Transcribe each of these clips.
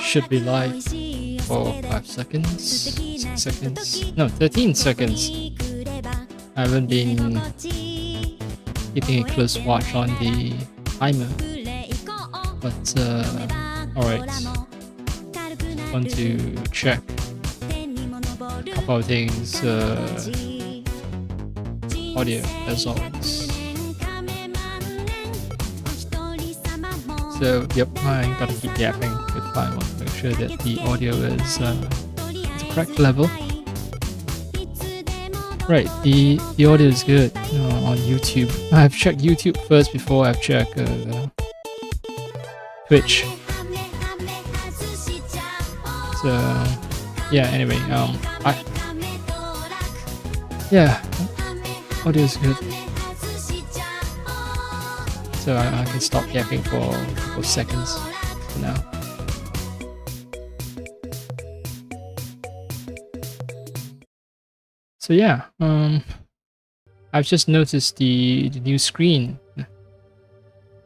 should be live for 5 seconds, 6 seconds, no, 13 seconds. I haven't been keeping a close watch on the timer, but alright. Want to check a couple of things. Audio, as always. So, yep, I gotta keep yapping if I want to make sure that the audio is at the correct level. Right, the audio is good on YouTube. I've checked YouTube first before I've checked Twitch. So, yeah, anyway, yeah, audio is good. So I can stop yapping for a couple of seconds for now. So yeah, I've just noticed the new screen.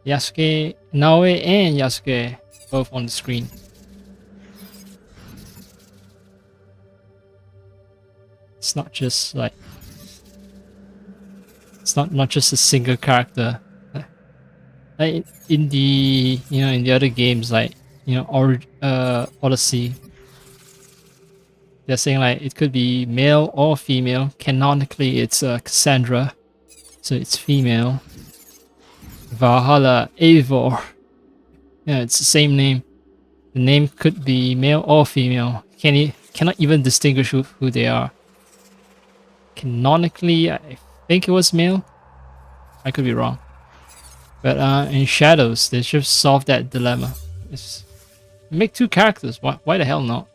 Yasuke, Naoe and Yasuke both on the screen. It's not just like it's not just a single character. Like in the in the other games like Odyssey, they're saying like it could be male or female. Canonically, it's Cassandra, so it's female. Valhalla, Eivor, yeah, it's the same name. The name could be male or female. Cannot even distinguish who they are. Canonically, I think it was male. I could be wrong. But in Shadows, they should solve that dilemma. Make two characters. Why the hell not?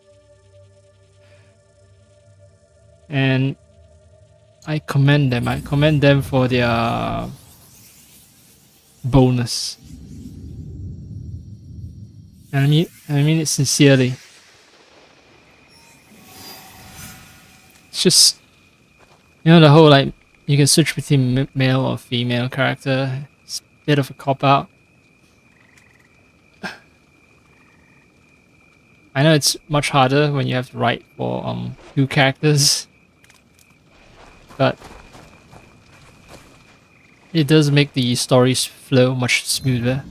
And I commend them. I commend them for their bonus. And I mean it sincerely. It's just the whole like you can switch between male or female character. It's a bit of a cop out. I know it's much harder when you have to write for two characters, but it does make the stories flow much smoother.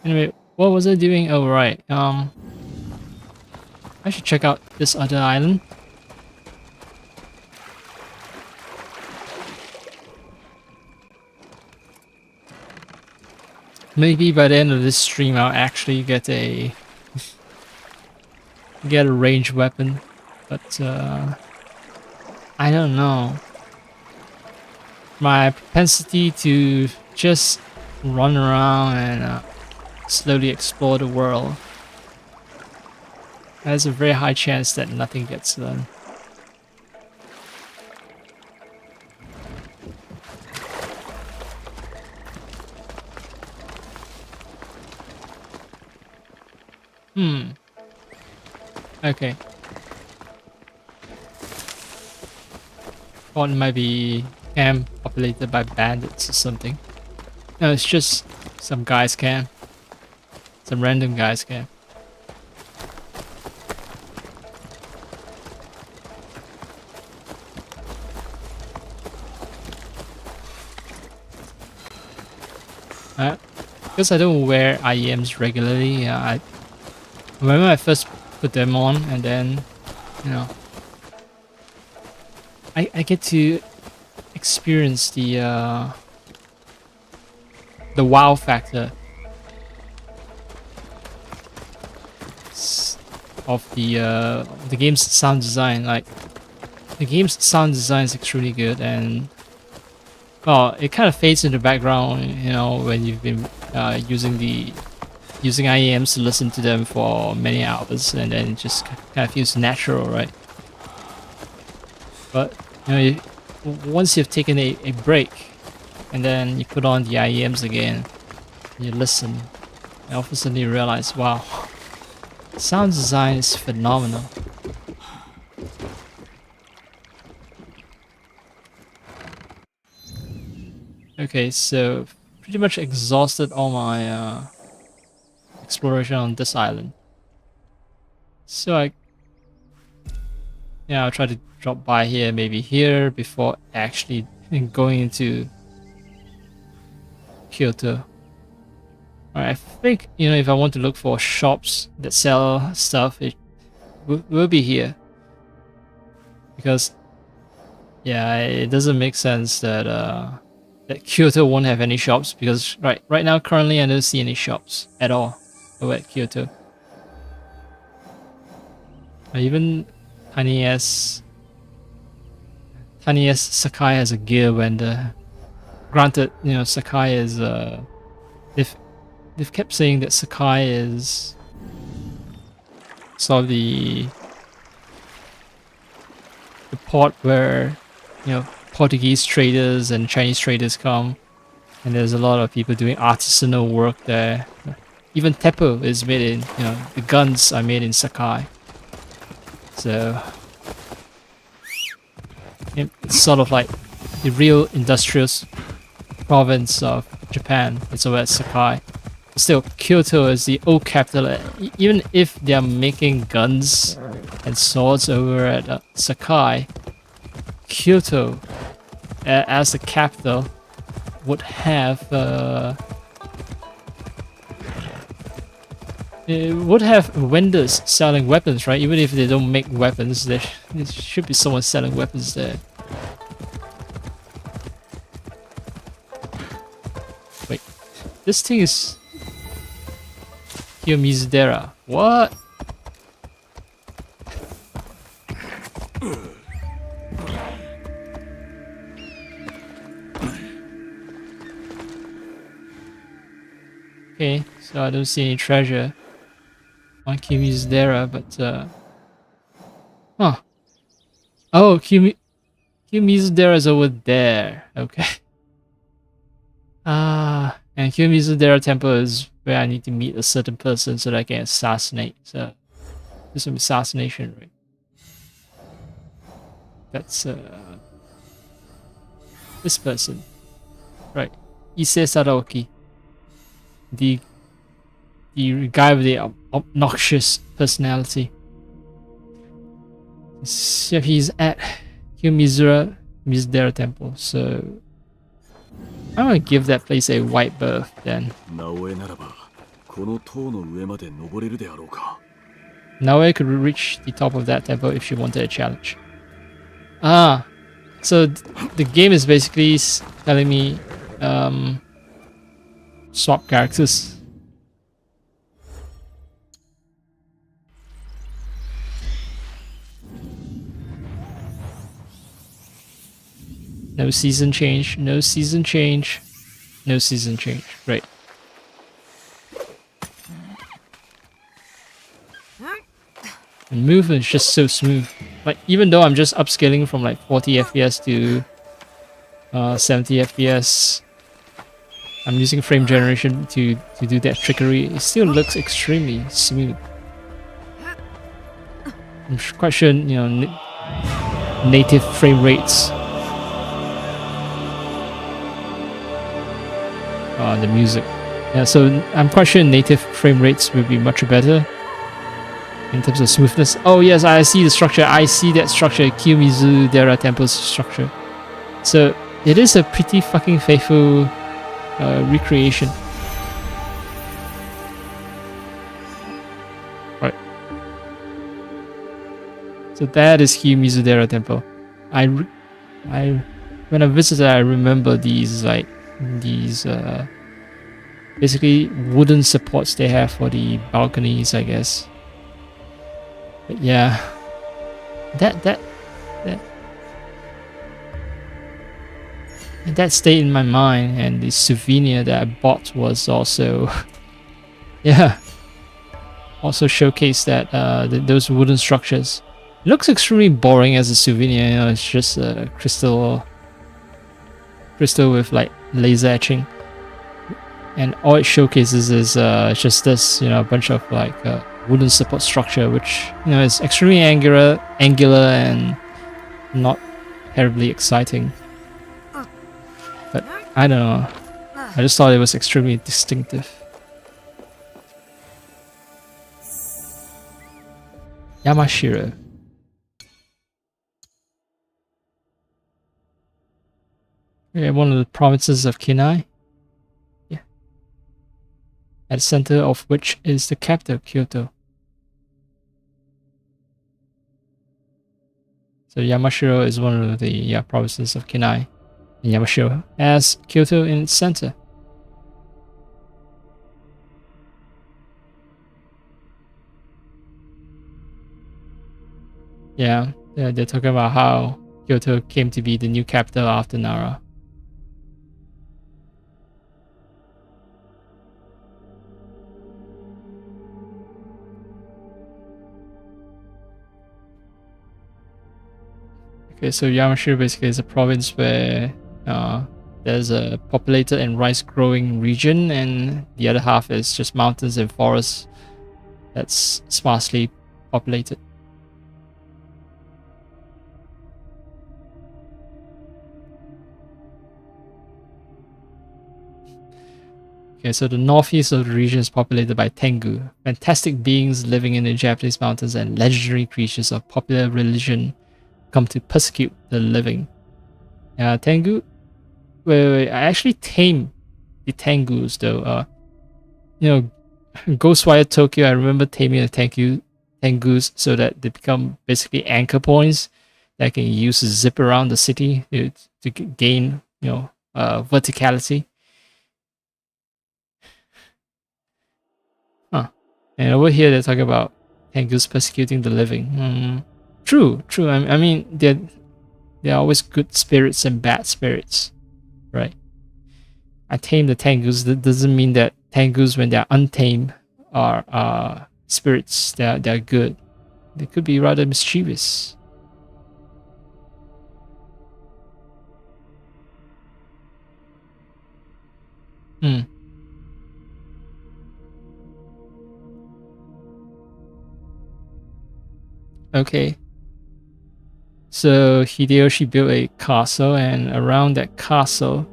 Anyway, what was I doing? Oh right, I should check out this other island. Maybe by the end of this stream I'll actually get a ranged weapon, but I don't know. My propensity to just run around and slowly explore the world, there's a very high chance that nothing gets done. Okay. Or it might be camp populated by bandits or something. No, it's just some guys camp. Some random guys camp. Because I don't wear IEMs regularly, I remember I first put them on and then, I get to experience the wow factor of the game's sound design. Like the game's sound design is extremely good, and well, it kind of fades in the background, when you've been using IEMs to listen to them for many hours, and then it just kind of feels natural, right? But once you've taken a break, and then you put on the IEMs again, and you listen, and all of a sudden you realize, wow, sound design is phenomenal. Okay, so pretty much exhausted all my exploration on this island. So I'll try to drop by here, maybe here, before actually going into Kyoto. Alright, I think, if I want to look for shops that sell stuff, it will be here. Because, yeah, it doesn't make sense that that Kyoto won't have any shops, because right now, currently, I don't see any shops at all over at Kyoto. Even tiny ass Sakai has a gear vendor. Granted, Sakai is they've kept saying that Sakai is sort of the port where Portuguese traders and Chinese traders come, and there's a lot of people doing artisanal work there. Even Teppo is made in, the guns are made in Sakai. So it's sort of like the real industrial province of Japan. It's over at Sakai. Still, Kyoto is the old capital. Even if they are making guns and swords over at Sakai, Kyoto, as the capital, would have it would have vendors selling weapons, right? Even if they don't make weapons, there should be someone selling weapons there. Wait, this thing is Mizudera. What? Okay, so I don't see any treasure on Mizudera, but huh. Oh, Mizudera is over there. Okay. And Mizudera Temple is where I need to meet a certain person so that I can assassinate. So there's some assassination, right? That's this person, right? Issei Sadaoki, the guy with the obnoxious personality. So he's at Mizudera Temple. So I'm gonna give that place a white berth then. Naoe could reach the top of that temple if she wanted a challenge. So the game is basically telling me swap characters. No season change, no season change, no season change. Right. And movement is just so smooth. Like, even though I'm just upscaling from like 40 FPS to 70 FPS, I'm using frame generation to do that trickery. It still looks extremely smooth. I'm quite sure, native frame rates. The music. Yeah, so I'm quite sure native frame rates will be much better in terms of smoothness. Oh yes, I see the structure. I see that structure, Mizudera Temple's structure. So it is a pretty fucking faithful recreation. Right. So that is Mizudera Temple. When I visited, I remember these basically wooden supports they have for the balconies, I guess. But yeah, that stayed in my mind, and the souvenir that I bought was also, yeah, also showcased that those wooden structures. It looks extremely boring as a souvenir. It's just a crystal with like laser etching. And all it showcases is just this, a bunch of like wooden support structure, which is extremely angular and not terribly exciting. But I don't know. I just thought it was extremely distinctive. Yamashiro. Yeah, one of the provinces of Kinai. Yeah. At the center of which is the capital, Kyoto. So Yamashiro is one of the provinces of Kinai. And Yamashiro has Kyoto in its center. Yeah, they're talking about how Kyoto came to be the new capital after Nara. Okay, so Yamashiro basically is a province where there's a populated and rice growing region, and the other half is just mountains and forests that's sparsely populated. Okay, so the northeast of the region is populated by Tengu, fantastic beings living in the Japanese mountains and legendary creatures of popular religion come to persecute the living. Tengu? Wait, I actually tamed the Tengus though. Ghostwire Tokyo, I remember taming the Tengus so that they become basically anchor points that I can use to zip around the city to gain, verticality. And over here, they're talking about Tengus persecuting the living. True. I mean, they're always good spirits and bad spirits, right? I tame the Tengus. That doesn't mean that Tengus, when they're untamed, are spirits. They're good. They could be rather mischievous. Okay. So Hideyoshi built a castle, and around that castle,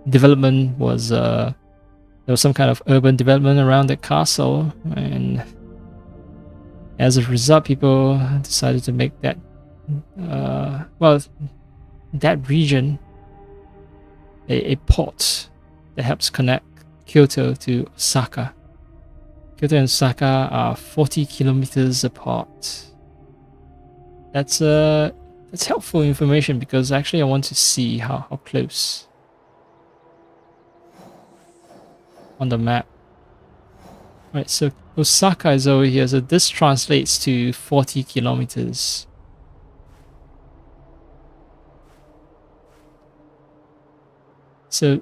development was there was some kind of urban development around the castle, and as a result, people decided to make that that region a port that helps connect Kyoto to Osaka. Kyoto and Osaka are 40 kilometers apart. That's helpful information because actually I want to see how close on the map. Right, so Osaka is over here, so this translates to 40 kilometers. So,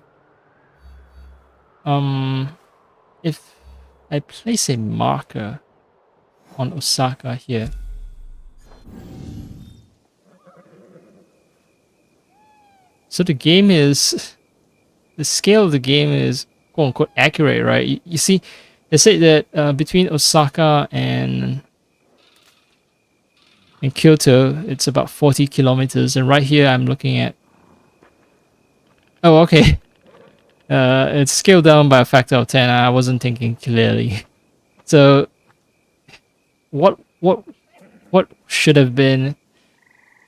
if I place a marker on Osaka here, so the scale of the game is quote unquote accurate, right? You see, they say that between Osaka and Kyoto, it's about 40 kilometers, and right here I'm looking at. Oh, okay. It's scaled down by a factor of 10. I wasn't thinking clearly. So, what should have been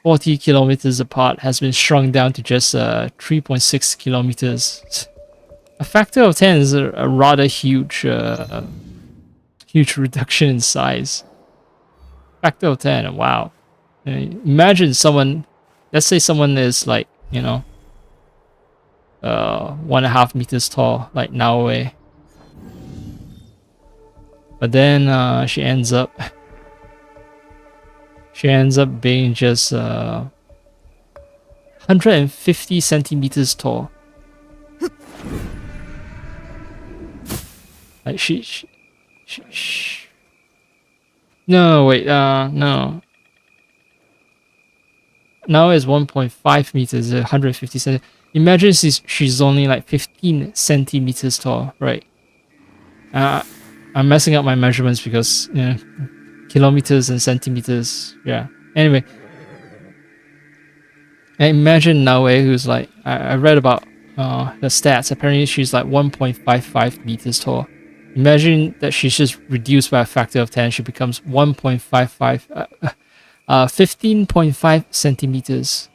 40 kilometers apart has been shrunk down to just 3.6 kilometers. A factor of 10 is a rather huge reduction in size. Factor of 10, wow. Imagine someone, let's say someone is like, 1.5 meters tall, like Naoe. But then she ends up being just 150 centimeters tall. Like she no, wait, no. Now is 1.5 meters, 150 centimeters. Imagine she's only like 15 centimeters tall, right? I'm messing up my measurements because kilometers and centimeters. Yeah. Anyway, I imagine Naoe, who's like I read about the stats. Apparently, she's like 1.55 meters tall. Imagine that she's just reduced by a factor of 10. She becomes 1.55, 15.5 centimeters.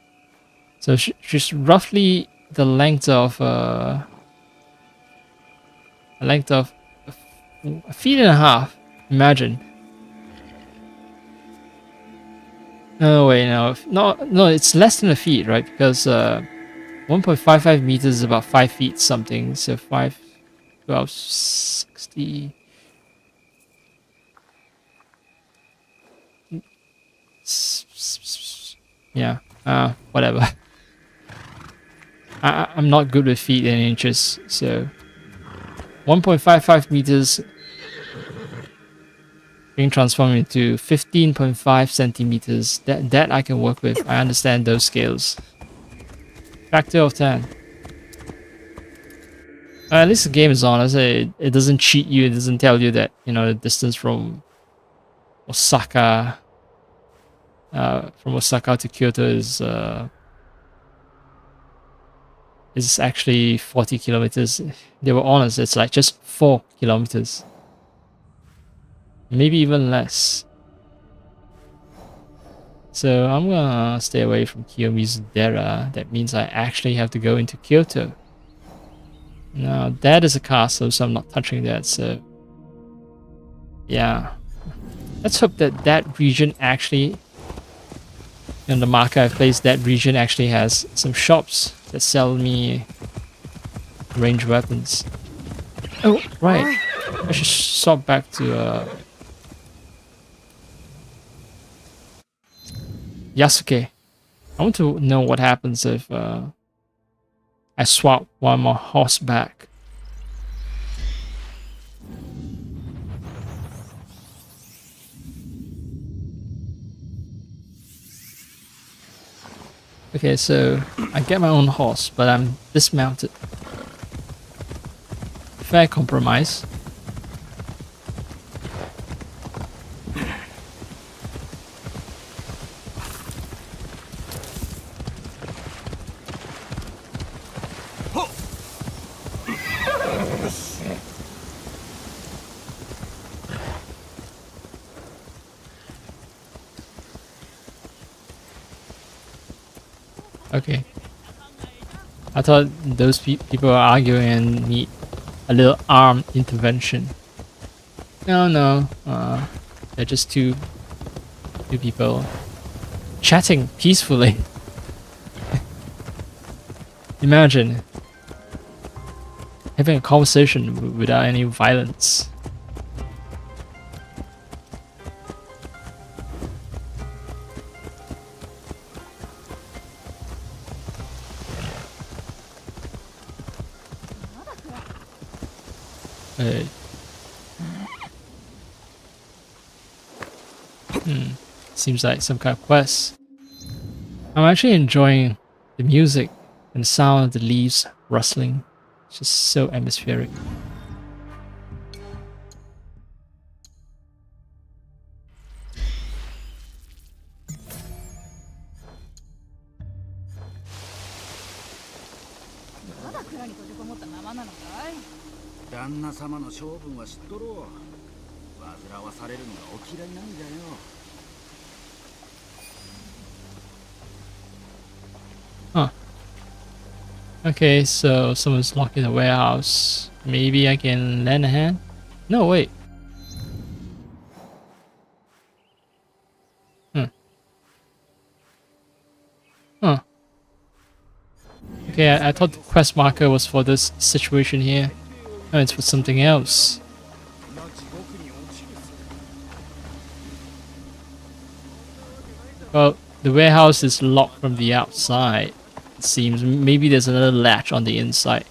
So she's roughly the length of a feet and a half. Imagine. No, wait, no, it's less than a feet, right? Because 1.55 meters is about 5 feet something. So 5, 12, 60. Yeah, whatever. I'm not good with feet and inches, so 1.55 meters being transformed into 15.5 centimeters. That I can work with. I understand those scales. Factor of 10. At least the game is honest. It doesn't cheat you. It doesn't tell you that, you know, the distance from Osaka to Kyoto is actually 40 kilometers. They were honest. It's like just 4 kilometers. Maybe even less. So I'm gonna stay away from Kiyomizu-dera. That means I actually have to go into Kyoto. Now that is a castle, so I'm not touching that. So yeah, let's hope that that region actually, in the marker I've placed, that region actually has some shops that sell me ranged weapons. Oh right, I should swap back to Yasuke. I want to know what happens if I swap one more horse back. Okay, so I get my own horse, but I'm dismounted. Fair compromise. Okay. I thought those people are arguing and need a little armed intervention. No. They're just two people chatting peacefully. Imagine having a conversation without any violence. Seems like some kind of quest. I'm actually enjoying the music and the sound of the leaves rustling. It's just so atmospheric. Huh. Okay, so someone's locked in the warehouse. Maybe I can lend a hand? No, wait. Huh. Okay, I thought the quest marker was for this situation here. No, it's for something else. Well, the warehouse is locked from the outside. It seems maybe there's another latch on the inside.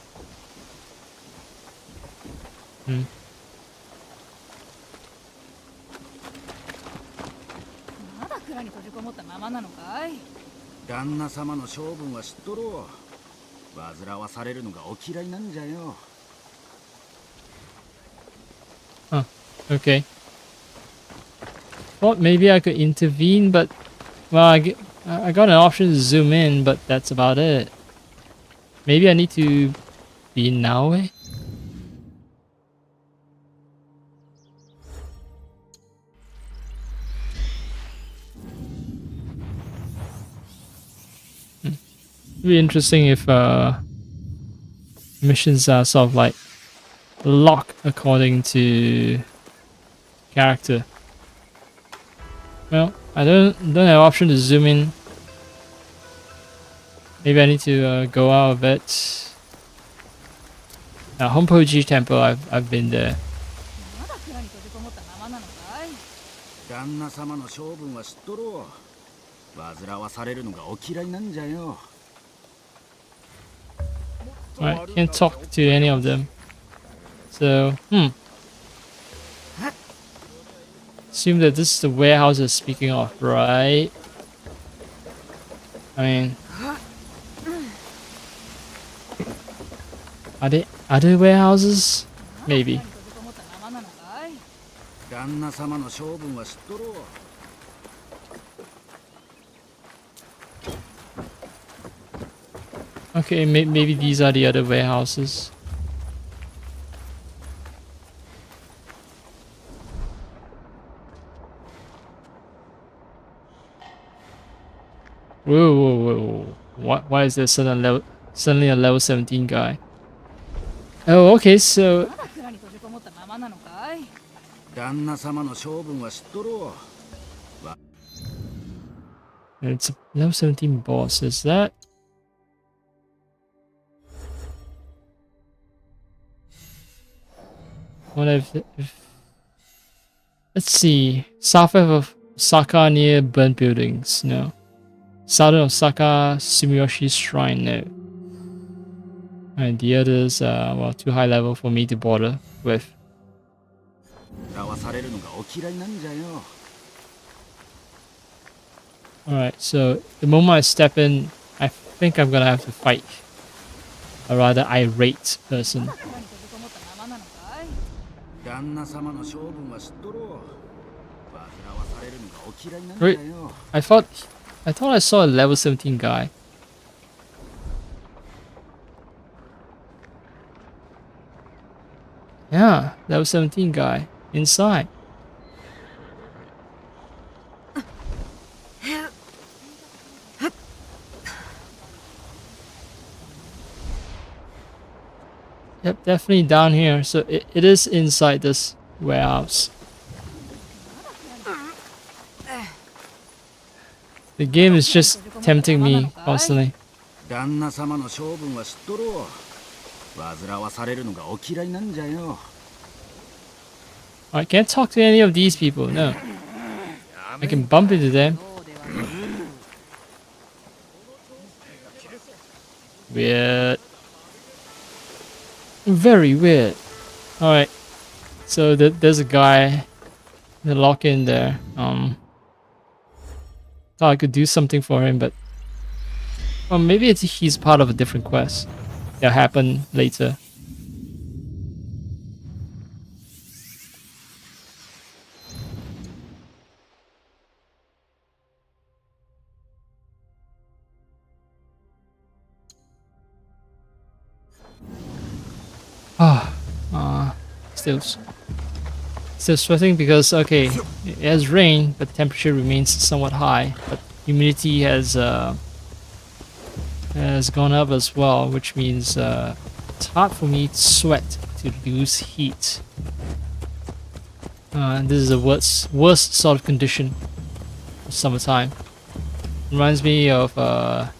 Huh, okay. Thought maybe I could intervene, but well, I got an option to zoom in, but that's about it. Maybe I need to be in Naue? It'd be interesting if missions are sort of like locked according to character. Well, I don't have option to zoom in. Maybe I need to go out of it. Honpoji Temple, I've been there. まだ蔵に閉じこもったままなのかい。旦那様の性分は知っとろう。煩わされるのがお嫌いなんじゃよ。 Alright, can't talk to any of them. So, assume that this is the warehouse they're speaking of, right? I mean, are they other warehouses? Maybe. 閉じこもったままなのかい。旦那様の性分は知っとろう。 Okay, maybe these are the other warehouses. Whoa, whoa, whoa! Why is there suddenly a level 17 guy? Oh, okay, so まだ蔵に閉じこもったままなのかい。旦那様の性分は知っとろう。 it's a level 17 boss. Is that? What if let's see. South of Osaka near burnt buildings. No. Southern Osaka Sumiyoshi Shrine. No. And the others are well too high level for me to bother with. 煩わされるのがお嫌いなんじゃよ。 Alright, so the moment I step in, I think I'm gonna have to fight a rather irate person. まだ蔵に閉じこもったままなのかい。旦那様の性分は知っとろう。煩わされるのがお嫌いなんじゃよ。 I thought I saw a level 17 guy. Yeah, level 17 guy inside. Yep, definitely down here. So it is inside this warehouse. The game is just tempting me constantly. 旦那様の性分は知っとろう。煩わされるのがお嫌いなんじゃよ。 I can't talk to any of these people, no. I can bump into them. そうではない。 Weird. Very weird. Alright. So there's a guy. The lock in there. Thought I could do something for him, but maybe he's part of a different quest. That'll happen later. Still sweating because okay, it has rained, but the temperature remains somewhat high. But humidity has gone up as well, which means it's hard for me to sweat to lose heat. This is the worst sort of condition for summertime. Reminds me of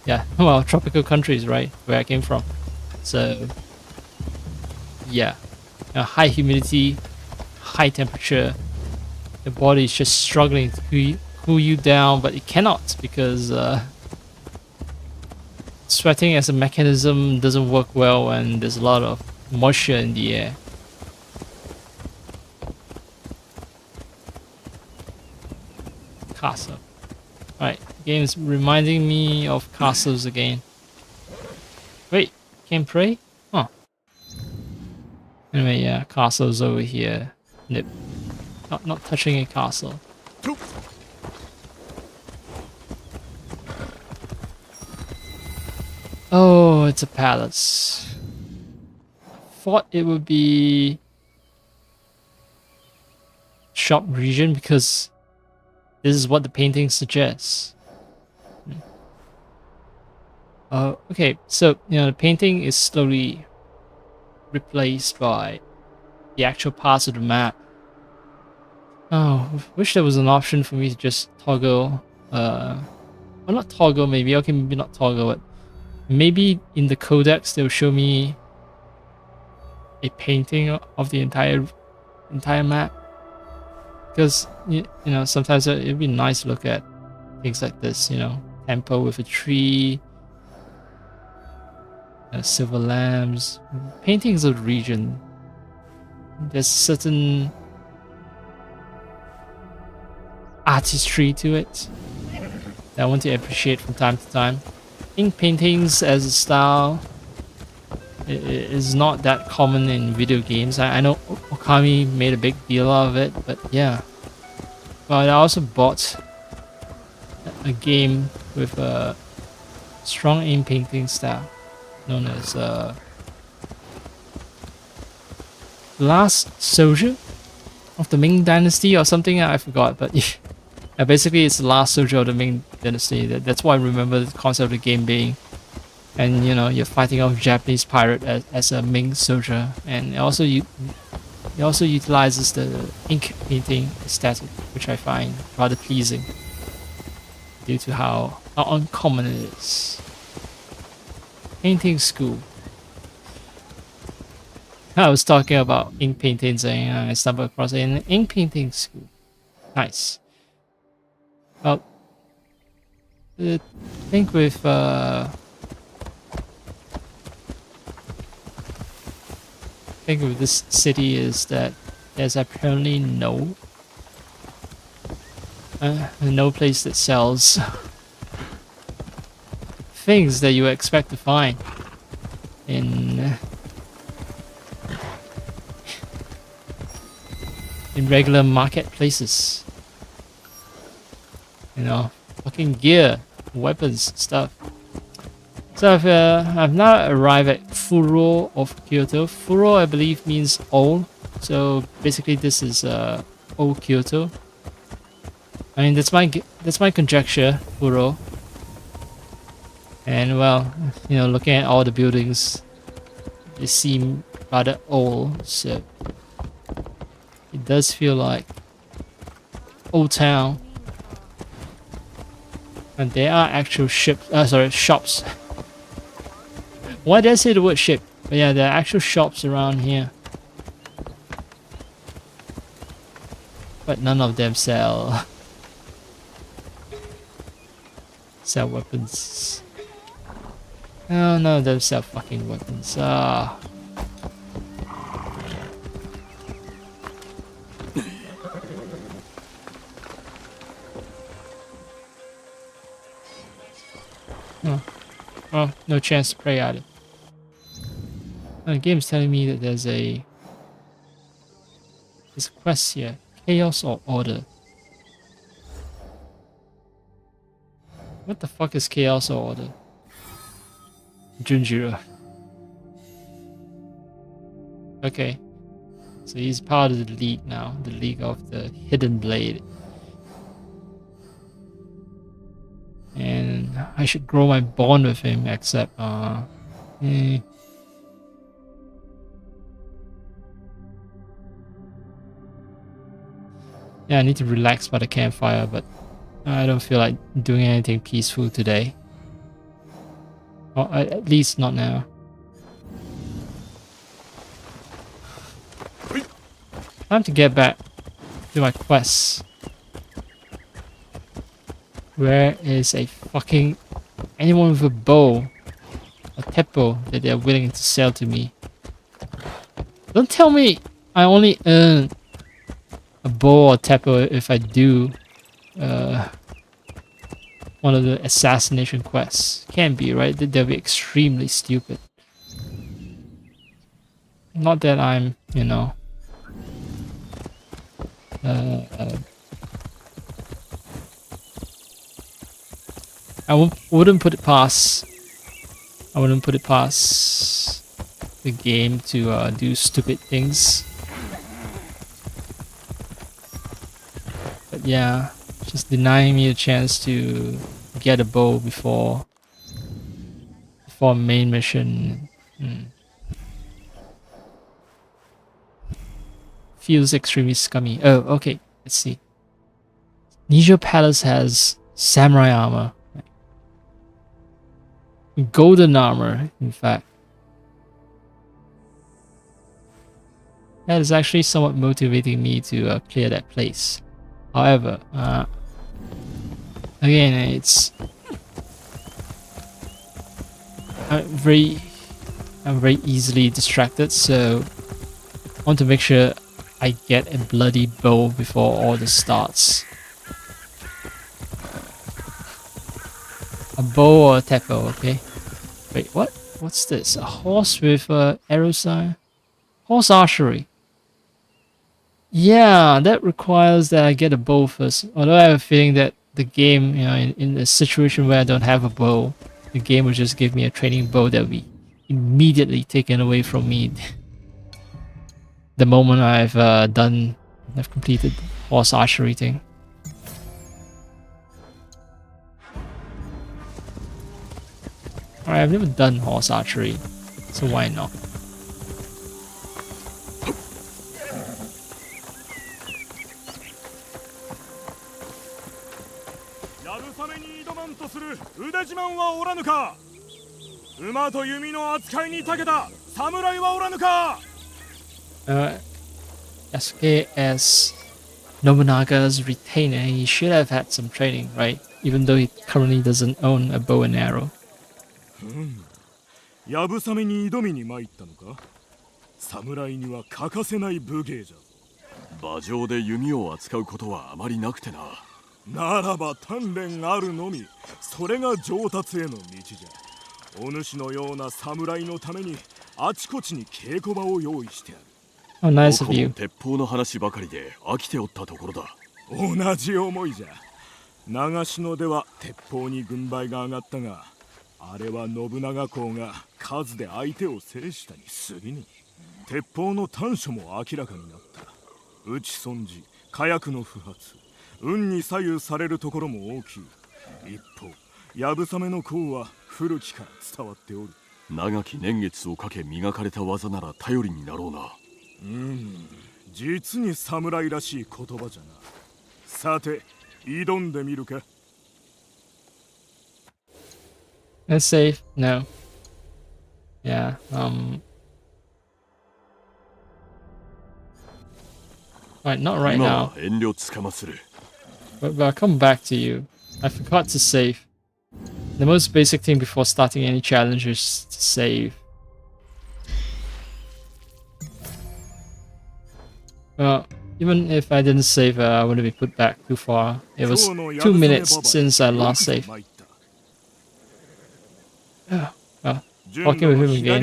yeah, well, tropical countries, right, where I came from. So yeah, high humidity, high temperature. The body is just struggling to cool you down, but it cannot because sweating as a mechanism doesn't work well when there's a lot of moisture in the air. Castle. Alright, the game is reminding me of castles again. Wait, can't pray? Huh. Anyway, yeah, castle's over here. Nope. Not touching a castle. Oh, it's a palace. Thought it would be shop region because this is what the painting suggests. Okay, so the painting is slowly replaced by the actual parts of the map. Oh, wish there was an option for me to just toggle. Well, not toggle. Maybe okay, maybe not toggle, but maybe in the codex they'll show me a painting of the entire map. Because sometimes it'd be nice to look at things like this. Temple with a tree, silver lamps, paintings of the region. There's certain artistry to it that I want to appreciate from time to time. Ink paintings as a style is not that common in video games. I know Okami made a big deal out of it, but yeah. But I also bought a game with a strong ink painting style known as Last Soldier of the Ming Dynasty or something. I forgot, but yeah, basically it's the last soldier of the Ming Dynasty. That's what I remember the concept of the game being. And you're fighting off Japanese pirate as a Ming soldier, and it also utilizes the ink painting aesthetic, which I find rather pleasing due to how uncommon it is. Painting school. I was talking about ink paintings and I stumbled across an ink painting school. Nice. Well, the thing with this city is that there's apparently no place that sells things that you expect to find in regular marketplaces. Fucking gear, weapons, stuff. So I've now arrived at Furo of Kyoto. Furo, I believe, means old. So basically, this is old Kyoto. I mean, that's my conjecture, Furo. And well, looking at all the buildings, they seem rather old. So it does feel like old town. And there are actual shops. Why did I say the word ship? But yeah, there are actual shops around here. But none of them sell weapons. Oh, none of them sell fucking weapons. Ah. Oh, no chance to pray either. The game's telling me that there's a quest here. Chaos or order. What the fuck is chaos or order? Junjiro. Okay. So he's part of the league now. The League of the Hidden Blade. And I should grow my bond with him, except yeah, I need to relax by the campfire, but I don't feel like doing anything peaceful today. Or at least not now. Time to get back to my quests. Where is a fucking anyone with a bow or teppo that they're willing to sell to me? Don't tell me I only earn a bow or teppo if I do one of the assassination quests. Can't be, right? They'll be extremely stupid. Not that I'm, I wouldn't put it past. I wouldn't put it past the game to do stupid things. But yeah, just denying me a chance to get a bow before for a main mission. Feels extremely scummy. Oh, okay. Let's see. Nijo Palace has samurai armor. Golden armor, in fact. That is actually somewhat motivating me to clear that place. However, again, it's I'm very easily distracted, so I want to make sure I get a bloody bow before all this starts. A bow or a teppo, okay? Wait, what? What's this? A horse with arrow sign? Horse archery. Yeah, that requires that I get a bow first. Although I have a feeling that the game, in a situation where I don't have a bow, the game will just give me a training bow that will be immediately taken away from me the moment I've completed the horse archery thing. Alright, I've never done horse archery, so why not? Yasuke as Nobunaga's retainer, he should have had some training, right? Even though he currently doesn't own a bow and arrow. やぶさめに挑みに参ったのか。侍には欠かせない武芸じゃ。馬上で弓を扱うことはあまりなくてな。ならば鍛錬あるのみ、それが上達への道じゃ。お主のような侍のためにあちこちに稽古場を用意してある。Oh, nice of you. 鉄砲の話ばかりで飽きておったところだ。同じ思いじゃ。長篠では鉄砲に軍配が上がったが。あれは信長公が数で相手を制したに過ぎぬ。鉄砲の短所も明らかになった。打ち損じ、火薬の不発、運に左右されるところも大きい。一方、やぶさめの功は古きから伝わっておる。長き年月をかけ磨かれた技なら頼りになろうな。実に侍らしい言葉じゃな。さて、挑んでみるか。Let's save. No. Yeah. Right, not right now. But I'll come back to you. I forgot to save. The most basic thing before starting any challenge is to save. Well, even if I didn't save, I wouldn't be put back too far. It was 2 minutes since I last saved. Well, talking with him again.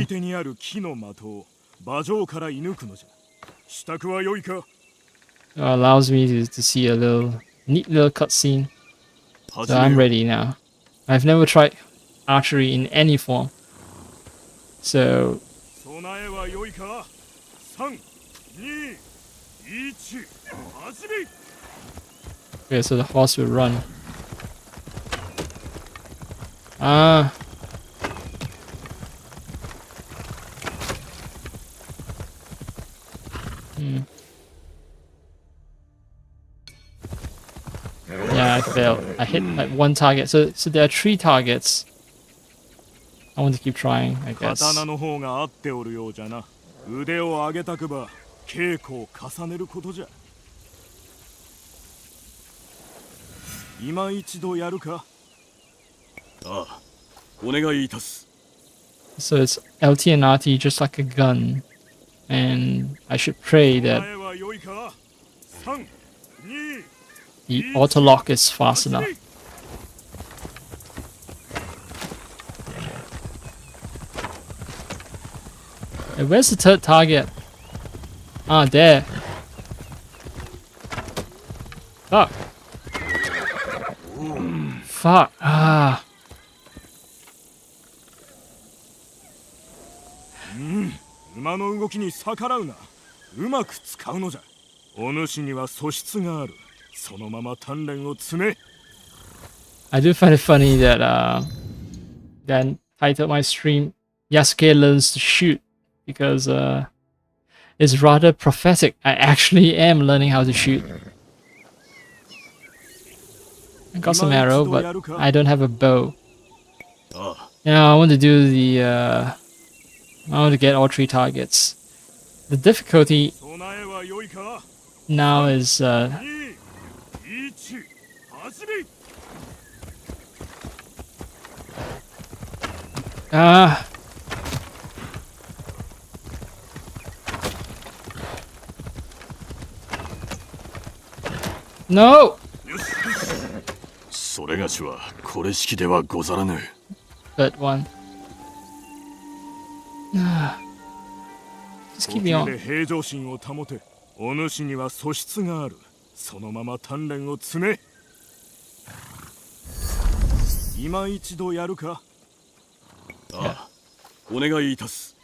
Allows me to see a neat little cutscene. So I'm ready now. I've never tried archery in any form. So... Okay, so the horse will run. Ah... Yeah, I failed. I hit like one target. So there are 3 targets. I want to keep trying, I guess. So it's LT and RT just like a gun. And I should pray that the auto lock is fast enough. Hey, where's the 3rd target? Ah, there. Fuck. Fuck. Ah. 馬の動きに逆らうな。うまく使うのじゃ。お主には素質がある。そのまま鍛錬を積め。I do find it funny that that titled my stream Yasuke Learns to Shoot, because it's rather prophetic. I actually am learning how to shoot. I got some arrow, but I don't have a bow. Now I want to do the I want to get all 3 targets. The difficulty now is no! それがしはこれ式ではござらぬ。 Third one. Just keep me 呼吸 on. で平常心を保て。お主には素質がある。そのまま鍛錬を積め。今一度やるか。ああ、お願いいたす。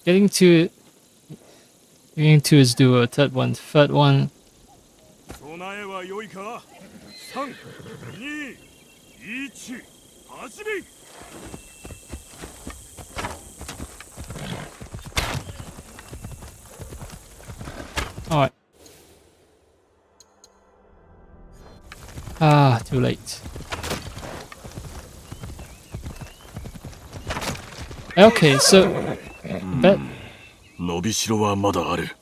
Getting to is do a third one. Third one. 備えは良いか。3、2、1、始め。 Alright. Ah, too late. Okay, so bet. 伸びしろはまだある。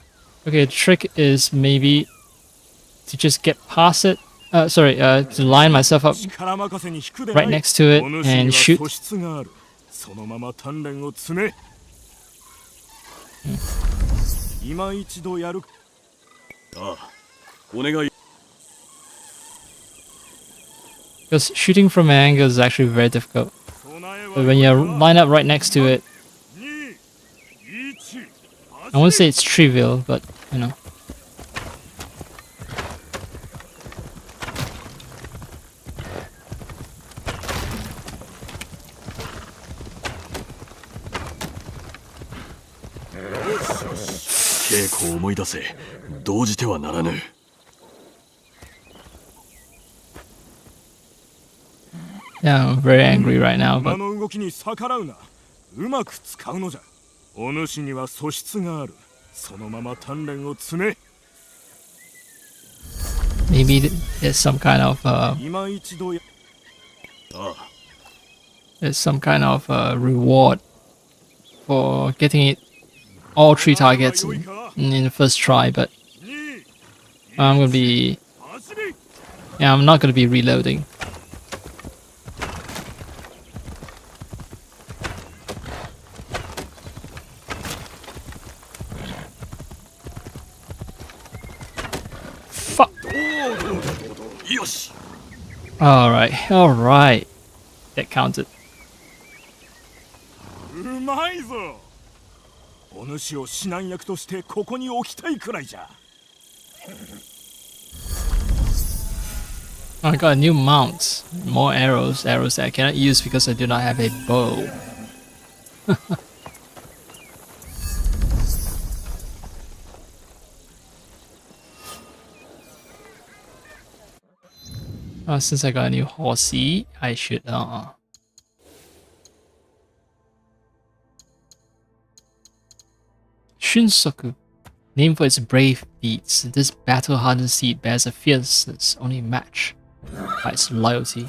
Okay, the trick is maybe to just get past it. Sorry, to line myself up right next to it and shoot. 素質がある。そのまま鍛錬を積め。今一度やる。ああ、お願い。 Because shooting from an angle is actually very difficult. But when you line up right next to it, I won't say it's trivial, but you know. Yeah, I'm very angry right now, but 馬の動きに逆らうな。うまく使うのじゃ。お主には素質がある。そのまま鍛錬を積め。 maybe there's some kind of 今一度や。ああ。 there's some kind of reward for getting it all 3 targets in the first try, but I'm gonna be I'm not gonna be reloading. Fuck. Alright. That counted. うまいぞ。お主を指南役としてここに置きたいくらいじゃ。 I got a new mount. More arrows that I cannot use because I do not have a bow. Since I got a new horsey, I should Shunsoku, named for its brave feats, this battle-hardened steed bears a fierceness only matched by its loyalty.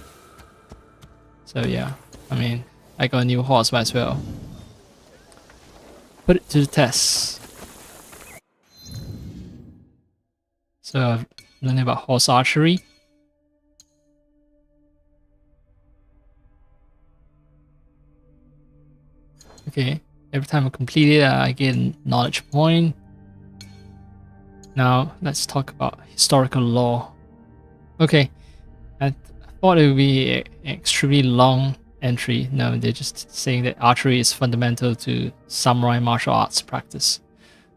So yeah, I mean, I got a new horse, might as well put it to the test. So I've learned about horse archery. Okay, every time I complete it, I get a knowledge point. Now, let's talk about historical lore. Okay, I thought it would be an extremely long entry. No, they're just saying that archery is fundamental to samurai martial arts practice.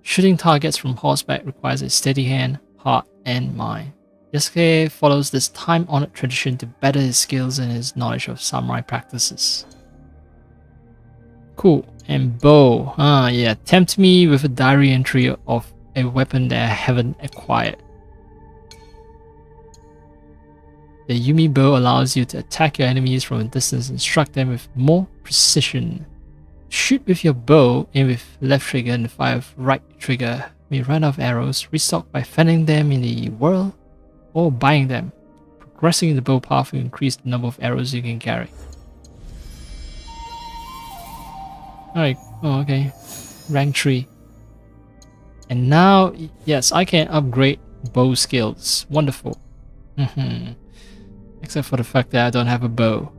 Shooting targets from horseback requires a steady hand, heart, and mind. Yasuke follows this time-honored tradition to better his skills and his knowledge of samurai practices. Cool. And bow. Yeah. Tempt me with a diary entry of a weapon that I haven't acquired. The Yumi bow allows you to attack your enemies from a distance and strike them with more precision. Shoot with your bow, aim with left trigger and fire with right trigger. May run out of arrows, restock by fending them in the whirl or buying them. Progressing in the bow path will increase the number of arrows you can carry. Alright, oh okay. Rank 3. And now, yes, I can upgrade bow skills. Wonderful. Except for the fact that I don't have a bow.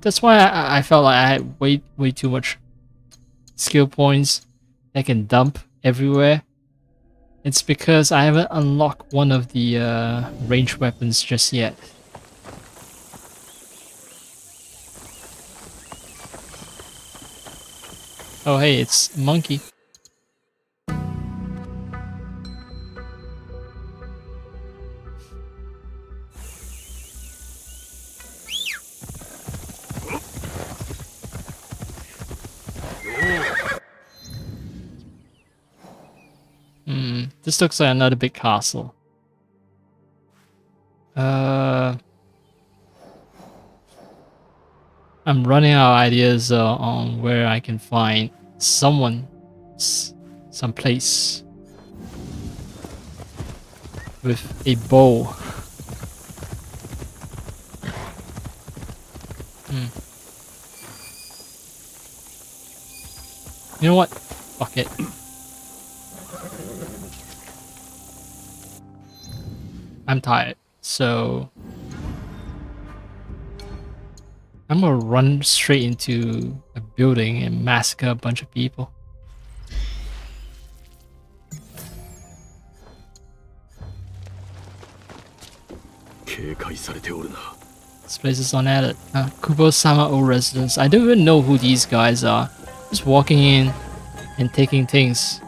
That's why I felt like I had way too much skill points I can dump everywhere. It's because I haven't unlocked one of the ranged weapons just yet. Oh hey, it's Monkey. This looks like another big castle. I'm running out of ideas on where I can find someone, someplace with a bow. You know what? Fuck it. I'm tired, so I'm gonna run straight into a building and massacre a bunch of people. This place is on edit. Kubo-sama old residence. I don't even know who these guys are. Just walking in and taking things.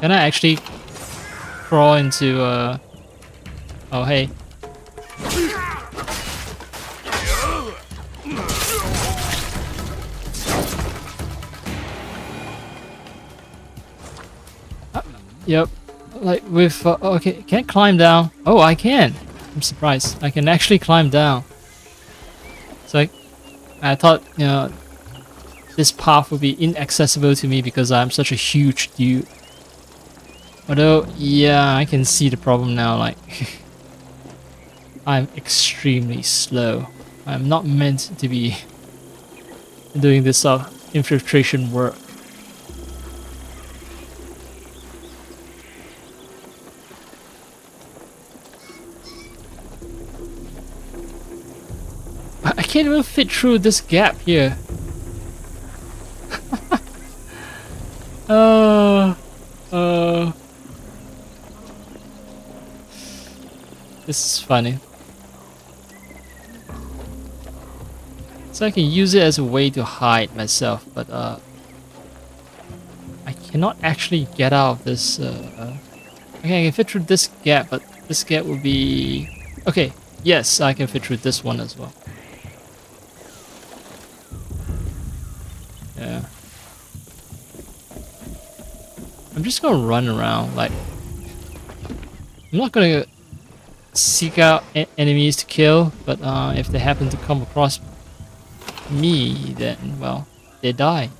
Can I actually crawl into oh hey. Yep. Like with okay, can I climb down? Oh, I can. I'm surprised. I can actually climb down. So I thought, you know, this path would be inaccessible to me because I'm such a huge dude. Although, yeah, I can see the problem now, like, I'm extremely slow. I'm not meant to be doing this infiltration work. I can't even fit through this gap here. This is funny. So I can use it as a way to hide myself, but I cannot actually get out of this. Okay, I can fit through this gap, but this gap will be... Okay, yes, I can fit through this one as well. Yeah. I'm just gonna run around, like... I'm not gonna seek out enemies to kill, but if they happen to come across me, then, well, they die.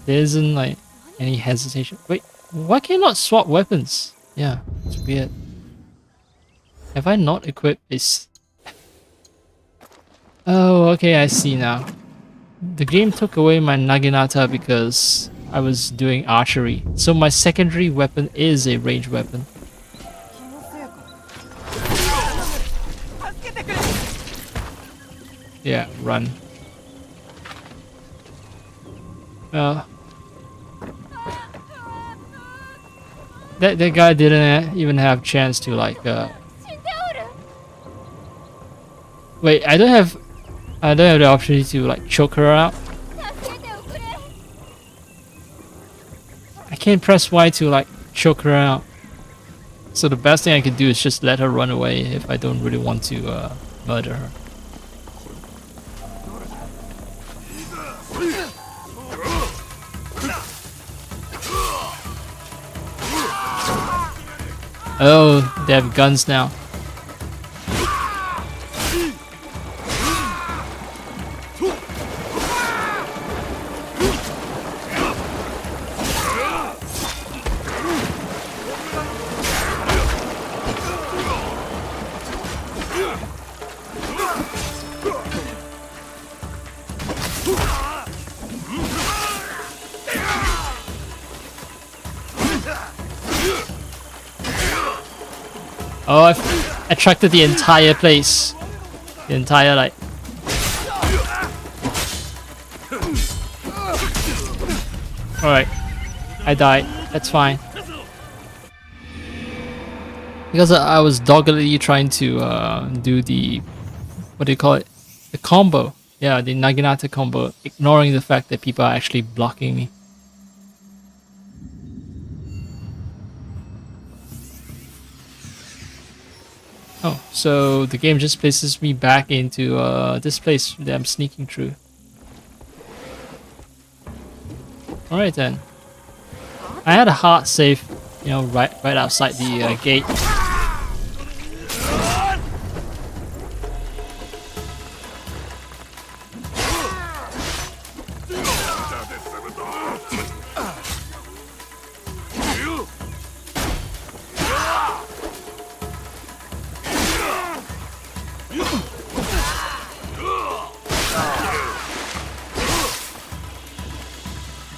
There isn't, like, any hesitation. Wait, why can I not swap weapons? Yeah, it's weird. Have I not equipped this? Oh, okay, I see now. The game took away my Naginata because I was doing archery. So my secondary weapon is a ranged weapon. Yeah, run. Well, that guy didn't even have chance to like. Wait, I don't have the opportunity to like choke her out. I can't press Y to like choke her out. So the best thing I can do is just let her run away if I don't really want to murder her. Oh, they have guns now. Oh, I've attracted the entire place. The entire, like... Alright. I died. That's fine. Because I was doggedly trying to do the... What do you call it? The combo. Yeah, the Naginata combo. Ignoring the fact that people are actually blocking me. Oh, so the game just places me back into this place that I'm sneaking through. Alright then. I had a hard save, you know, right outside the gate.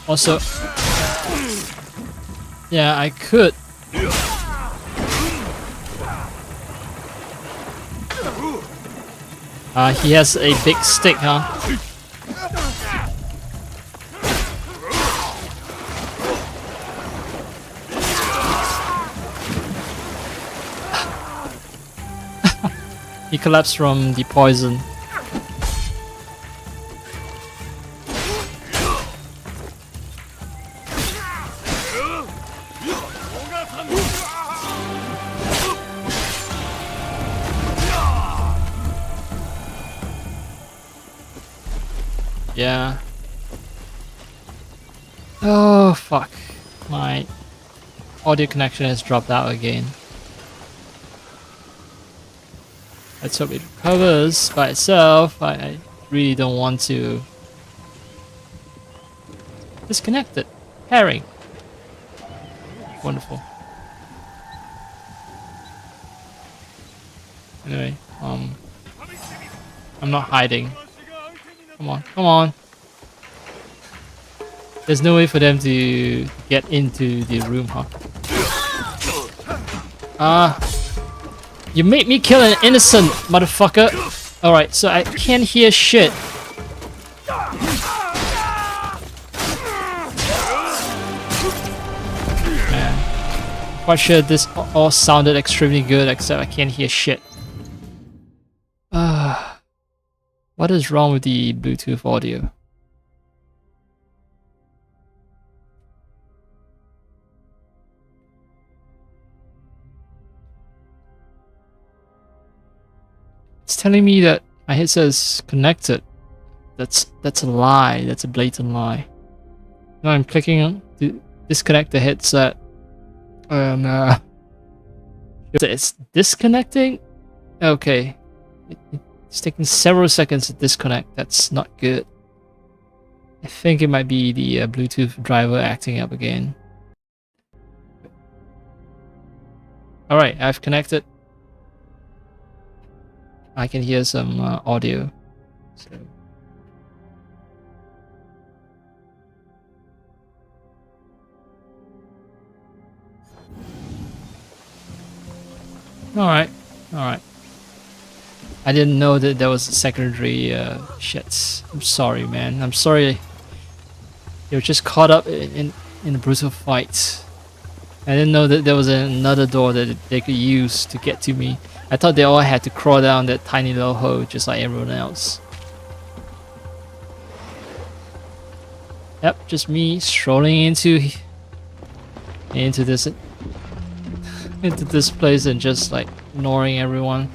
Also, yeah, I could. He has a big stick, huh? He collapsed from the poison. Yeah. Oh, fuck. My audio connection has dropped out again. Let's hope it recovers by itself. I really don't want to disconnect it. Herring. Wonderful. Anyway, I'm not hiding. Come on, come on. There's no way for them to get into the room, huh? You made me kill an innocent motherfucker. Alright, so I can't hear shit. Man. Quite sure this all sounded extremely good, except I can't hear shit. What is wrong with the Bluetooth audio? It's telling me that my headset is connected. That's a lie. That's a blatant lie. Now I'm clicking on to disconnect the headset. And it's disconnecting? Okay. It's taking several seconds to disconnect. That's not good. I think it might be the Bluetooth driver acting up again. Alright, I've connected. I can hear some audio. So. Alright, alright. I didn't know that there was a secondary shit. I'm sorry, man. I'm sorry. You were just caught up in a brutal fight. I didn't know that there was another door that they could use to get to me. I thought they all had to crawl down that tiny little hole just like everyone else. Yep, just me strolling into this place and just like ignoring everyone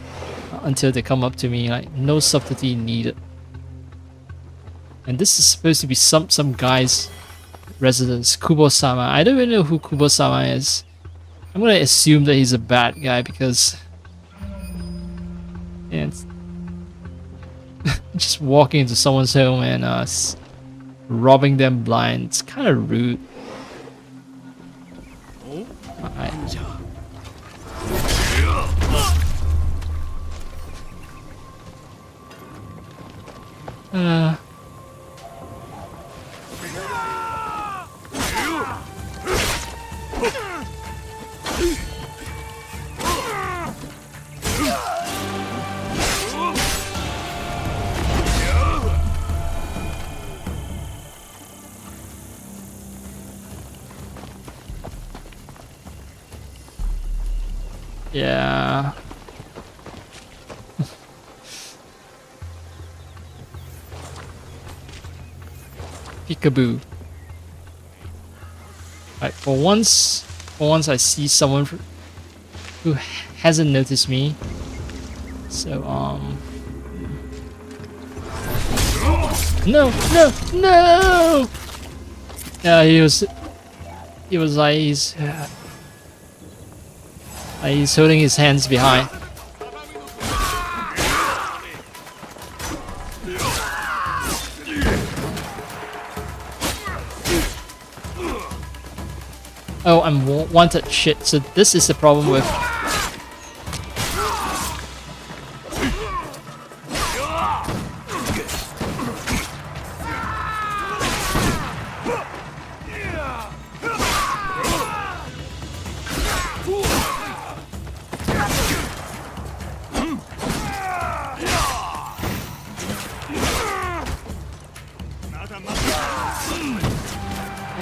until they come up to me. Like no subtlety needed. And this is supposed to be some guy's residence, Kubo-sama. I don't really know who Kubo-sama is. I'm gonna assume that he's a bad guy because yeah, it's just walking into someone's home and robbing them blind. It's kind of rude. Alright. Yeah. Peekaboo. Right, for once I see someone who hasn't noticed me. So no. Yeah, he was like he's holding his hands behind. Oh, I'm wanted. Shit. So this is the problem with.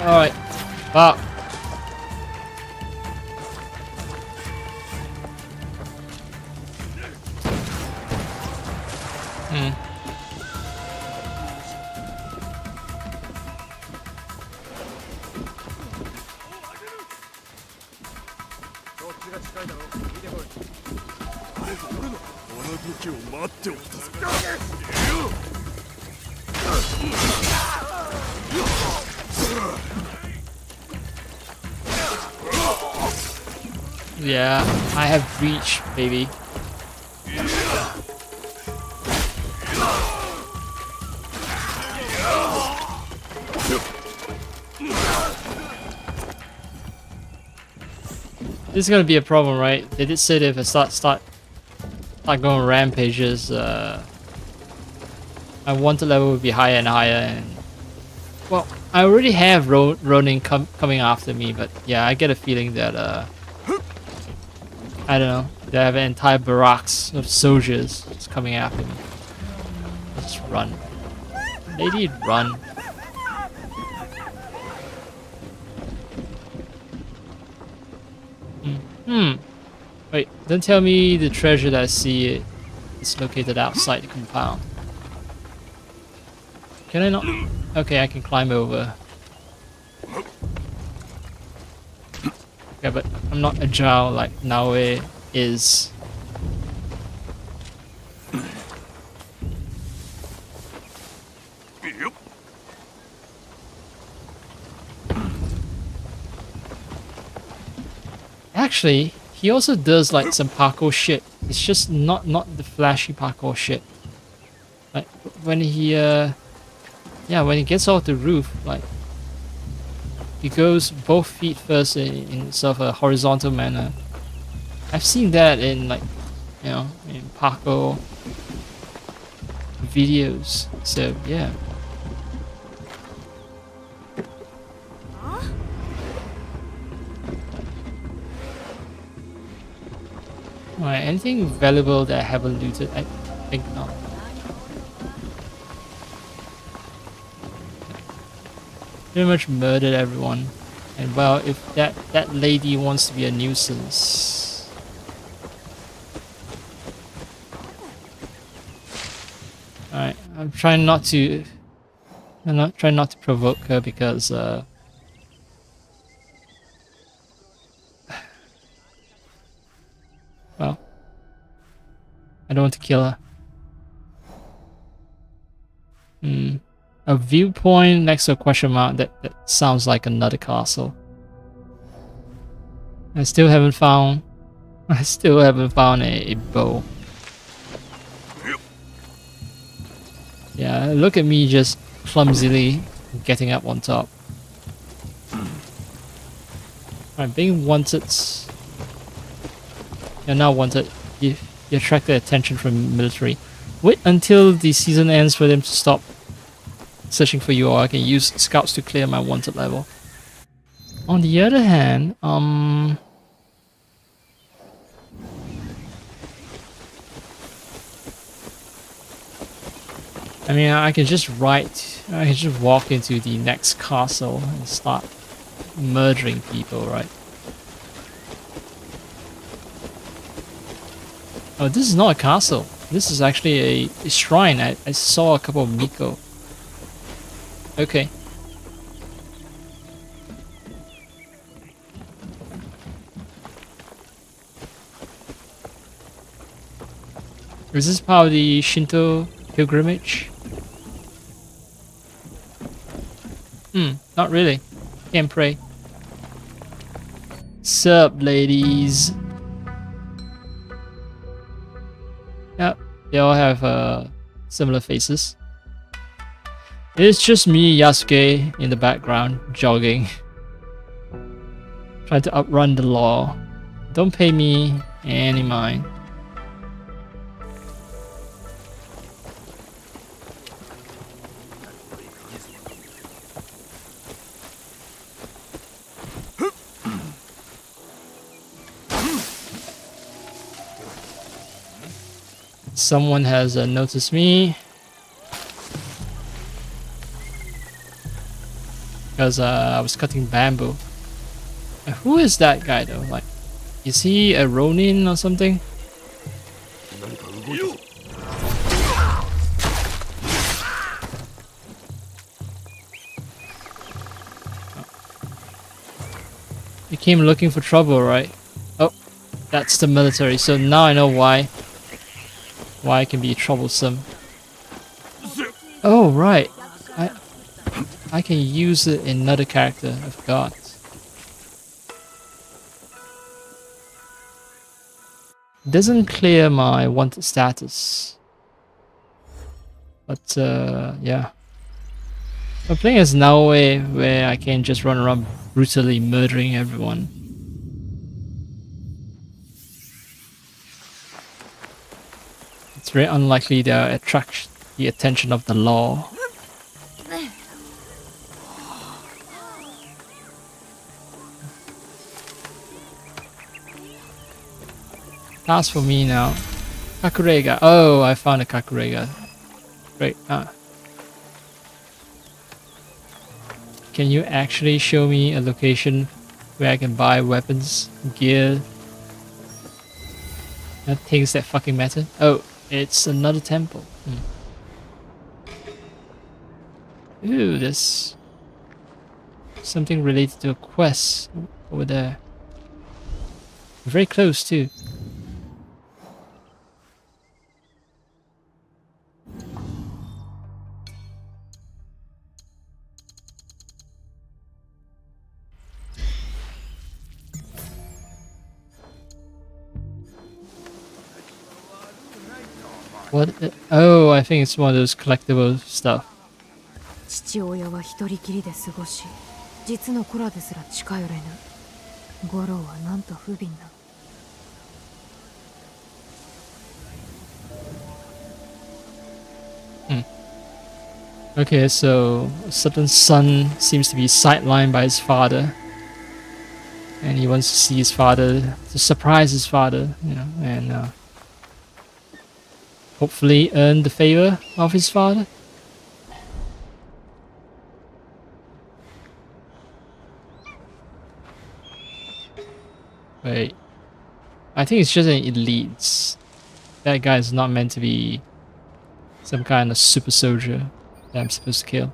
Alright. Fuck. Yeah, I have reach, baby. This is gonna be a problem, right? They did say that if I start going rampages, my wanted level would be higher and higher, and well, I already have Ronin coming after me, but yeah, I get a feeling that I don't know, they have an entire barracks of soldiers just coming after me. Let's run. Lady, run. Wait, don't tell me the treasure that I see is located outside the compound. Can I not? Okay, I can climb over. Yeah, but I'm not agile like Naoe is. Actually, he also does like some parkour shit. It's just not the flashy parkour shit. Like when he when he gets off the roof, like he goes both feet first in sort of a horizontal manner. I've seen that in like, you know, in parkour videos. So yeah. Alright, anything valuable that I haven't looted? think not. Pretty much murdered everyone. And well, if that lady wants to be a nuisance. Alright, I'm trying not to provoke her because well, I don't want to kill her. A viewpoint next to a question mark, that sounds like another castle. I still haven't found a bow. Yeah, look at me just clumsily getting up on top. Alright, being wanted. You're now wanted. You attract the attention from military. Wait until the season ends for them to stop searching for you, or I can use scouts to clear my wanted level. On the other hand, I mean, I can just walk into the next castle and start murdering people, right? Oh, this is not a castle. This is actually a shrine. I saw a couple of Miko. Okay. Is this part of the Shinto pilgrimage? Not really. Can't pray. Sup, ladies? Yep, they all have similar faces. It's just me, Yasuke, in the background, jogging. Trying to outrun the law. Don't pay me any mind. Someone has noticed me. Because I was cutting bamboo. Who is that guy though? Like, is he a Ronin or something? You came looking for trouble, right? Oh, that's the military. So now I know why it can be troublesome. Oh right, I can use it in another character. I forgot. Doesn't clear my wanted status, but yeah. I'm playing as Naoe, where I can just run around brutally murdering everyone. It's very unlikely to attract the attention of the law. Task for me now. Kakurega. Oh, I found a Kakurega. Great. Can you actually show me a location where I can buy weapons, gear, things that fucking matter? Oh, it's another temple. Ooh, there's something related to a quest over there. Very close too. What? Oh, I think it's one of those collectible stuff. 父親は一人きりで過ごし、実の子らですら近寄れぬ。五郎はなんと不憫な。Okay, so a certain son seems to be sidelined by his father, and he wants to see his father, to surprise his father, you know, and hopefully earn the favor of his father. Wait. I think it's just an elite. That guy is not meant to be some kind of super soldier that I'm supposed to kill.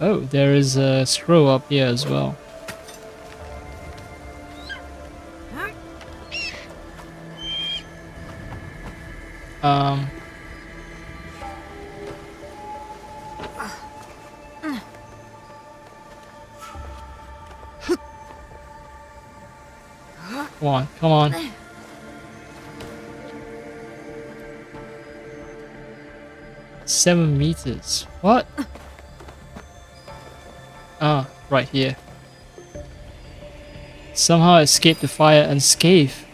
Oh, there is a scroll up here as well. Um. Come on, come on. $7 meters. What? Ah, right here. Somehow escaped the fire unscathed.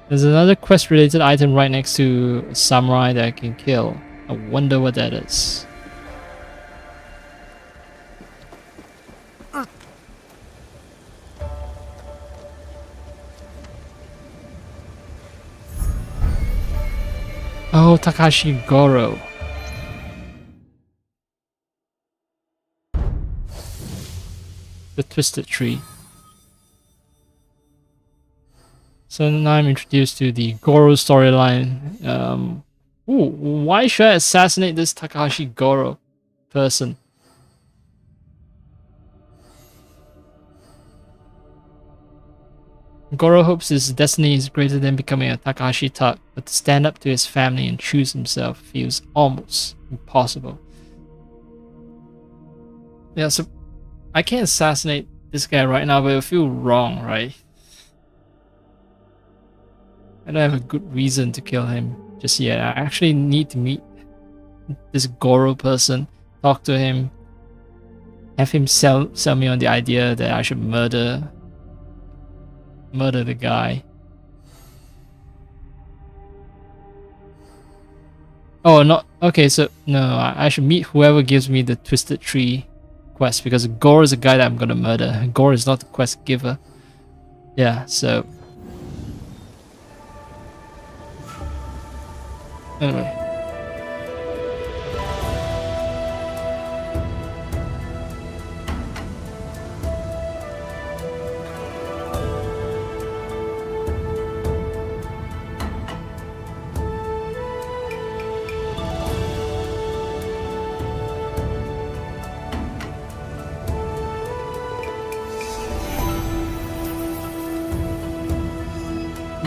There's another quest related item right next to a samurai that I can kill. I wonder what that is. Oh, Takashi Goro. The Twisted Tree. So now I'm introduced to the Goro storyline. Ooh, why should I assassinate this Takashi Goro person? Goro hopes his destiny is greater than becoming a Takashi Tuck, but to stand up to his family and choose himself feels almost impossible. Yeah, so I can't assassinate this guy right now, but it'll feel wrong, right? I don't have a good reason to kill him just yet. I actually need to meet this Goro person, talk to him, have him sell me on the idea that I should murder the guy. Oh, not okay. So no, I should meet whoever gives me the Twisted Tree quest, because Goro is the guy that I'm gonna murder. Goro is not the quest giver. Yeah. So anyway.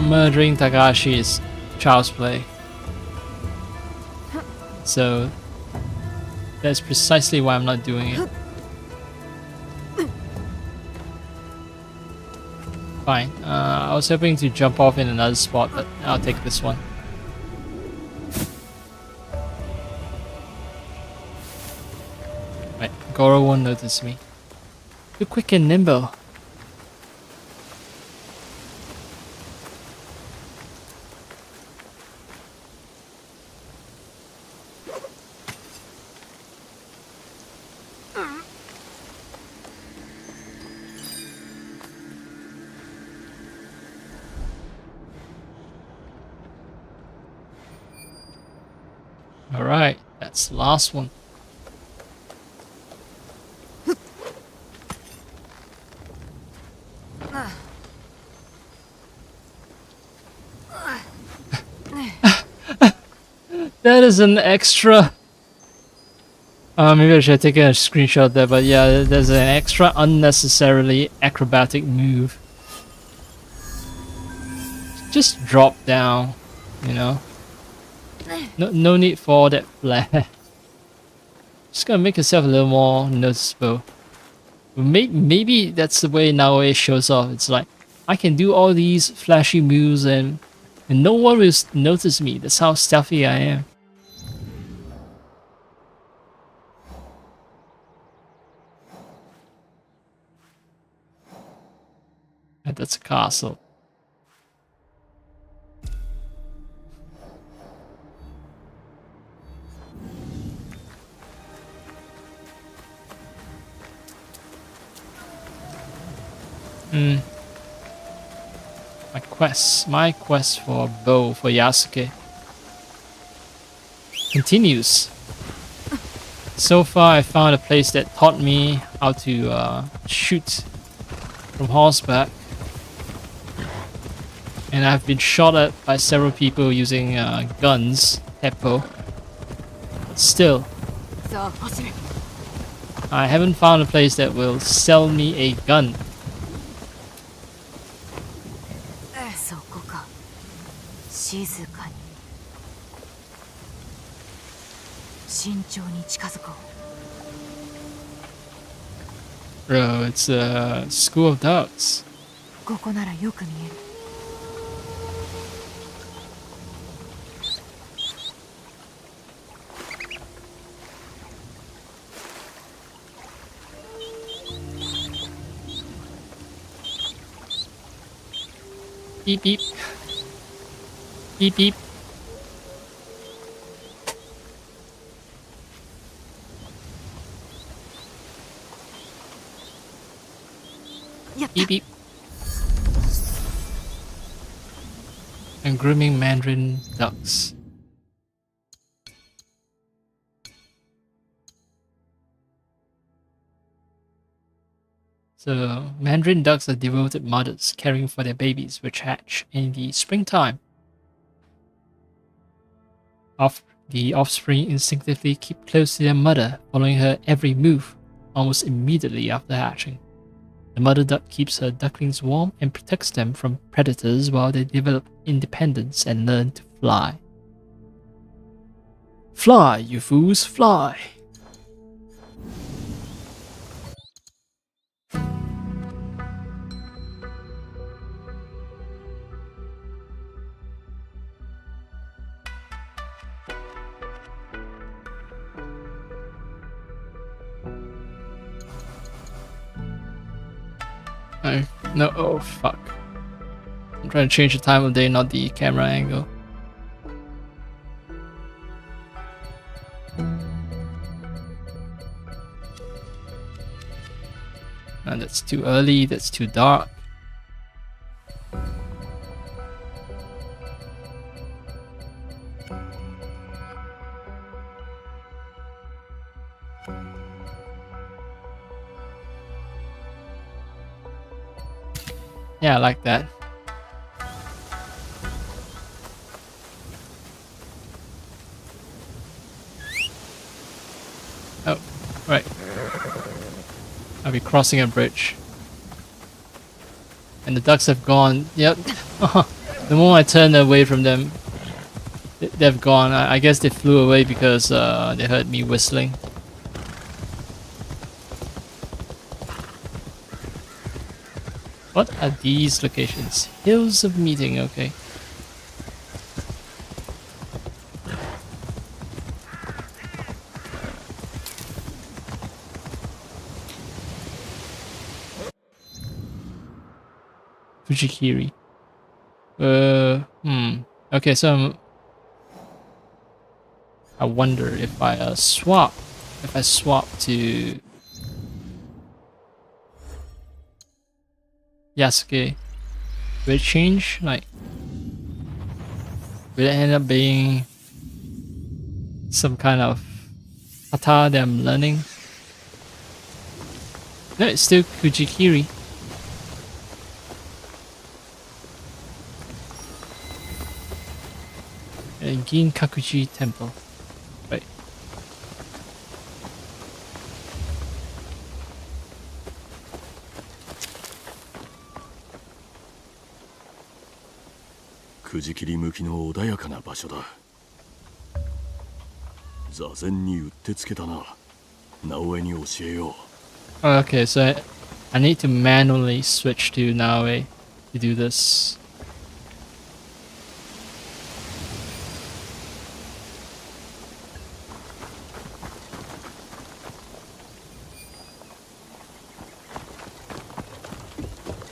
Murdering Takashi is child's play. So that's precisely why I'm not doing it. Fine. I was hoping to jump off in another spot, but I'll take this one. Right, Goro won't notice me. Too quick and nimble. Alright, that's the last one. That is an extra. Maybe I should have taken a screenshot there, but yeah, there's an extra unnecessarily acrobatic move. Just drop down, you know. No need for all that flair. Just gonna make yourself a little more noticeable. Maybe that's the way Naoe shows off. It's like, I can do all these flashy moves and no one will notice me. That's how stealthy I am. And that's a castle. My quest for a bow for Yasuke continues. So far, I found a place that taught me how to shoot from horseback, and I've been shot at by several people using guns, teppo. But still, さあ走れ I haven't found a place that will sell me a gun. そこか静かに慎重に近づこう Bro, it's a school of dogs. ここならよく見える Beep beep. Beep beep. Beep beep. And grooming mandarin ducks. So, mandarin ducks are devoted mothers caring for their babies which hatch in the springtime. The offspring instinctively keep close to their mother, following her every move, almost immediately after hatching. The mother duck keeps her ducklings warm and protects them from predators while they develop independence and learn to fly. Fly, you fools, fly! No, oh fuck. I'm trying to change the time of day, not the camera angle. And that's too early, that's too dark. Yeah, I like that. Oh, right. I'll be crossing a bridge. And the ducks have gone. Yep. The moment I turn away from them, they've gone. I guess they flew away because they heard me whistling. What are these locations? Hills of Meeting, okay. Fujikiri. Okay, so I wonder if I swap to Yasuke, will it change? Like, will it end up being some kind of kata that I'm learning? No, it's still Kujikiri. Ginkakuji Temple. Right. Kujikiri 向きの穏やかな場所だ。座禅にうってつけたな。直江に教えよう。Oh, okay, so I need to manually switch to Naoe to do this.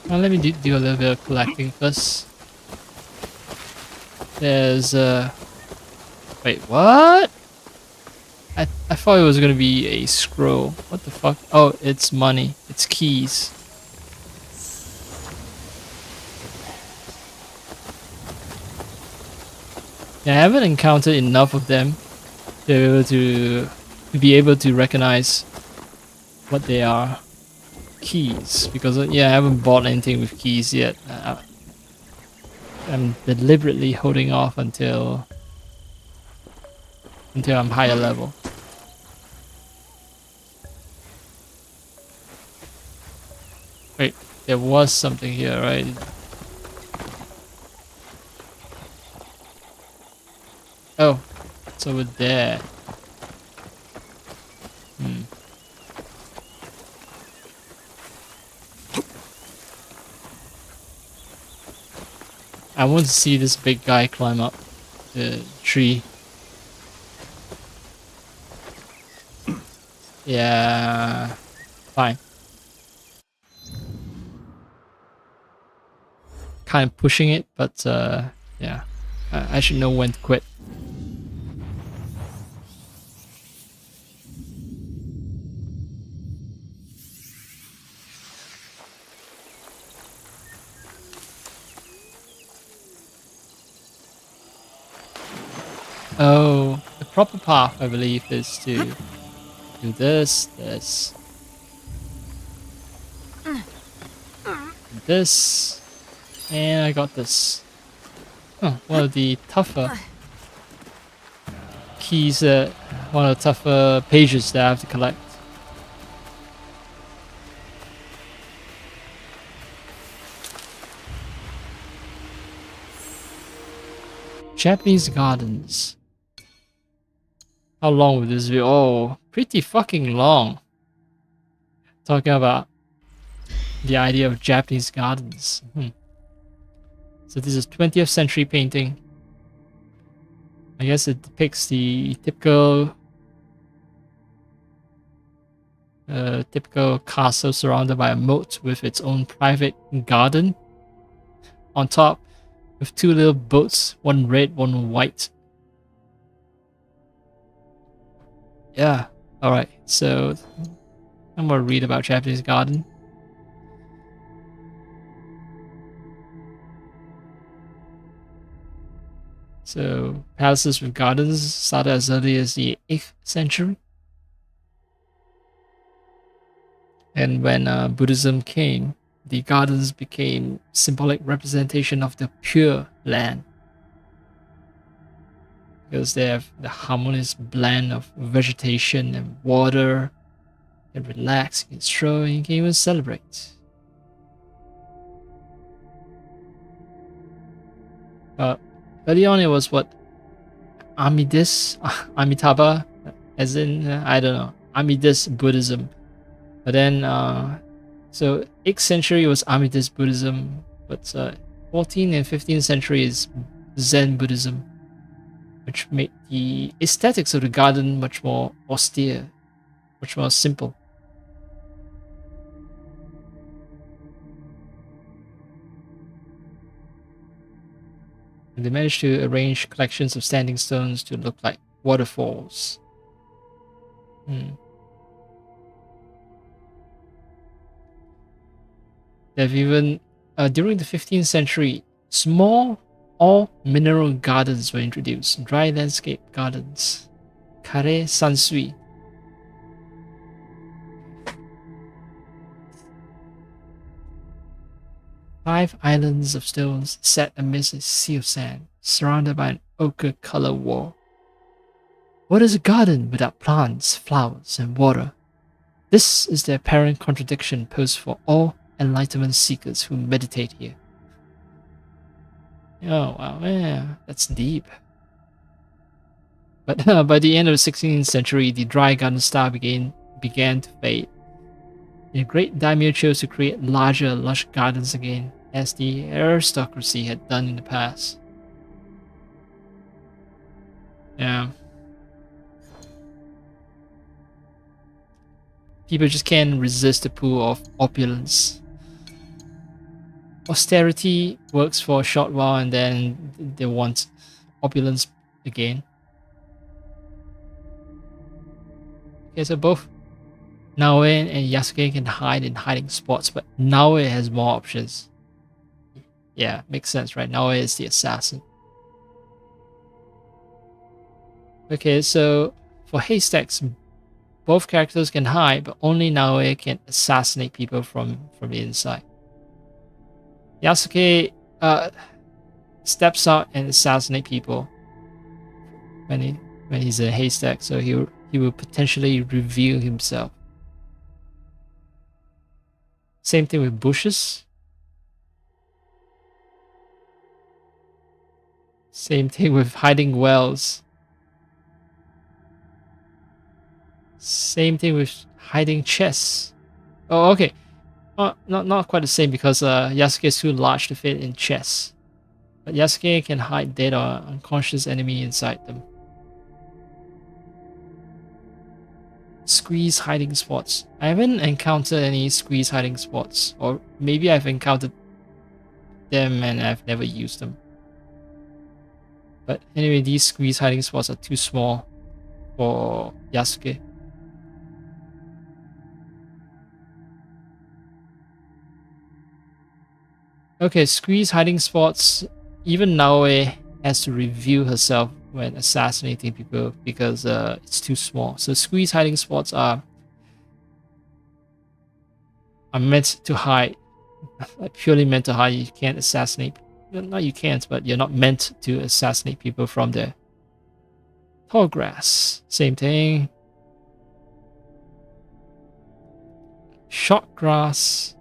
Well, let me do a little bit of collecting first. There's wait, what? I thought it was gonna be a scroll. What the fuck? Oh, it's money. It's keys. Yeah, I haven't encountered enough of them to be able to recognize what they are. Keys, because yeah, I haven't bought anything with keys yet. I'm deliberately holding off until I'm higher level. Wait, there was something here, right? Oh, it's over there. Hmm. I want to see this big guy climb up the tree. Yeah, fine. Kind of pushing it, but yeah, I should know when to quit. Oh, the proper path, I believe, is to do this, this, and I got this. Oh, one of the tougher keys, one of the tougher pages that I have to collect. Japanese gardens. How long will this be? Oh, pretty fucking long. Talking about the idea of Japanese gardens. So this is 20th century painting. I guess it depicts the typical castle surrounded by a moat with its own private garden on top, with two little boats, one red, one white. Yeah, alright, so I'm gonna read about Japanese garden. So, palaces with gardens started as early as the 8th century. And when Buddhism came, the gardens became symbolic representation of the pure land. Because they have the harmonious blend of vegetation and water. You can relax, you can stroll, you can even celebrate. Early on it was what? Amitabha, as in, I don't know, Amidis Buddhism. But then, so 8th century was Amidis Buddhism, but 14th and 15th century is Zen Buddhism, which made the aesthetics of the garden much more austere, much more simple. And they managed to arrange collections of standing stones to look like waterfalls. They've even, during the 15th century, small all-mineral gardens were introduced. Dry landscape gardens. Kare Sansui. Five islands of stones set amidst a sea of sand, surrounded by an ochre color wall. What is a garden without plants, flowers, and water? This is the apparent contradiction posed for all enlightenment seekers who meditate here. Oh wow, yeah, that's deep. But by the end of the 16th century, the dry garden style began to fade. The great daimyo chose to create larger, lush gardens again, as the aristocracy had done in the past. Yeah. People just can't resist the pull of opulence. Austerity works for a short while and then they want opulence again. Okay, so both Naoe and Yasuke can hide in hiding spots, but Naoe has more options. Yeah, makes sense, right? Naoe is the assassin. Okay, so for haystacks, both characters can hide, but only Naoe can assassinate people from the inside. Yasuke steps out and assassinate people when he's in a haystack, so he will potentially reveal himself. Same thing with bushes. Same thing with hiding wells. Same thing with hiding chests. Oh, okay. Not quite the same because Yasuke is too large to fit in chests. But Yasuke can hide dead or unconscious enemy inside them. Squeeze hiding spots. I haven't encountered any squeeze hiding spots. Or maybe I've encountered them and I've never used them. But anyway, these squeeze hiding spots are too small for Yasuke. Okay, squeeze hiding spots. Even Naoe has to reveal herself when assassinating people because it's too small. So squeeze hiding spots are meant to hide, like purely meant to hide. You can't assassinate. Not you can't, but you're not meant to assassinate people from there. Tall grass, same thing. Short grass.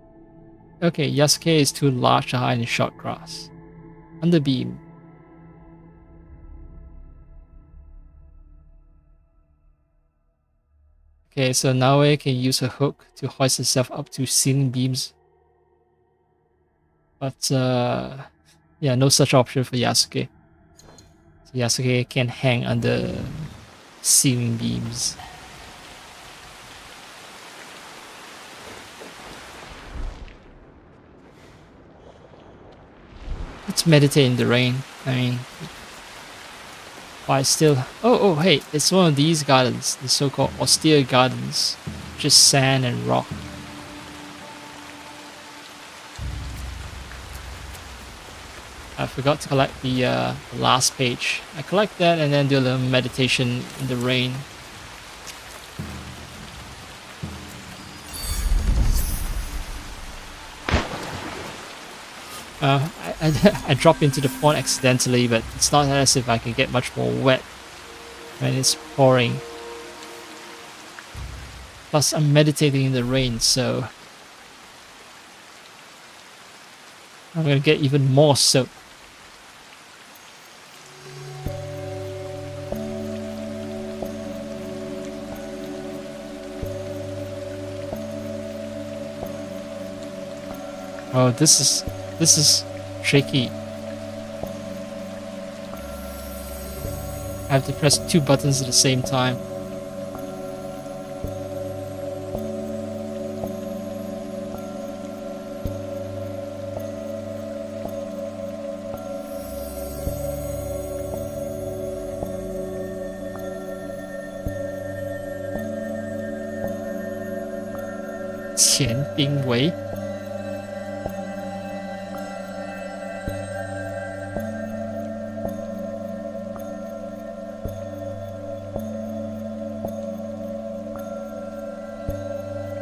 Okay, Yasuke is too large to hide in short grass. Underbeam. Okay, so Naoe can use her hook to hoist herself up to ceiling beams. But yeah, no such option for Yasuke. So Yasuke can hang under ceiling beams. Let's meditate in the rain. I mean, why still? Oh, hey, it's one of these gardens, the so-called austere gardens, just sand and rock. I forgot to collect the last page. I collect that and then do a little meditation in the rain. I drop into the pond accidentally, but it's not as if I can get much more wet when it's pouring. Plus, I'm meditating in the rain, so I'm gonna get even more soaked. Oh, this is tricky. I have to press 2 buttons at the same time. Qian Wei.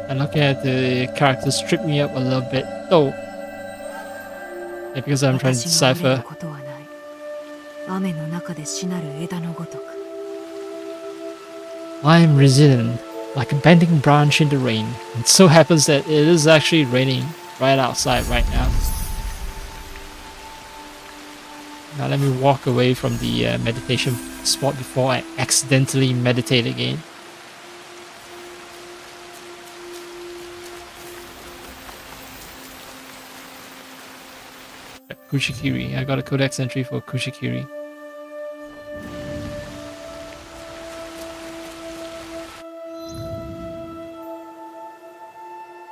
And looking at the characters trip me up a little bit. Oh, yeah, because I'm trying to decipher. I am resilient, like a bending branch in the rain. It so happens that it is actually raining right outside right now. Now let me walk away from the meditation spot before I accidentally meditate again. Kushikiri. I got a codex entry for Kushikiri.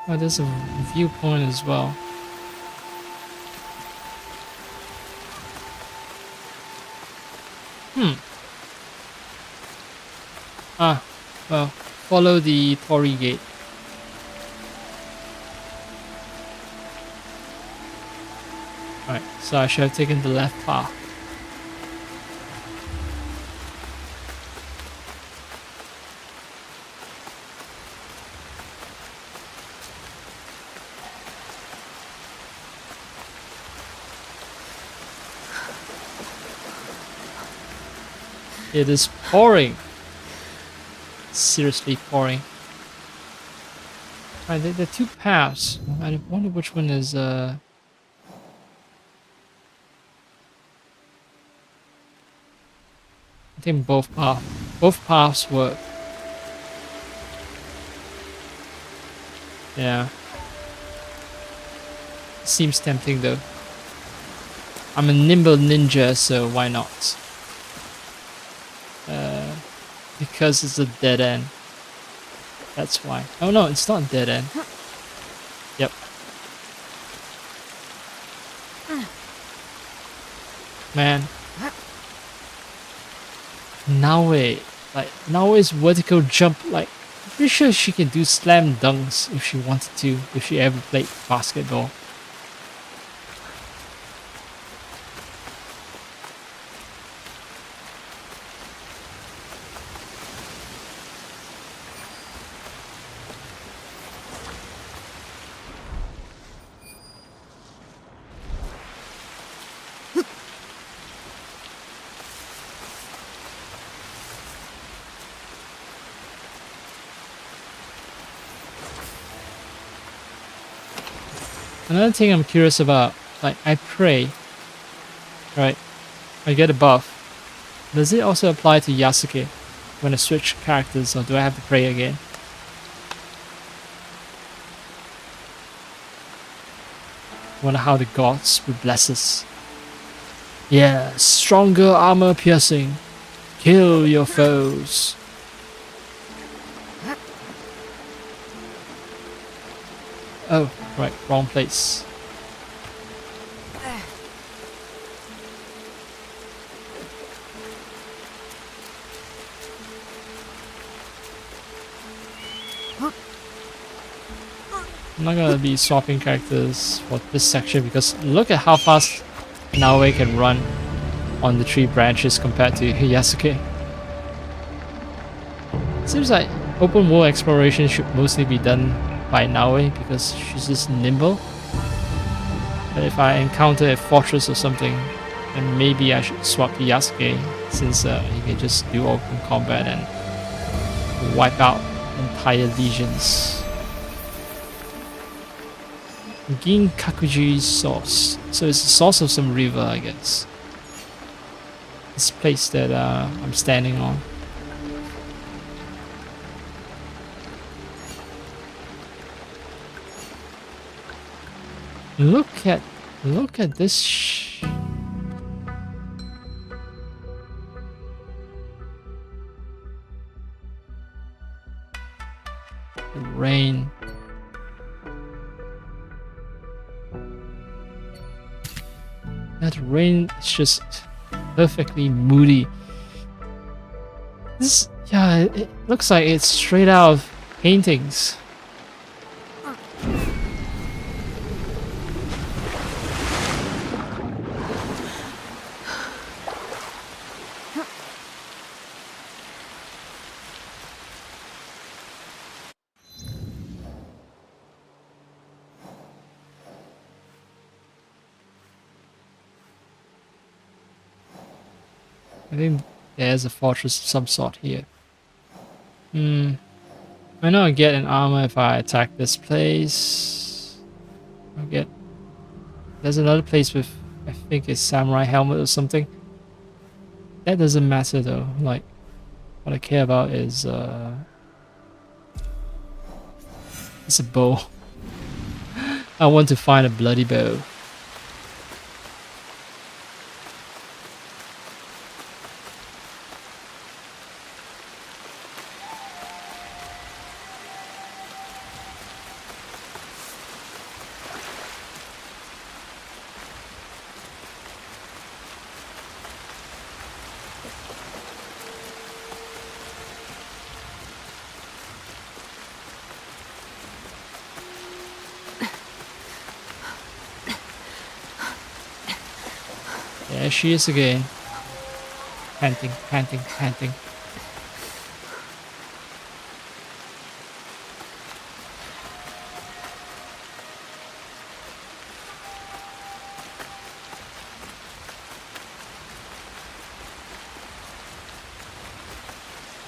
Oh, there's a viewpoint as well. Well, follow the Torii gate. Alright, so I should have taken the left path. It is pouring. Seriously pouring. Right, there are two paths. I wonder which one is I think both paths work. Yeah. Seems tempting though. I'm a nimble ninja, so why not? Because it's a dead end. That's why. Oh no, it's not a dead end. Yep. Man. Naue. Like, Naue's vertical jump, like, I'm pretty sure she can do slam dunks if she wanted to, if she ever played basketball. Another thing I'm curious about, like, I pray, right? I get a buff. Does it also apply to Yasuke when I switch characters, or do I have to pray again? Wonder how the gods will bless us. Yeah, stronger armor piercing. Kill your foes. Oh, right, wrong place. I'm not gonna be swapping characters for this section because look at how fast Naue can run on the tree branches compared to Yasuke. Seems like open world exploration should mostly be done by Naue because she's just nimble. But if I encounter a fortress or something, then maybe I should swap to Yasuke since he can just do open combat and wipe out entire legions. Gin Kakuji's source. So it's the source of some river, I guess. This place that I'm standing on. Look at this. The rain. That rain is just perfectly moody. This, yeah, it looks like it's straight out of paintings. I think there's a fortress of some sort here. I know I get an armor if I attack this place. I'll get... There's another place with, I think, a samurai helmet or something. That doesn't matter though. Like, what I care about is it's a bow. I want to find a bloody bow. There she is again. Panting, panting, panting.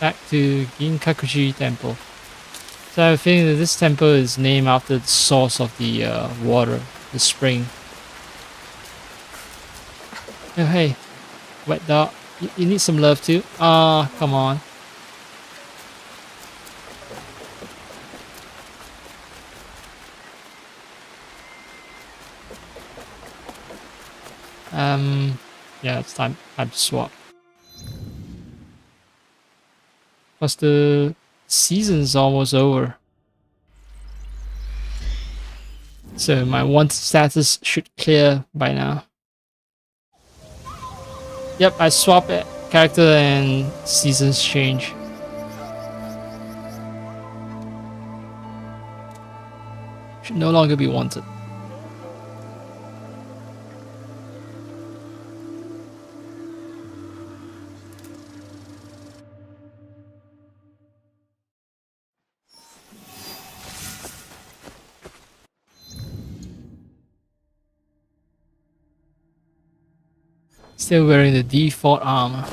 back to Ginkakuji Temple. So I have a feeling that this temple is named after the source of the water, the spring. Oh hey, wet dog, you need some love too? Ah, come on. Yeah, it's time to swap. Plus the season's almost over. So my wanted status should clear by now. Yep, I swap it, character and seasons change. Should no longer be wanted. Still wearing the default armor.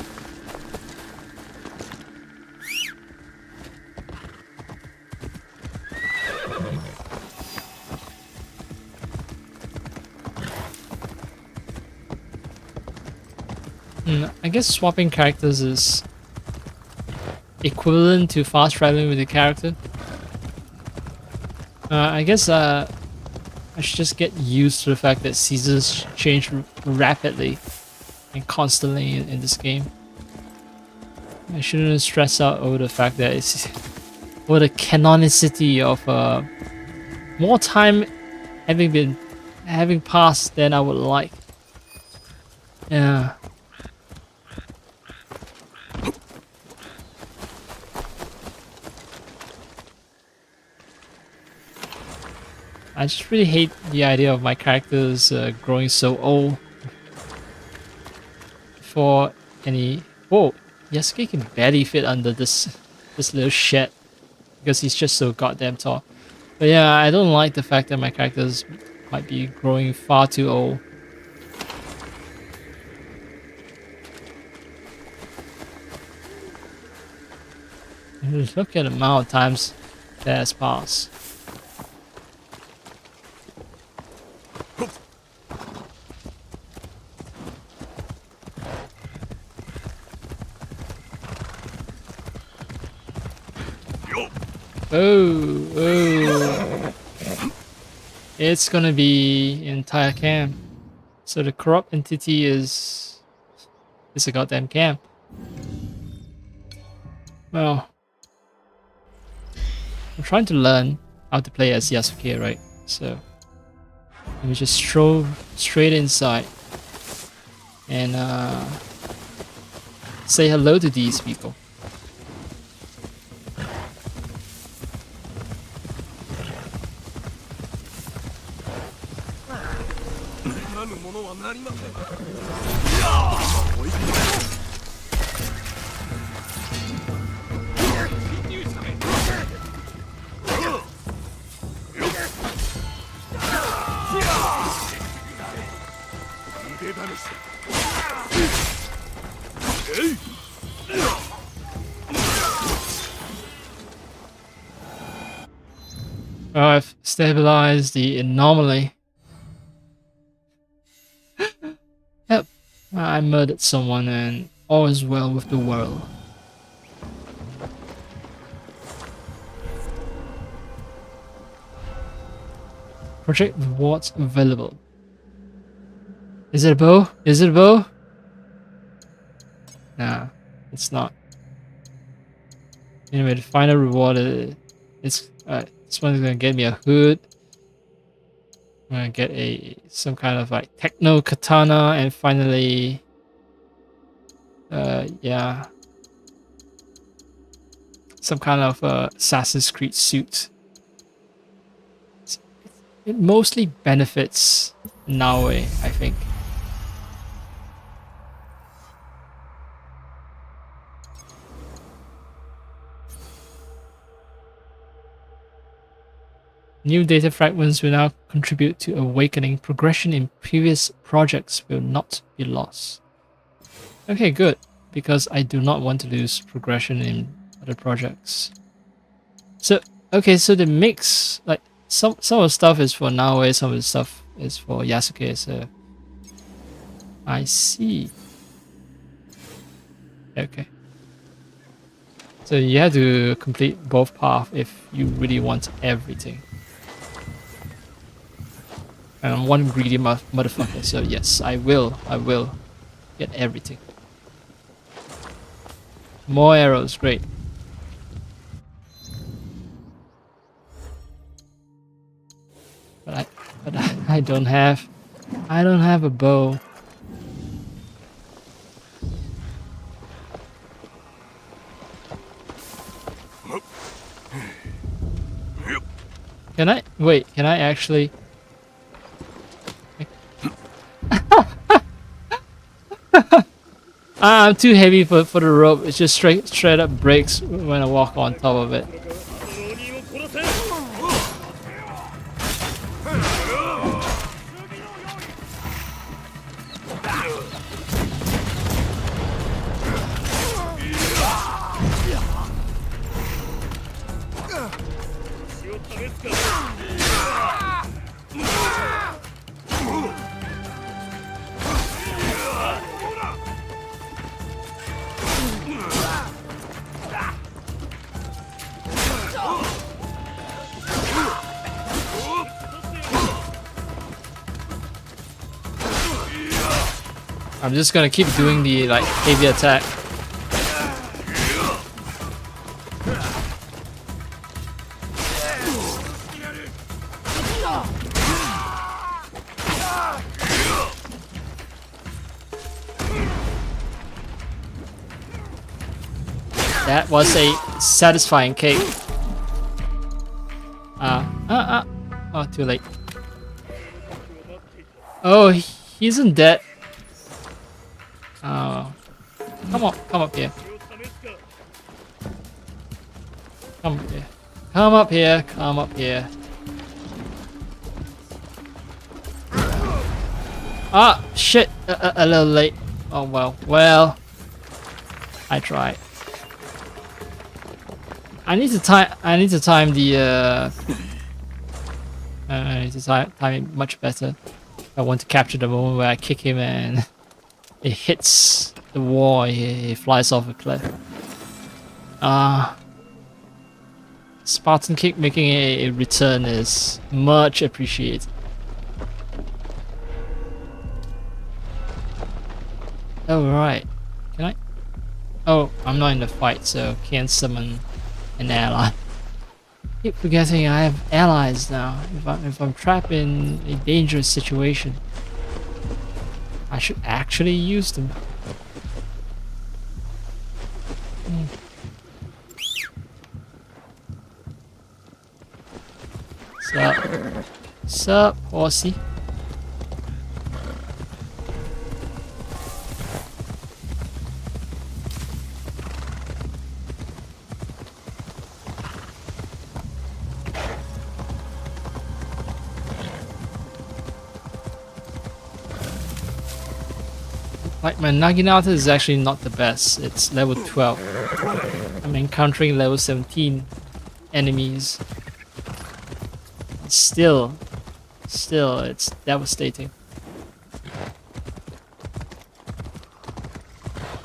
I guess swapping characters is equivalent to fast traveling with the character. I guess I should just get used to the fact that seasons change rapidly and constantly in this game. I shouldn't stress out over the fact that it's over the canonicity of more time having passed than I would like. Yeah. I just really hate the idea of my characters growing so old. For any... Whoa! Yasuke can barely fit under this little shed. Because he's just so goddamn tall. But yeah, I don't like the fact that my characters might be growing far too old. Look at the amount of times that has passed. Oh. It's gonna be entire camp. So the corrupt entity is a goddamn camp. Well, I'm trying to learn how to play as Yasuke, right? So let me just stroll straight inside and say hello to these people. Oh, I've stabilized the anomaly. Yep, I murdered someone and all is well with the world. Project rewards available. Is it a bow? Is it a bow? Nah, it's not. Anyway, the final reward is this one's gonna get me a hood. I'm gonna get some kind of like techno katana, and finally, yeah, some kind of Assassin's Creed suit. It mostly benefits Naoe, I think. New data fragments will now contribute to awakening. Progression in previous projects will not be lost. Okay, good. Because I do not want to lose progression in other projects. So okay, so the mix, like some of the stuff is for Naoe, some of the stuff is for Yasuke. So I see. Okay. So you have to complete both paths if you really want everything. And I'm one greedy motherfucker, so yes, I will get everything. More arrows, great. But I don't have a bow. Can I wait? Can I actually? I'm too heavy for the rope. It's just straight up breaks when I walk on top of it. I'm just gonna keep doing the like heavy attack. That was a satisfying kick. Oh, too late. Oh, he isn't dead. Oh, come up here. Come up here. Come up here. Come up here. Ah, shit! A little late. Oh well. Well, I tried. I need to time. I need to time the. I need to time it much better. I want to capture the moment where I kick him and it hits the wall. He flies off a cliff. Spartan kick making a return is much appreciated. Oh right, can I? Oh, I'm not in the fight, so can't summon an ally. Keep forgetting I have allies now. If I'm trapped in a dangerous situation, I should actually use them. Sup, horsey? Like, my Naginata is actually not the best. It's level 12. I'm encountering level 17 enemies. Still, it's devastating.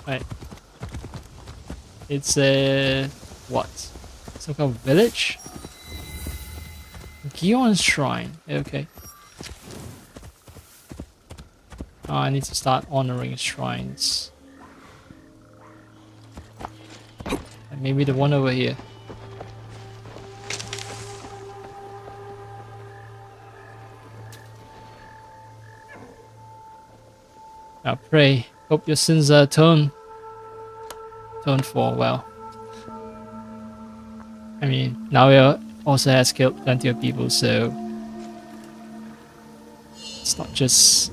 Right. It's a... what? Some kind of village? Gion's Shrine. Okay. Oh, I need to start honoring shrines. And maybe the one over here. Now pray. Hope your sins are atoned for. Well, I mean, Naoya also has killed plenty of people, so it's not just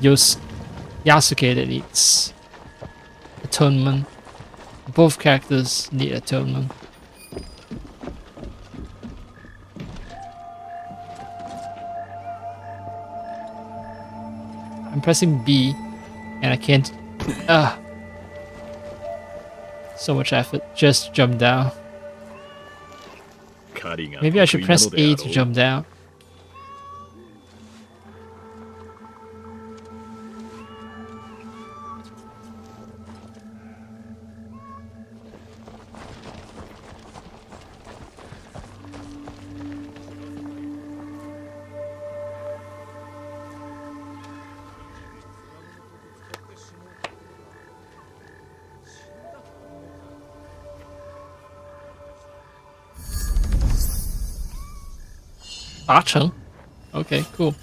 Yasuke that needs atonement. Both characters need atonement. I'm pressing B and I can't. So much effort just to jump down. 狩りが Maybe I should 得意な press のであ A ろ to う jump down. Acheng? Okay, cool.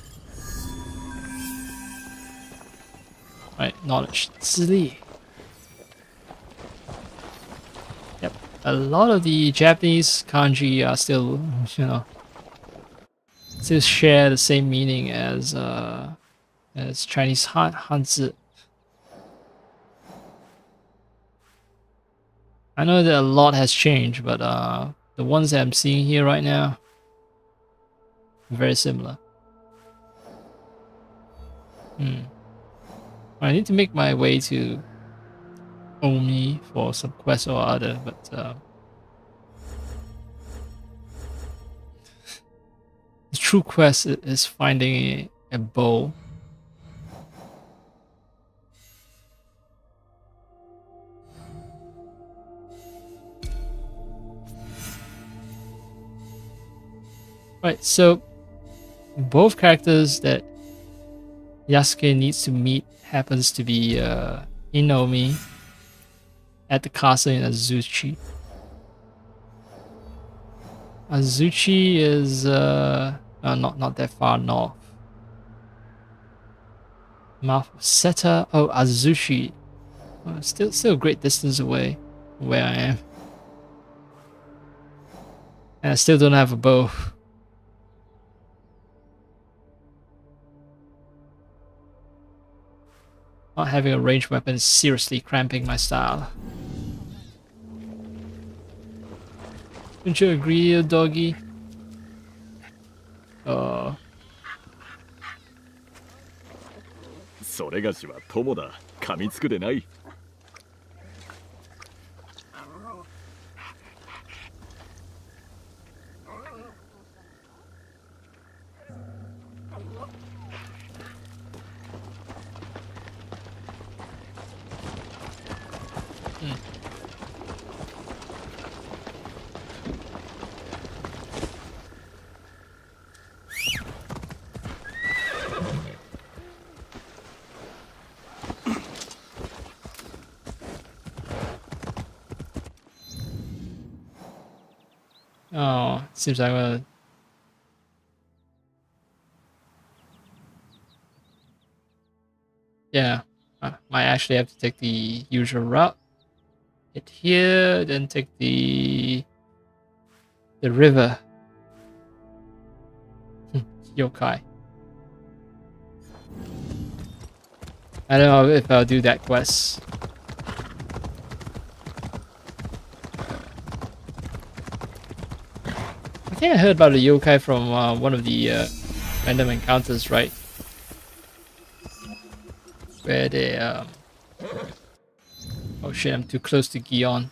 Right, knowledge. 资历. Yep. A lot of the Japanese kanji are still, you know, still share the same meaning as Chinese Hanzi. I know that a lot has changed, but the ones that I'm seeing here right now, very similar. I need to make my way to Omi for some quest or other, but the true quest is finding a bow. Right, so both characters that Yasuke needs to meet happens to be Inomi at the castle in Azuchi. Azuchi is not that far north. Mouth of Seta. Oh, Azuchi. Still a great distance away from where I am. And I still don't have a bow. Not having a ranged weapon is seriously cramping my style. Don't you agree, doggy? Oh. それがしは友だ。噛みつくでない。Oh, seems like I'm gonna... Yeah, I might actually have to take the usual route. Hit here, then take the river. Yokai. I don't know if I'll do that quest. I think I heard about the yokai from one of the random encounters, right? Where they oh shit, I'm too close to Gion.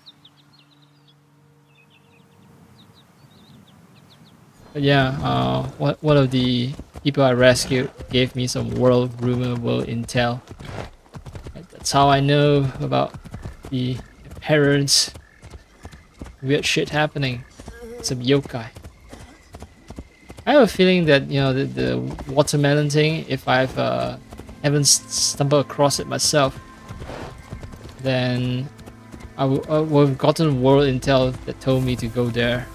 But yeah, one of the people I rescued gave me some world intel. That's how I know about the parents. Weird shit happening. Some yokai. I have a feeling that, you know, the watermelon thing, if I've haven't stumbled across it myself, then I would have gotten world intel that told me to go there.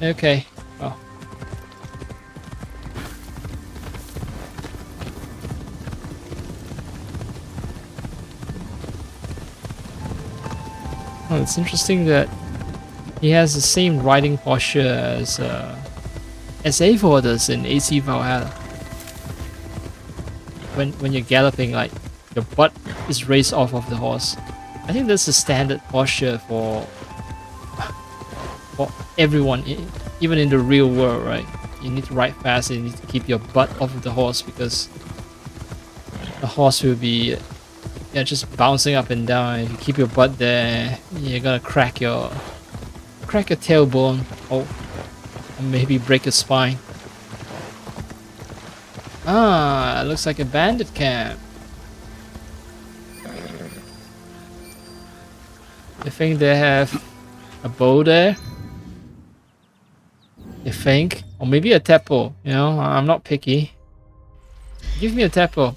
Okay. Oh. Oh, it's interesting that he has the same riding posture as Eivor does in AC Valhalla. When you're galloping, like your butt is raised off of the horse. I think that's the standard posture for everyone, even in the real world, right? you need to ride fast and you need to keep your butt off of the horse because the horse will be just bouncing up and down. If you keep your butt there, you're gonna crack your tailbone or maybe break your spine. Ah, looks like a bandit camp. I think they have a bow there. I think, or maybe a teppo. You know, I'm not picky. Give me a teppo.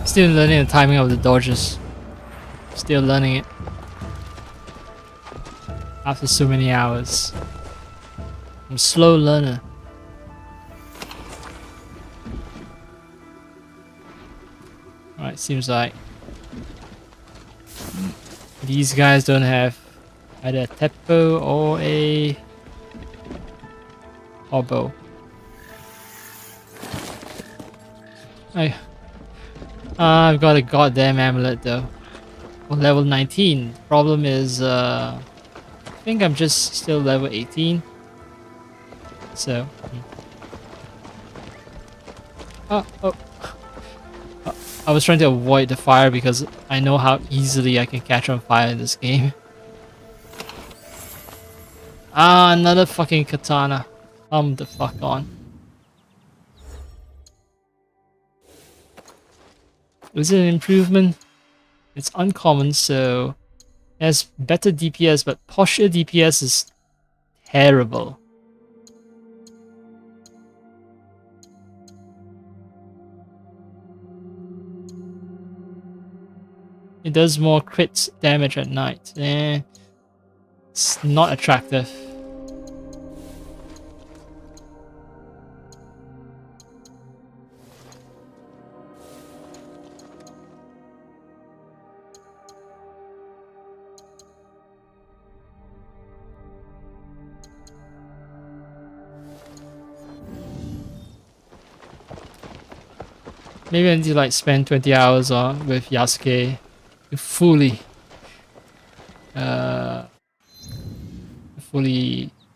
Still learning the timing of the dodges. Still learning it. After so many hours. I'm a slow learner. Alright, seems like these guys don't have either a teppo or a hobo. I've got a goddamn amulet though. Well, level 19. Problem is, I think I'm just still level 18. So. I was trying to avoid the fire because I know how easily I can catch on fire in this game. Ah, another fucking katana. Come the fuck on. Is it an improvement? It's uncommon, so it has better DPS, but posture DPS is terrible. It does more crit damage at night. It's not attractive. Maybe I need to like spend 20 hours on with Yasuke to fully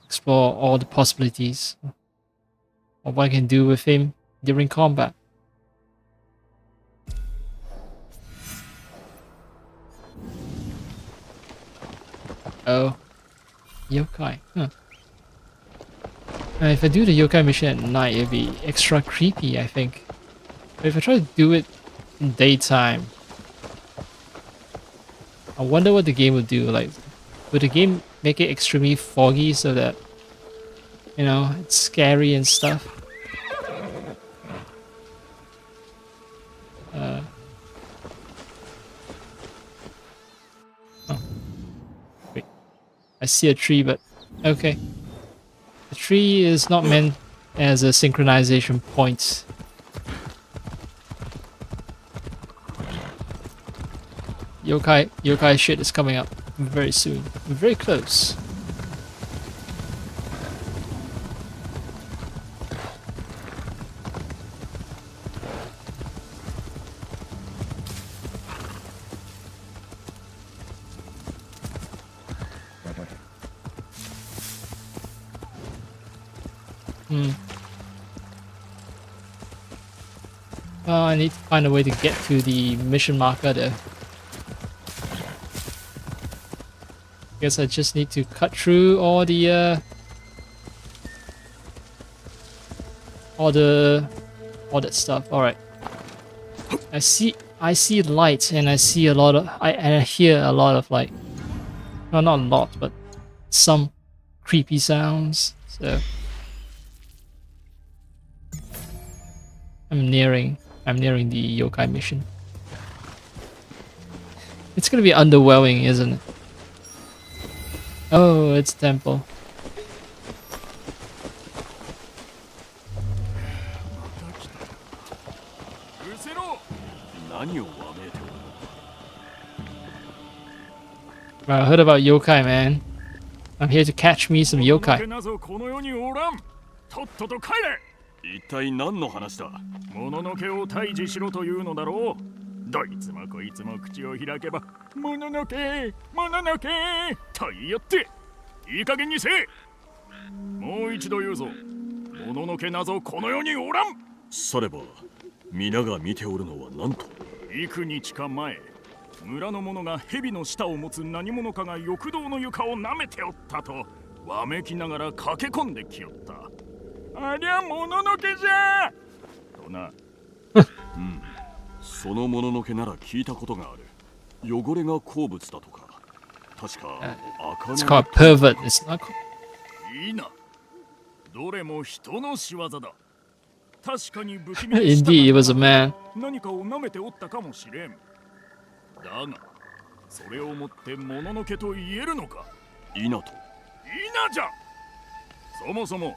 explore all the possibilities of what I can do with him during combat. Oh, yokai, huh. If I do the yokai mission at night, it'd be extra creepy, I think. But if I try to do it in daytime, I wonder what the game would do. Like, would the game make it extremely foggy so that, you know, it's scary and stuff? Oh. Wait. I see a tree, but okay. The tree is not meant as a synchronization point. Yokai shit is coming up very soon. We're very close. Well, I need to find a way to get to the mission marker there. Guess I just need to cut through all the all that stuff. All right. I see light, and I see a lot of I hear a lot of like, well, not a lot, but some creepy sounds. So I'm nearing the yokai mission. It's gonna be underwhelming, isn't it? Oh, it's a temple. 何をわめいておる。 Right, I heard about yokai, man. I'm here to catch me some yokai. なぞこの世におらん。とっとと帰れ。一体何の話だ。もののけを退治しろというのだろう。どいつもこいつも口を開けば、もののけと言いよって。いい加減にせえ。もう一度言うぞ。もののけなぞこの世におらん。されば、皆が見ておるのは何と。幾日か前。 村の者が蛇の舌を持つ何者かが浴堂の床を舐めておったとわめきながら駆け込んできよった。ありゃもののけじゃとな。うん、そのもののけなら聞いたことがある。汚れが好物だとか。確か赤 It's called pervert. It's not. いいな。どれも人の仕業だ。確かに不気味 Indeed, it was a man. 何かを舐めておったかもしれん。 だが、それをもってもののけと言えるのか。いなと。いなじゃ。そもそも、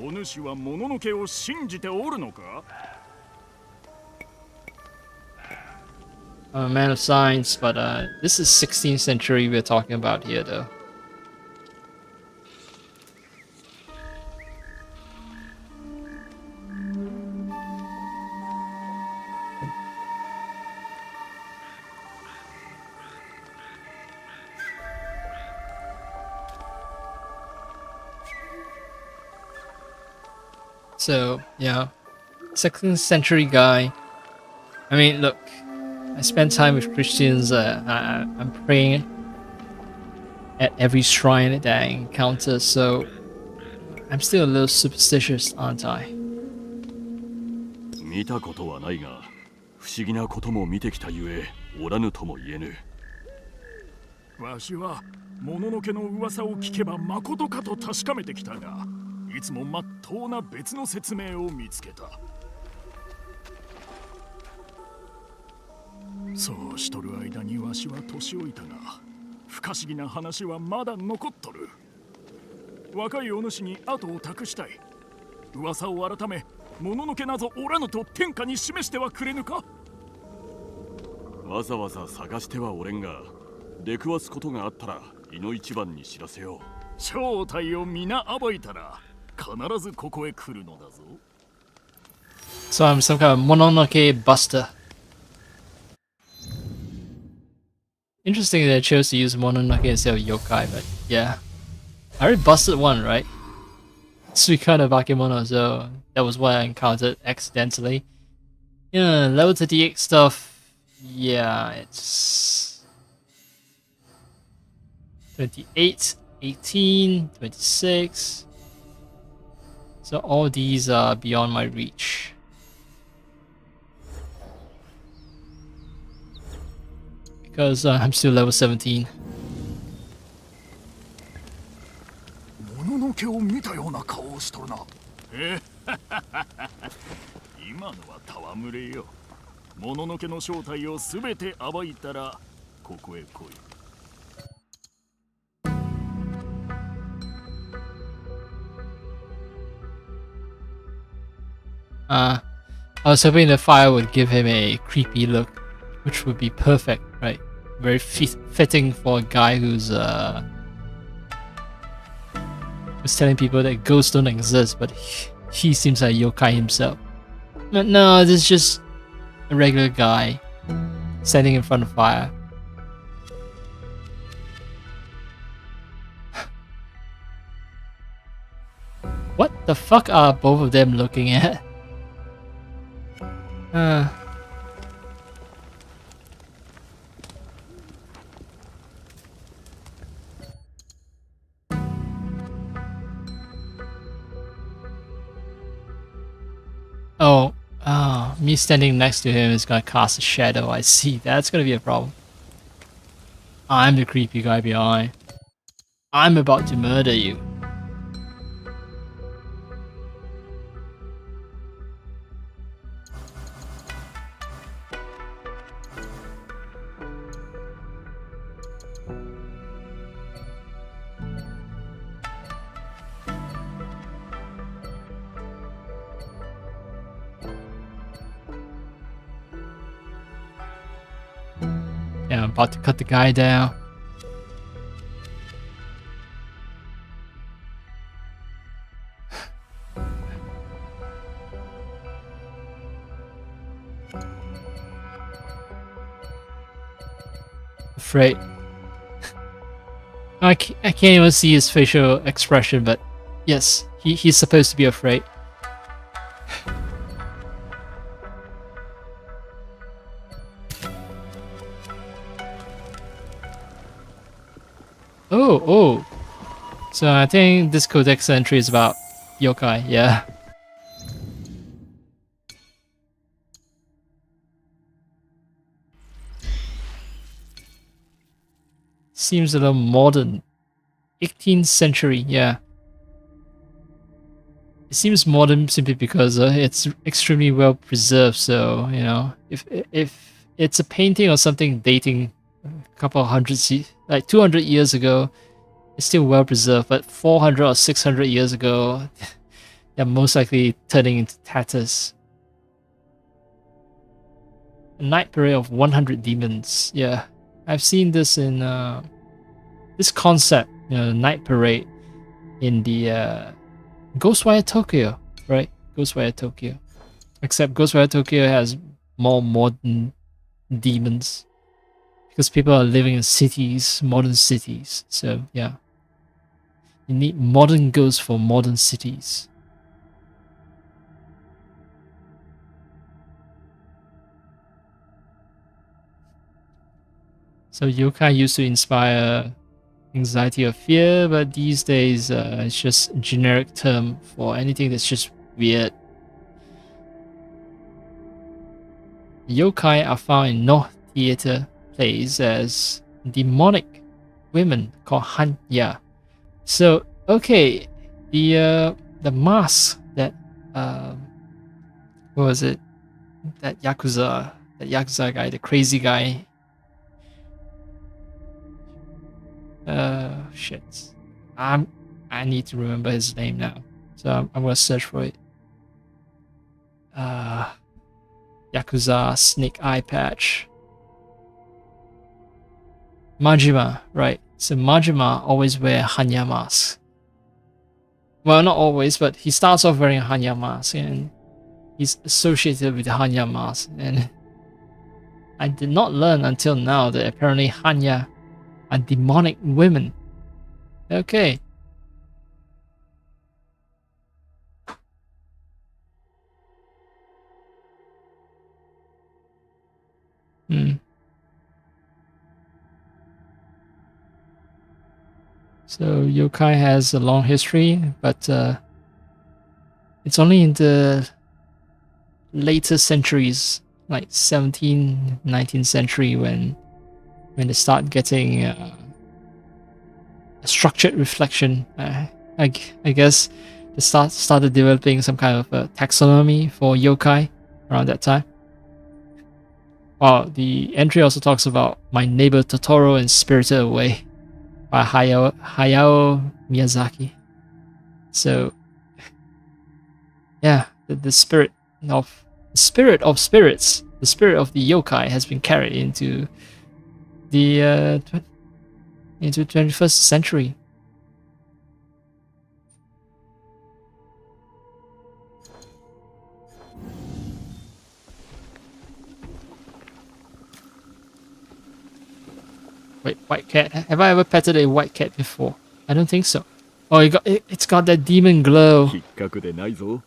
お主はもののけを信じておるのか。I'm a man of science, but this is 16th century we're talking about here, though. So, yeah, 16th century guy. I mean, look, I spend time with Christians. I'm praying at every shrine that I encounter, so I'm still a little superstitious, aren't I? 見たことはないが、不思議なことも見てきたゆえ、おらぬとも言えぬ。わしは、もののけの噂を聞けばまことかと確かめてきたが。 いつもまっとうな別の説明を見つけた。そうしとる間にわしは年老いたが、不可思議な話はまだ残っとる。若いお主に後を託したい。噂を改め、もののけなぞおらぬと天下に示してはくれぬか。わざわざ探してはおれんが、出くわすことがあったら、いの一番に知らせよう。正体を皆暴いたら。 必ずここへ来るのだぞ。 So I'm some kind of Mononoke buster. Interesting that I chose to use Mononoke instead of Yokai, but yeah. I already busted one, right? Suikata Bakemono, so that was what I encountered accidentally. Yeah, level 38 stuff. Yeah, it's 28, 18, 26. So all these are beyond my reach. Because I'm still level 17. もののけを見たような顔をしとるな。今のは戯れよ。もののけの正体をすべて暴いたらここへ来い。 I was hoping the fire would give him a creepy look, which would be perfect, right? Very fitting for a guy who's telling people that ghosts don't exist, but he seems like yokai himself. But no, this is just a regular guy standing in front of fire. What the fuck are both of them looking at? Oh, me standing next to him is gonna cast a shadow. I see. That's gonna be a problem. I'm the creepy guy behind. I'm about to murder you. Yeah, I'm about to cut the guy down. Afraid. I can't even see his facial expression, but yes, he's supposed to be afraid. Oh. So I think this codex entry is about yokai, yeah. Seems a little modern. 18th century, yeah. It seems modern simply because it's extremely well preserved. So you know, if it's a painting or something dating a couple of like 200 years ago, it's still well preserved. But 400 or 600 years ago, they're most likely turning into tatters. A night parade of 100 demons. Yeah, I've seen this in this concept, you know, the night parade in the Ghostwire Tokyo, right? Ghostwire Tokyo. Except Ghostwire Tokyo has more modern demons because people are living in cities, modern cities. So yeah, you need modern ghosts for modern cities. So yokai used to inspire anxiety or fear, but these days it's just a generic term for anything that's just weird. Yokai are found in North theater plays as demonic women called hanya. So okay, the mask that what was it? That yakuza guy, the crazy guy. Shit. I need to remember his name now. So I'm gonna search for it. Yakuza snake eye patch. Majima, right. So Majima always wear Hanya mask. Well, not always, but he starts off wearing a Hanya mask and he's associated with the Hanya mask. And I did not learn until now that apparently Hanya are demonic women. Okay. So yokai has a long history, but it's only in the later centuries, like 17th, 19th century, when they start getting a structured reflection. I guess they started developing some kind of a taxonomy for yokai around that time. Well, the entry also talks about My Neighbor Totoro and Spirited Away by Hayao Miyazaki. So, yeah, the spirit of spirits, the spirit of the yokai has been carried into the into 21st century. Wait, white cat. Have I ever petted a white cat before? I don't think so. Oh, it's got that demon glow. 引っかくでないぞ。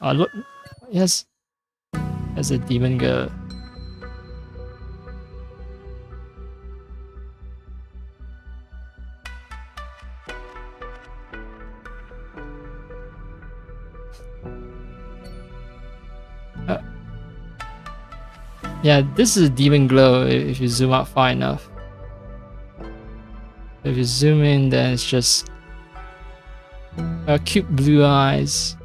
Oh, look. Yes. There's a demon girl. Yeah, this is a demon glow if you zoom out far enough. If you zoom in, then it's just cute blue eyes.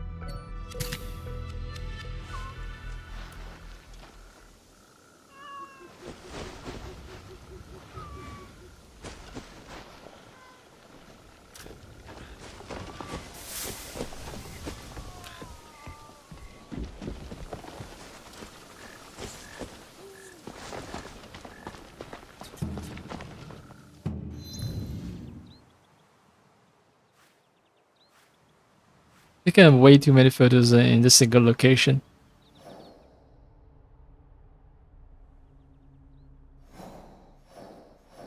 I can have way too many photos in this single location.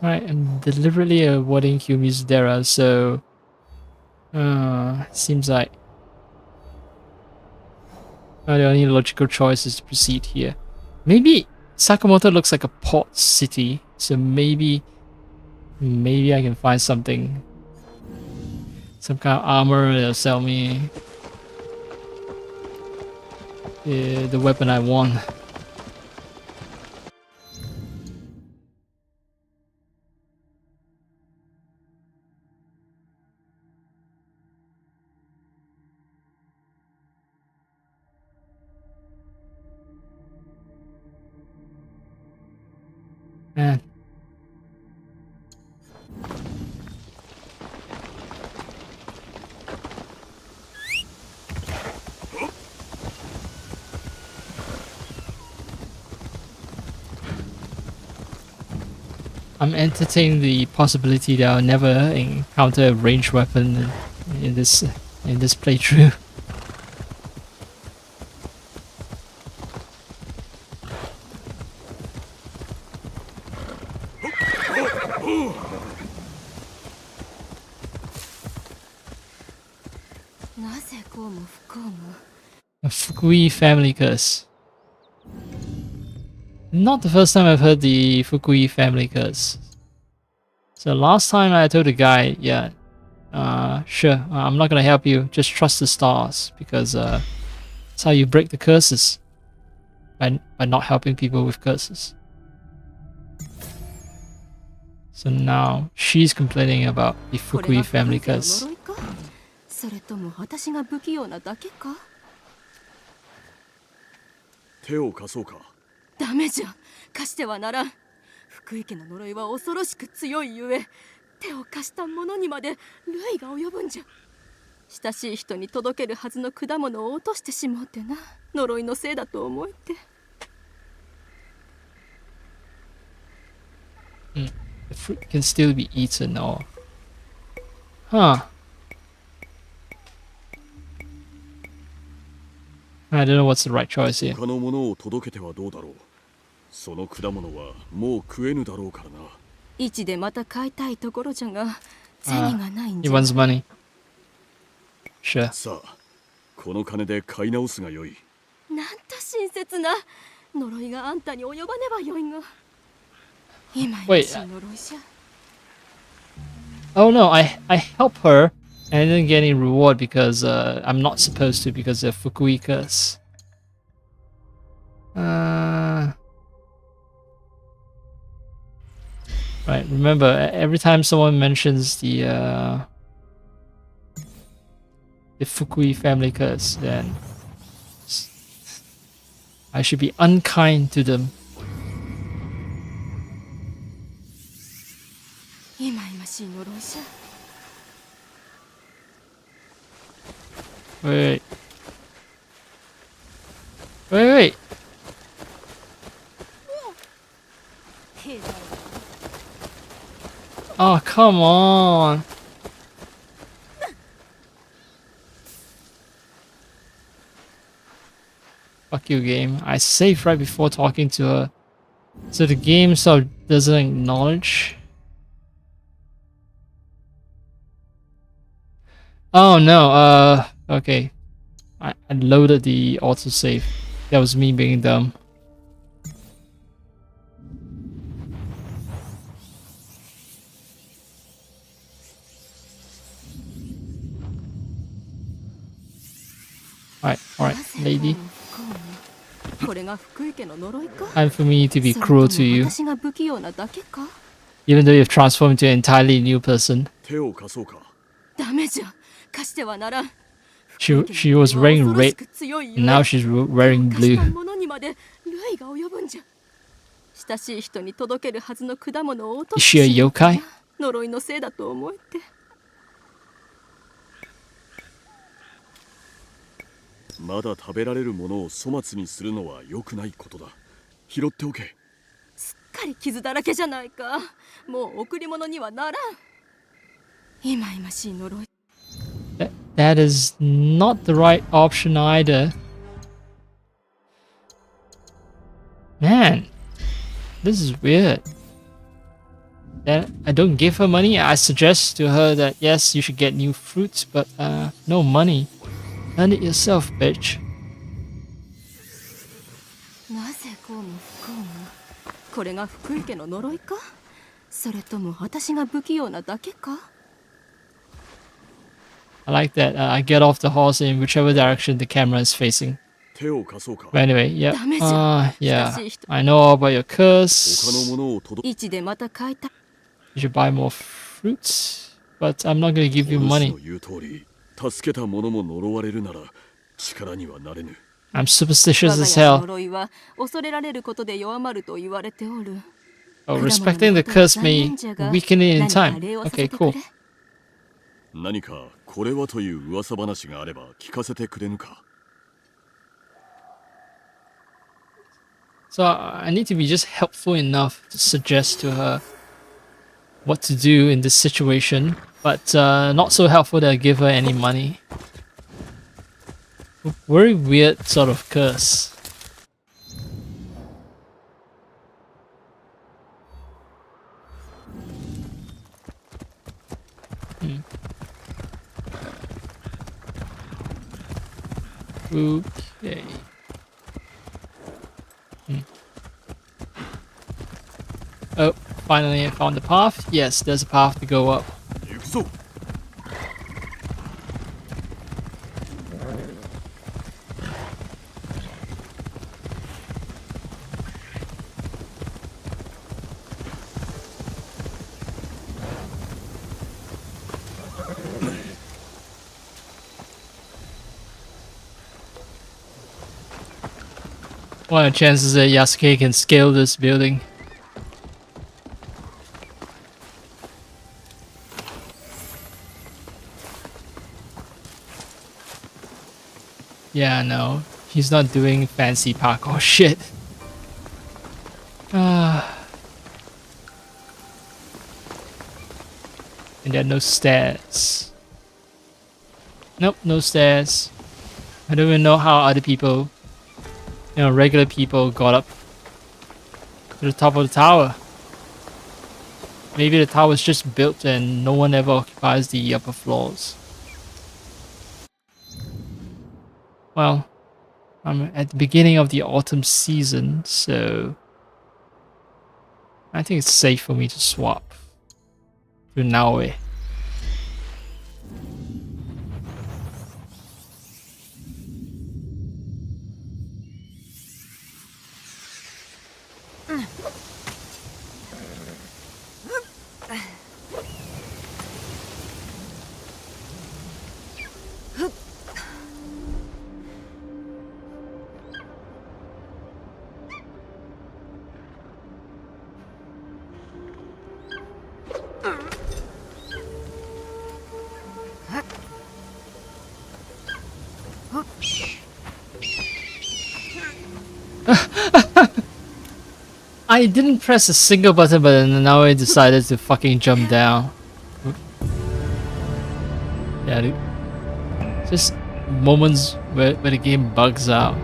Right, I'm deliberately avoiding Humi's Dera, so seems like the only logical choice is to proceed here. Maybe Sakamoto looks like a port city, so maybe I can find something, some kind of armor that'll sell me the weapon I want. Man. I'm entertaining the possibility that I'll never encounter a ranged weapon in this playthrough. A Fukui family curse. Not the first time I've heard the Fukui family curse. So last time I told the guy, yeah, sure, I'm not gonna help you, just trust the stars, because that's how you break the curses, by not helping people with curses. So now she's complaining about the Fukui family curse. それとも私が不器用なだけか？手を貸そうか。ダメじゃ、貸してはならん。福井家の呪いは恐ろしく強いゆえ、手を貸した者にまで類が及ぶんじゃ。親しい人に届けるはずの果物を落としてしまうてな、呪いのせいだと思えて。The fruit can still be eaten, or huh? I don't know what's the right choice here. 他のものを届けてはどうだろう。その果物はもう食えぬだろうからな。市でまた買いたいところじゃが、銭がないん He じゃ。 wants money. Sure. さあ、この金で買い直すがよい。なんと親切な。呪いがあんたに及ばねばよいが。今やし呪いじゃ。 Oh no, I help her and I didn't get any reward because I'm not supposed to because of Fukui curse. Right, remember every time someone mentions the Fukui family curse, then I should be unkind to them. 今々しい呪いじゃ。 Wait. Wait. Oh, come on. Fuck you, game. I saved right before talking to her. So the game sort of doesn't acknowledge. Oh no, okay. I loaded the autosave. That was me being dumb. Alright, lady. これが福井家の呪いか time for me to be それ cruel と to も you, 私が不器用なだけか even though you've transformed into an entirely new person. 手を貸そうか。ダメじゃ貸してはならん She was wearing red, and now she's wearing 貸した blue. ものにまで類が及ぶんじゃ親しい人に届けるはずの果物を落と Is し she a yokai? 呪いのせいだと思えてまだ食べられるものを粗末にするのは良くないことだ。拾っておけ。すっかり傷だらけじゃないかもう贈り物にはならんいまいましい呪い That is not the right option either. Man, this is weird. Then I don't give her money. I suggest to her that yes, you should get new fruits, but no money. Earn it yourself, bitch. なぜこうも不幸もこれが福井家の呪いかそれとも私が不器用なだけか I like that. I get off the horse in whichever direction the camera is facing. 手を貸そうか。 But anyway, yeah. ダメじゃ。 Yeah. 親しい人。 I know all about your 他 curse. のものを届市でまた買いたい You should buy more fruits, but I'm not gonna give you お主 money. の言う通り、助けた者も呪われるなら力にはなれぬ。 I'm superstitious 我が as 家の hell. 呪いは恐れられることで弱まると言われておる Oh, respecting the curse may weaken it in time. Okay, cool. 何かこれはという噂話があれば聞かせてくれぬか。 So I need to be just helpful enough to suggest to her what to do in this situation, but not so helpful that I give her any money. Very weird sort of curse. Okay. Oh, finally I found the path. Yes, there's a path to go up. 行くぞ。 What are the chances that Yasuke can scale this building? Yeah, no. He's not doing fancy parkour shit. And there are no stairs. Nope, no stairs. I don't even know how other people, regular people got up to the top of the tower. Maybe the tower was just built and no one ever occupies the upper floors. Well, I'm at the beginning of the autumn season, so I think it's safe for me to swap to Naoe. I didn't press a single button, but then now I decided to fucking jump down. Yeah, dude. Just moments where the game bugs out.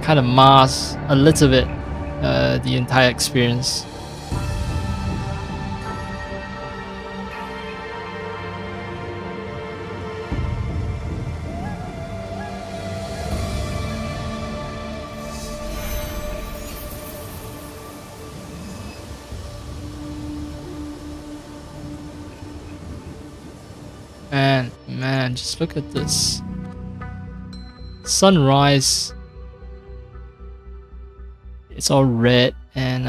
Kind of masks a little bit the entire experience. Man, just look at this. Sunrise it's all red, and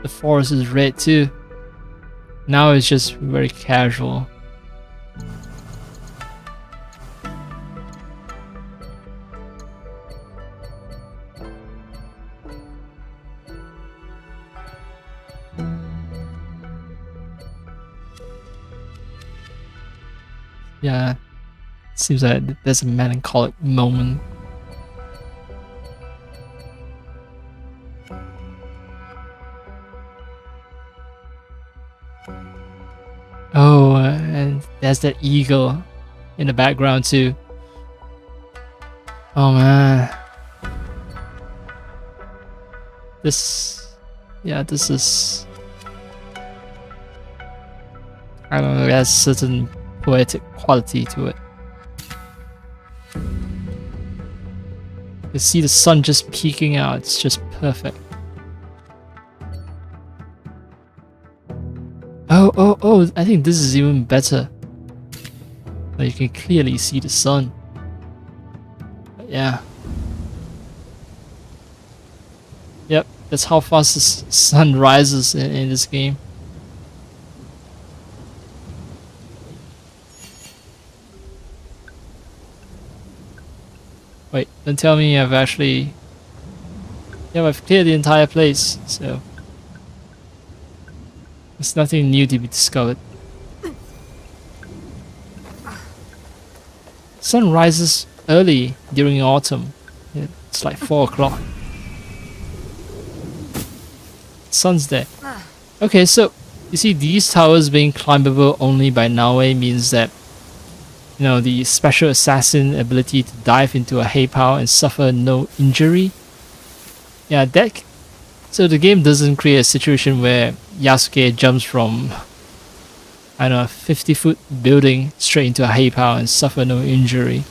the forest is red too. Now it's just very casual. Yeah, seems like there's a melancholic moment. Oh, and there's that eagle in the background too. Oh man. This is, I don't know, it has certain poetic quality to it. You see the sun just peeking out, it's just perfect. Oh, I think this is even better. You can clearly see the sun. But yeah. Yep, that's how fast the sun rises in this game. Wait, don't tell me I've actually... Yeah, I've cleared the entire place, so... There's nothing new to be discovered. Sun rises early during autumn. It's like 4 o'clock. Sun's there. Okay, so you see these towers being climbable only by Naue means that, you know, the special assassin ability to dive into a hay pile and suffer no injury. Yeah, that... So the game doesn't create a situation where Yasuke jumps from, I don't know, a 50-foot building straight into a hay pile and suffer no injury.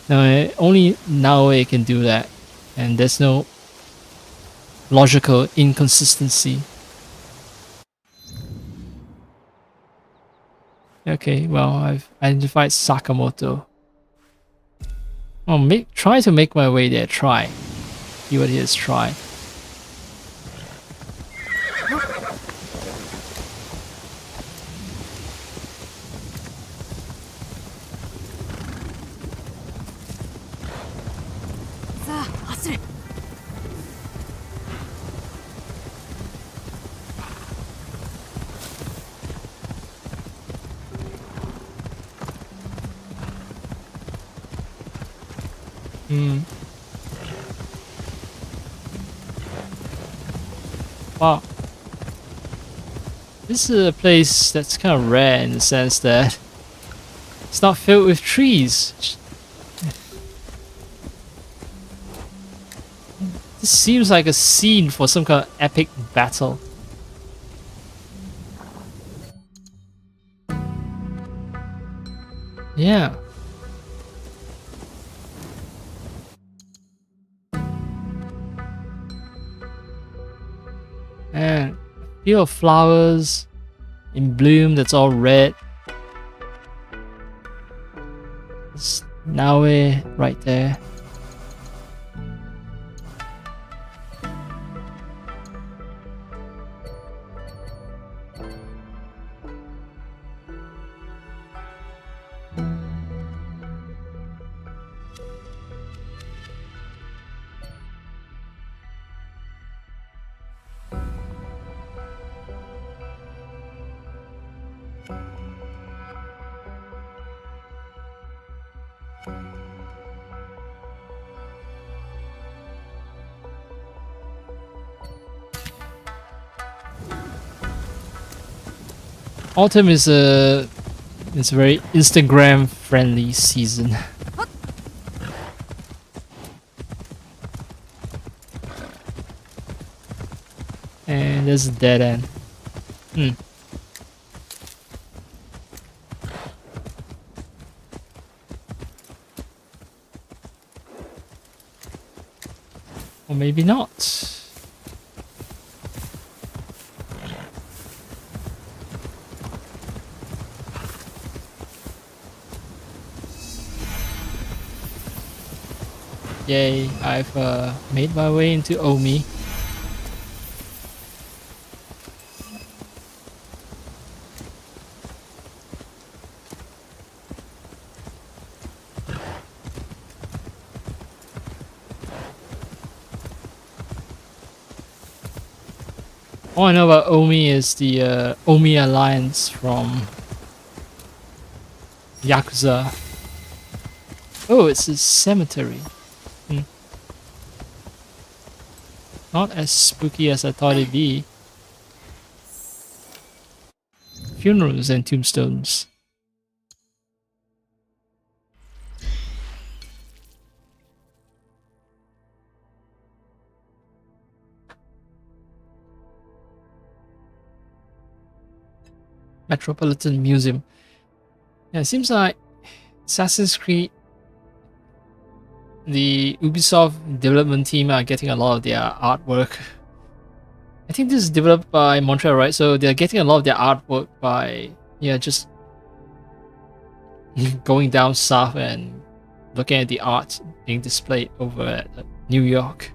No, only Naoe can do that, and there's no logical inconsistency. Okay, well, I've identified Sakamoto. Oh, try to make my way there. Try. See what it is. Try. Wow. This is a place that's kind of rare in the sense that it's not filled with trees. This seems like a scene for some kind of epic battle. Yeah. And a field of flowers in bloom that's all red. It's Naue right there. Autumn is a very Instagram friendly season. And there's a dead end. Or maybe not. Yay, I've made my way into Omi. All I know about Omi is the Omi Alliance from Yakuza. Oh, it's a cemetery. Not as spooky as I thought it'd be. Funerals and tombstones. Metropolitan Museum. Yeah, it seems like Assassin's Creed, the Ubisoft development team are getting a lot of their artwork. I think this is developed by Montreal, right? So they're getting a lot of their artwork by, yeah, just going down south and looking at the art being displayed over at New York.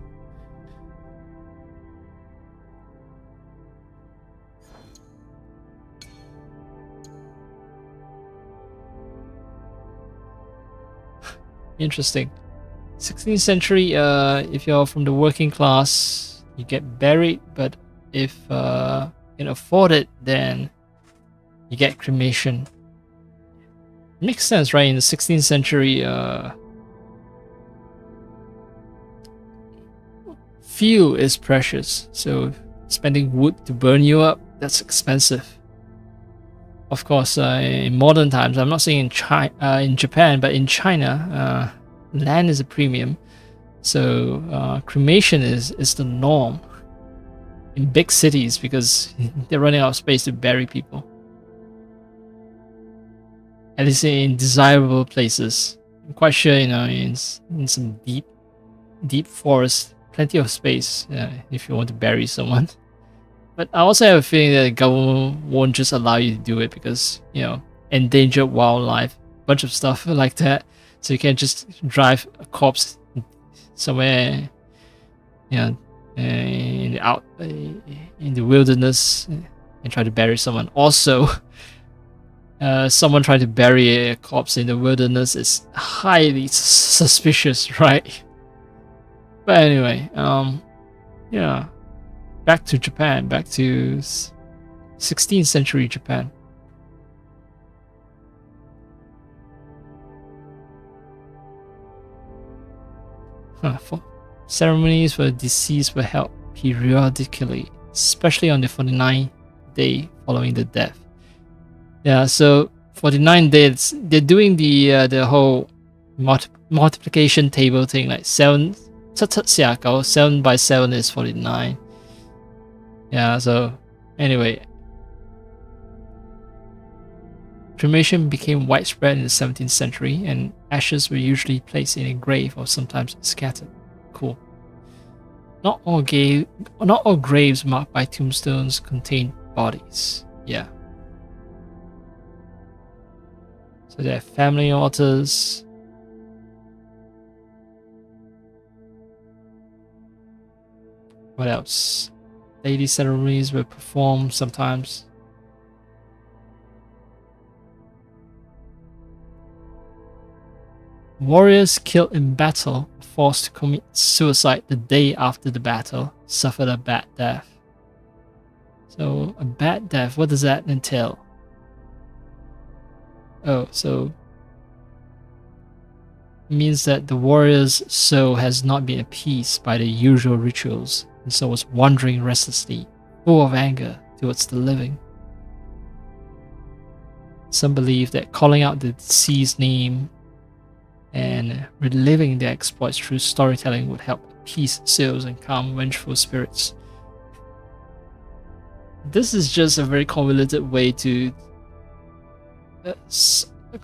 Interesting. 16th century, if you're from the working class, you get buried, but if you can afford it, then you get cremation. Makes sense, right? In the 16th century, fuel is precious, so spending wood to burn you up, that's expensive. Of course, in modern times, I'm not saying in Japan, but in China, land is a premium, so cremation is the norm in big cities because they're running out of space to bury people. At least in desirable places. I'm quite sure, you know, in some deep forest, plenty of space if you want to bury someone. But I also have a feeling that the government won't just allow you to do it because, you know, endangered wildlife, bunch of stuff like that. So you can't just drive a corpse somewhere, you know, in the wilderness and try to bury someone. Also, someone trying to bury a corpse in the wilderness is highly suspicious, right? But anyway, yeah. Back to Japan, back to 16th century Japan. For ceremonies for the deceased were held periodically, especially on the 49th day following the death. Yeah, so 49 days, they're doing the whole multiplication table thing, like 7 by 7 is 49. Yeah, so anyway, cremation became widespread in the 17th century, and ashes were usually placed in a grave or sometimes scattered. Cool. Not all graves marked by tombstones contain bodies. Yeah. So there are family altars. What else? Lady ceremonies were performed sometimes. Warriors killed in battle, forced to commit suicide the day after the battle, suffered a bad death. So, a bad death, what does that entail? Oh, so it means that the warrior's soul has not been appeased by the usual rituals, and so was wandering restlessly, full of anger towards the living. Some believe that calling out the deceased's name and reliving their exploits through storytelling would help appease souls and calm vengeful spirits. This is just a very convoluted way to... a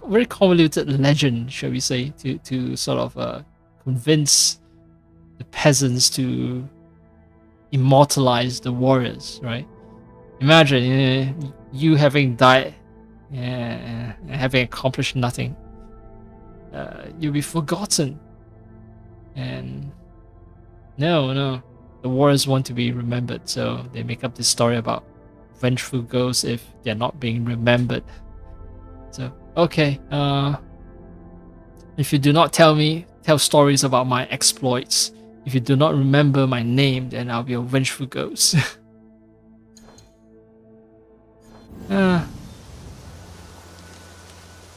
very convoluted legend, shall we say, to sort of convince the peasants to immortalize the warriors, right? Imagine you having died and having accomplished nothing. You'll be forgotten. And no, the warriors want to be remembered, so they make up this story about vengeful ghosts if they're not being remembered. So okay, if you do not tell stories about my exploits, if you do not remember my name, then I'll be a vengeful ghost. Not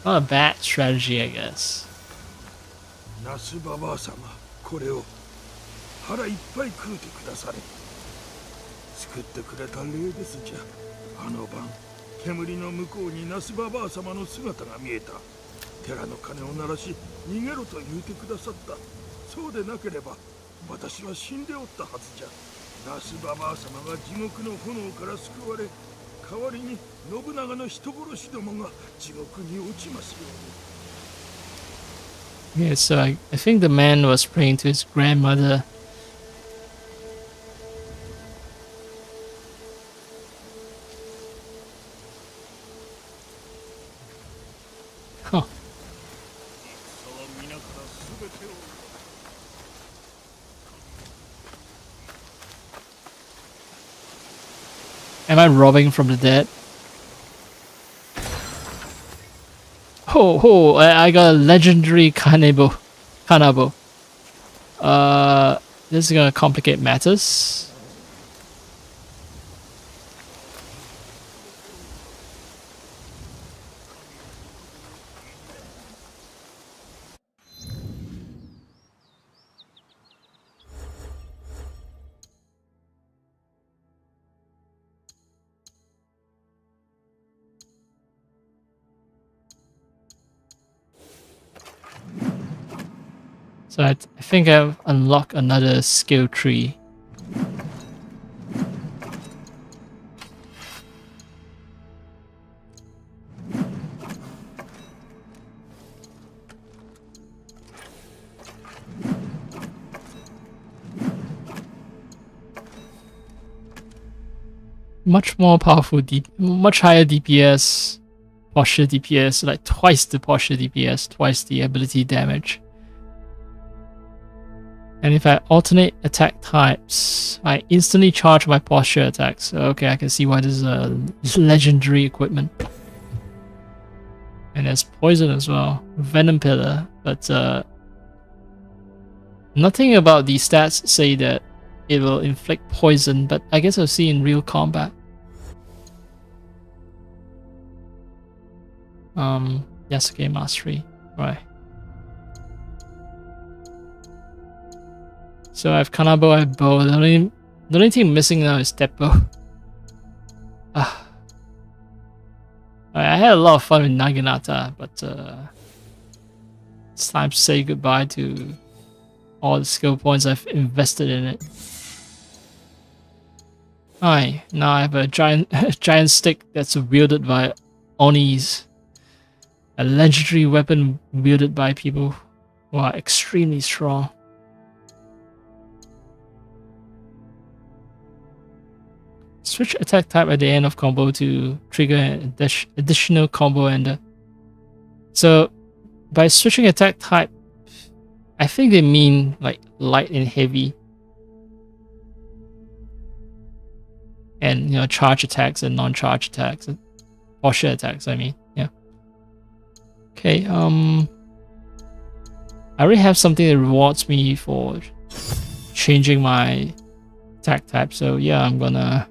a bad strategy, I guess. ナスババア様、これを腹いっぱい食うてくだされ。作ってくれた礼ですじゃ。あの晩、煙の向こうにナスババア様の姿が見えた。寺の鐘を鳴らし、逃げろと言うてくださった。そうでなければ、私は死んでおったはずじゃ。ナスババア様が地獄の炎から救われ、代わりに信長の人殺しどもが地獄に落ちますように。Yeah, so I think the man was praying to his grandmother. Huh. Am I robbing from the dead? Oh, I got a legendary Kanabo. This is gonna complicate matters. So I think I've unlocked another skill tree. Much more powerful, much higher DPS, posture DPS, like twice the posture DPS, twice the ability damage. And if I alternate attack types, I instantly charge my posture attacks. Okay, I can see why this is a legendary equipment. And there's poison as well, venom pillar, but nothing about these stats say that it will inflict poison, but I guess I'll see in real combat. Yasuke mastery, right. So I have Kanabo, I have bow. The only thing missing now is Teppo. I had a lot of fun with Naginata, but it's time to say goodbye to all the skill points I've invested in it. Alright, now I have a giant stick that's wielded by Onis. A legendary weapon wielded by people who are extremely strong. Switch attack type at the end of combo to trigger an additional combo ender. So by switching attack type, I think they mean like light and heavy. And charge attacks and non-charge attacks and posture attacks, I mean. Yeah. Okay, I already have something that rewards me for changing my attack type, so yeah, I'm gonna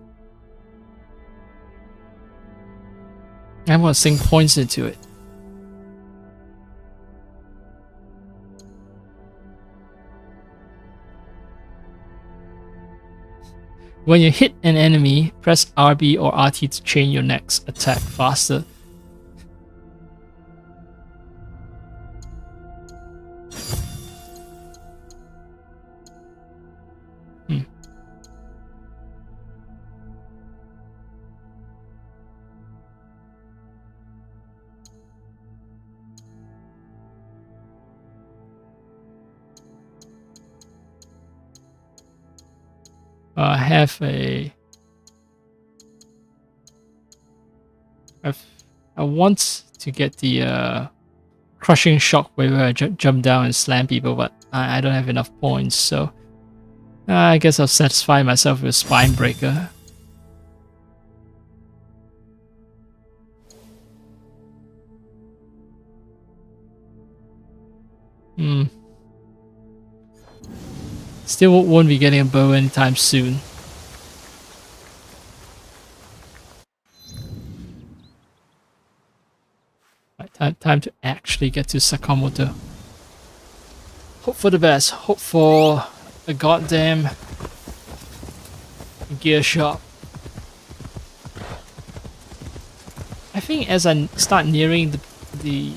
sink points into it. When you hit an enemy, press RB or RT to chain your next attack faster. I want to get the crushing shock where I jump down and slam people, but I don't have enough points, so I guess I'll satisfy myself with Spine Breaker. Still won't be getting a bow anytime soon. Right, time to actually get to Sakamoto. Hope for the best. Hope for a goddamn gear shop. I think as I start nearing the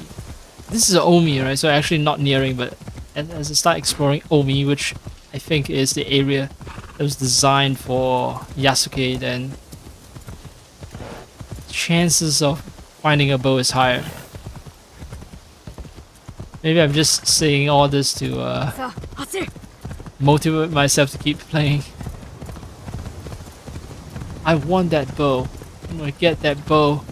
this is Omi, right? So actually not nearing, but as I start exploring Omi, which I think is the area that was designed for Yasuke, then chances of finding a bow is higher. Maybe I'm just saying all this to motivate myself to keep playing. I want that bow. I'm gonna get that bow.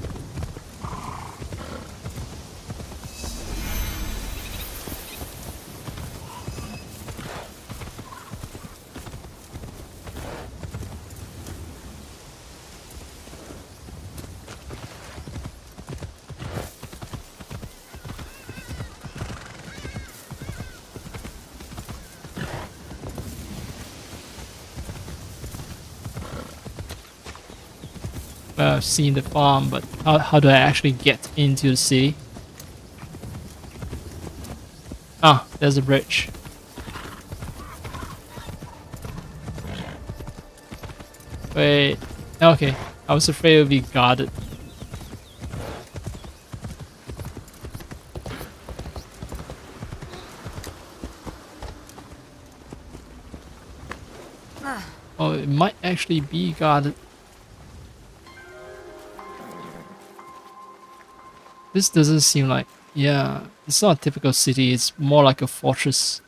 I've seen the farm, but how do I actually get into the city? Ah, there's a bridge. Wait, okay. I was afraid it would be guarded. Oh, it might actually be guarded. This doesn't seem like... Yeah, it's not a typical city. It's more like a fortress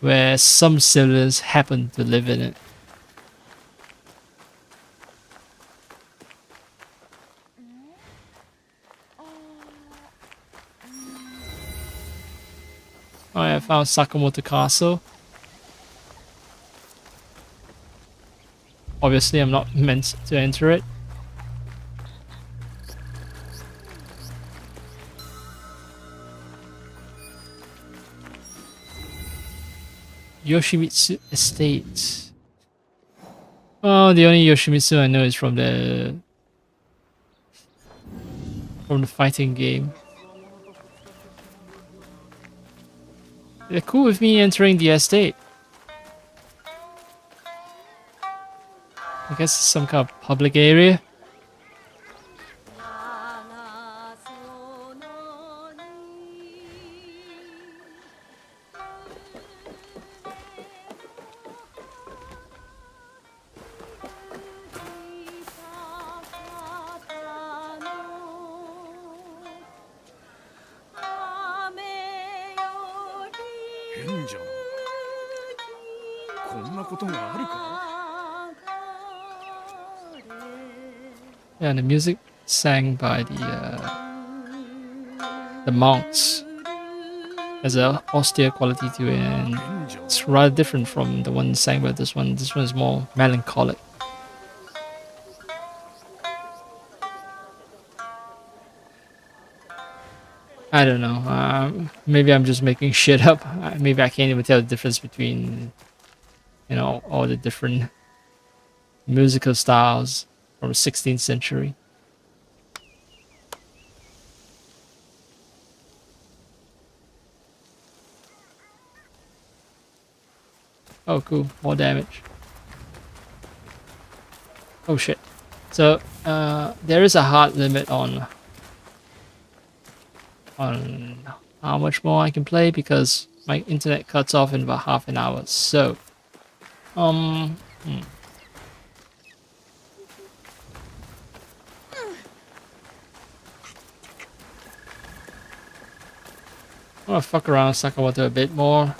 where some civilians happen to live in it. Alright, I found Sakamoto Castle. Obviously, I'm not meant to enter it. Yoshimitsu Estate. Oh, the only Yoshimitsu I know is from the fighting game. They're cool with me entering the estate. I guess it's some kind of public area. Yeah, and the music sang by the monks has an austere quality to it, and it's rather different from the one sang by this one. This one is more melancholic. I don't know. Maybe I'm just making shit up. Maybe I can't even tell the difference between, you know, all the different musical styles from the 16th century. Oh, cool. More damage. Oh, shit. So, there is a hard limit on how much more I can play because my internet cuts off in about half an hour. So, I'm gonna fuck around Sakamoto a bit more.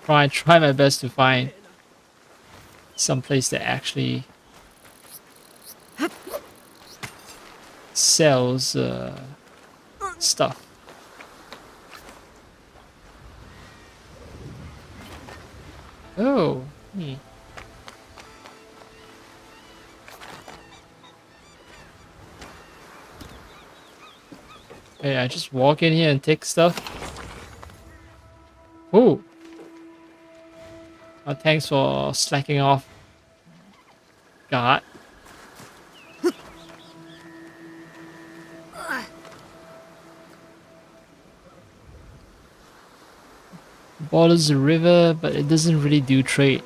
Try my best to find some place that actually sells stuff. Oh. Hey, I just walk in here and take stuff. Oh. Thanks for slacking off. God. Borders the river, but it doesn't really do trade.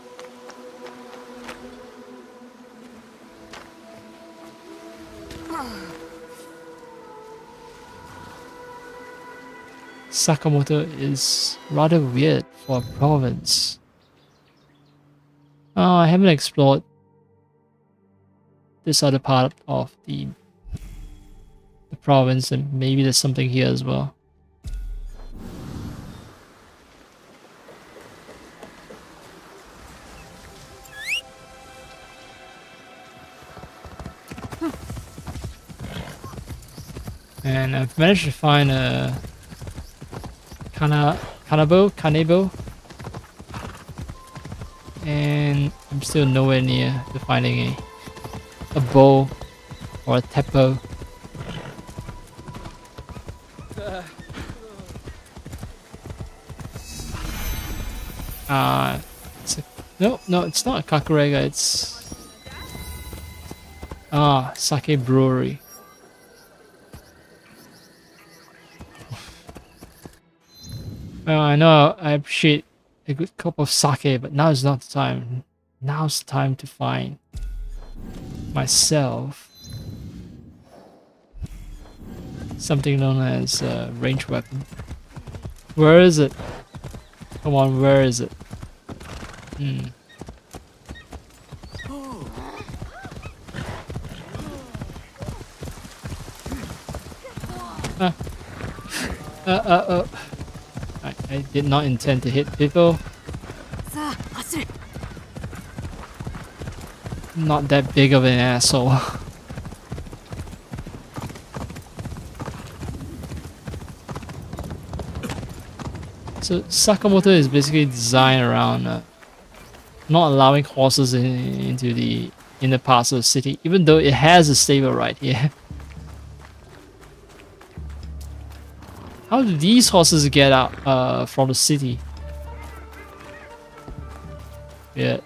Sakamoto is rather weird for a province. Oh, I haven't explored this other part of the province, and maybe there's something here as well. And I've managed to find a kanebo, and I'm still nowhere near to finding a bow or a teppo. No, it's not a kakurega. It's sake brewery. Well, I know I appreciate a good cup of sake, but now is not the time. Now's the time to find myself something known as a ranged weapon. Where is it? Come on, where is it? I did not intend to hit people. Not that big of an asshole. So Sakamoto is basically designed around not allowing horses into the inner parts of the city, even though it has a stable right here. How do these horses get out from the city? Yeah.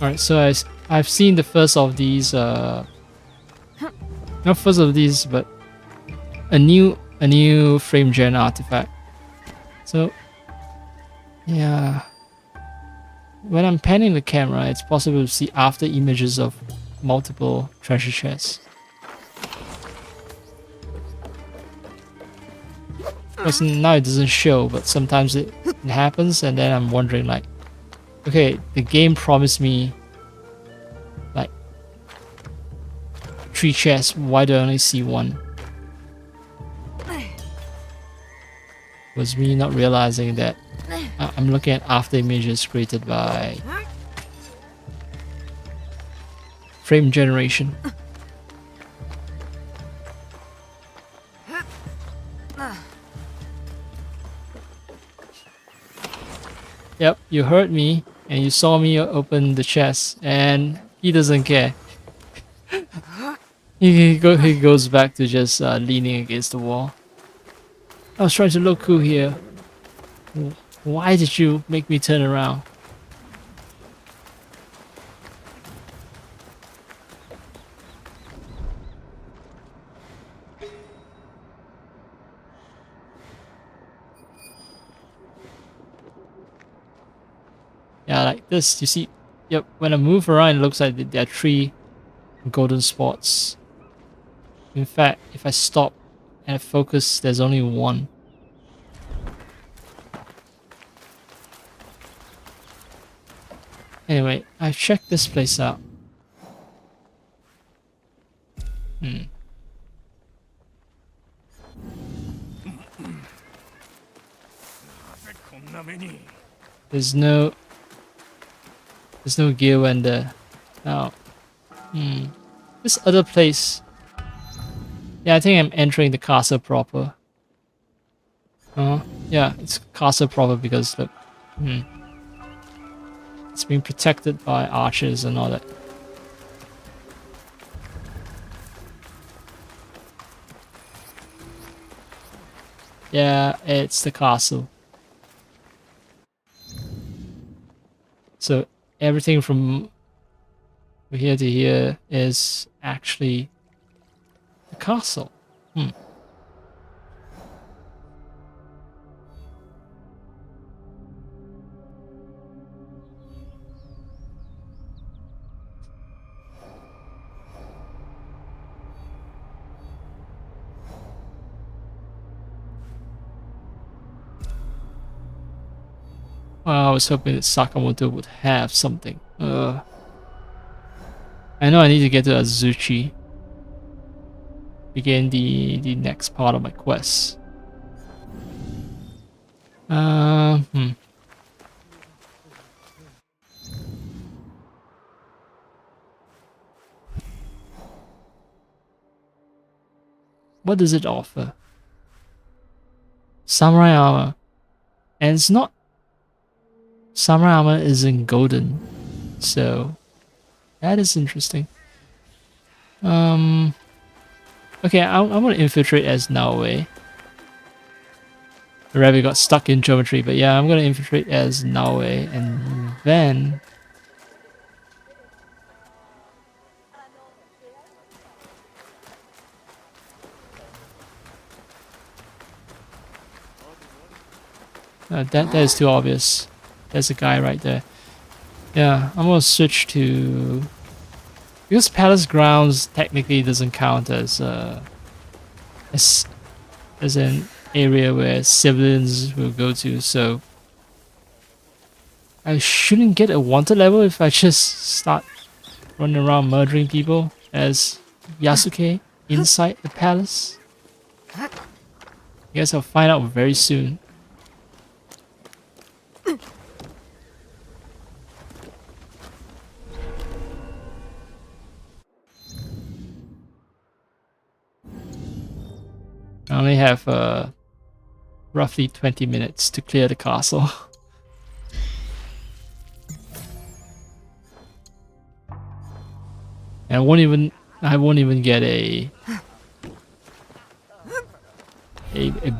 Alright, so I've seen the first of these, not first of these, but a new frame gen artifact. So, yeah. When I'm panning the camera, it's possible to see after images of multiple treasure chests. Because now it doesn't show, but sometimes it happens, and then I'm wondering like, okay, the game promised me like 3 chests, why do I only see 1? Was me not realizing that I'm looking at after images created by frame generation. Yep, you heard me and you saw me open the chest, and he doesn't care. he goes back to just leaning against the wall. I was trying to look cool here. Why did you make me turn around? Yeah, like this, you see, yep, when I move around it looks like there are 3 golden spots. In fact, if I stop and focus, there's only 1. Anyway, I've checked this place out. There's no gear when the now. This other place. Yeah, I think I'm entering the castle proper. Yeah, it's castle proper because look, it's being protected by archers and all that. Yeah, it's the castle. So everything from here to here is actually the castle. Well, I was hoping that Sakamoto would have something. I know I need to get to Azuchi. Begin the next part of my quest. What does it offer? Samurai armor. And it's not... Samurai armor isn't golden. So... that is interesting. Okay, I'm gonna infiltrate as Naoe. The rabbit got stuck in geometry, but yeah, I'm gonna infiltrate as Naoe, and then... that is too obvious. There's a guy right there. Yeah, I'm gonna switch to... because palace grounds technically doesn't count as an area where civilians will go to, so I shouldn't get a wanted level if I just start running around murdering people as Yasuke inside the palace. I guess I'll find out very soon. I only have roughly 20 minutes to clear the castle. And I won't even get a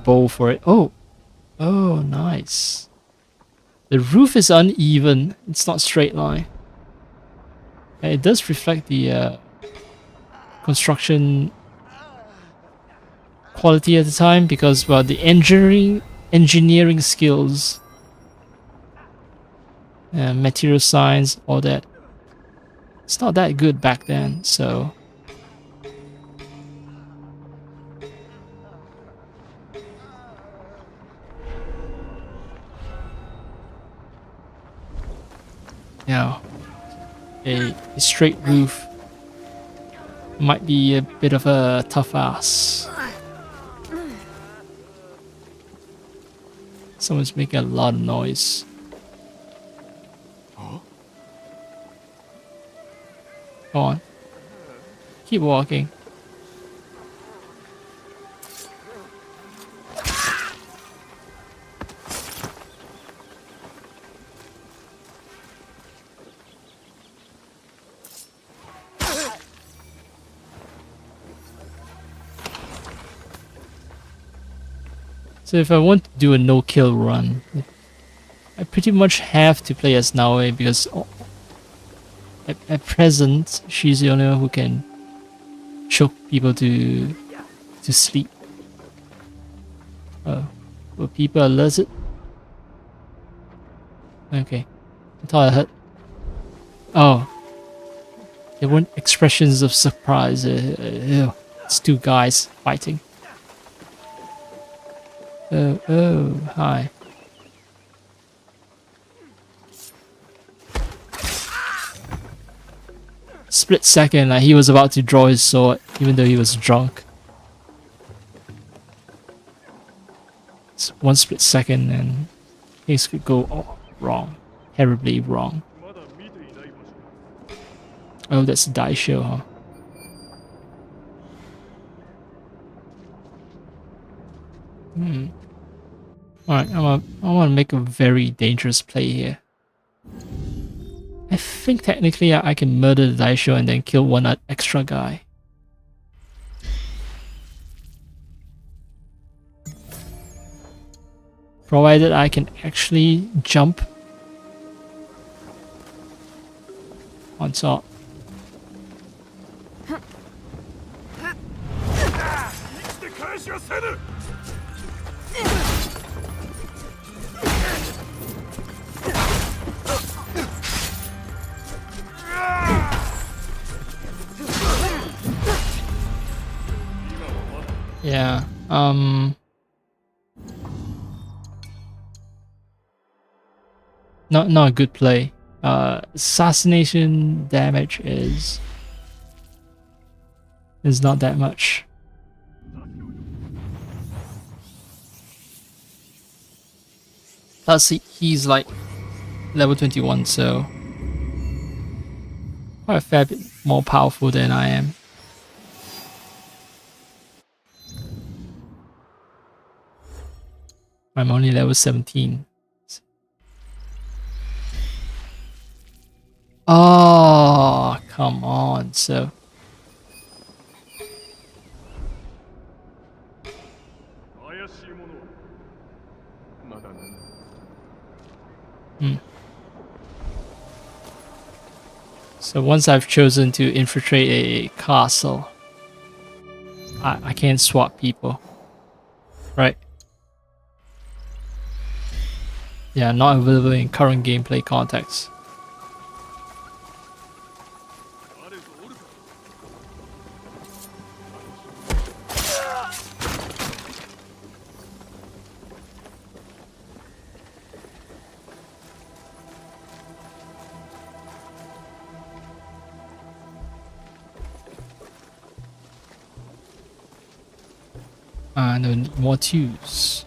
bow for it. Oh, nice. The roof is uneven. It's not straight line. And it does reflect the construction quality at the time, because well, the engineering skills, material science, all that, it's not that good back then. So yeah, a straight roof might be a bit of a tough ass. Someone's making a lot of noise. Go on. Keep walking. So if I want to do a no-kill run, I pretty much have to play as Naoe, because at present she's the only one who can choke people to sleep. Were people alerted? Okay, I thought I heard. Oh, there weren't expressions of surprise. It's two guys fighting. Oh, hi. Split second, like he was about to draw his sword, even though he was drunk. It's one split second, and things could go wrong. Terribly wrong. Oh, that's a die show, huh? Alright, I want to make a very dangerous play here. I think technically I can murder the Daisho and then kill one extra guy. Provided I can actually jump on top. Yeah, not a good play. Assassination damage is not that much. Plus he's like level 21, so quite a fair bit more powerful than I am. I'm only level 17. Oh, come on. So so once I've chosen to infiltrate a castle, I can't swap people, right? Yeah, not available in current gameplay context. No need more twos.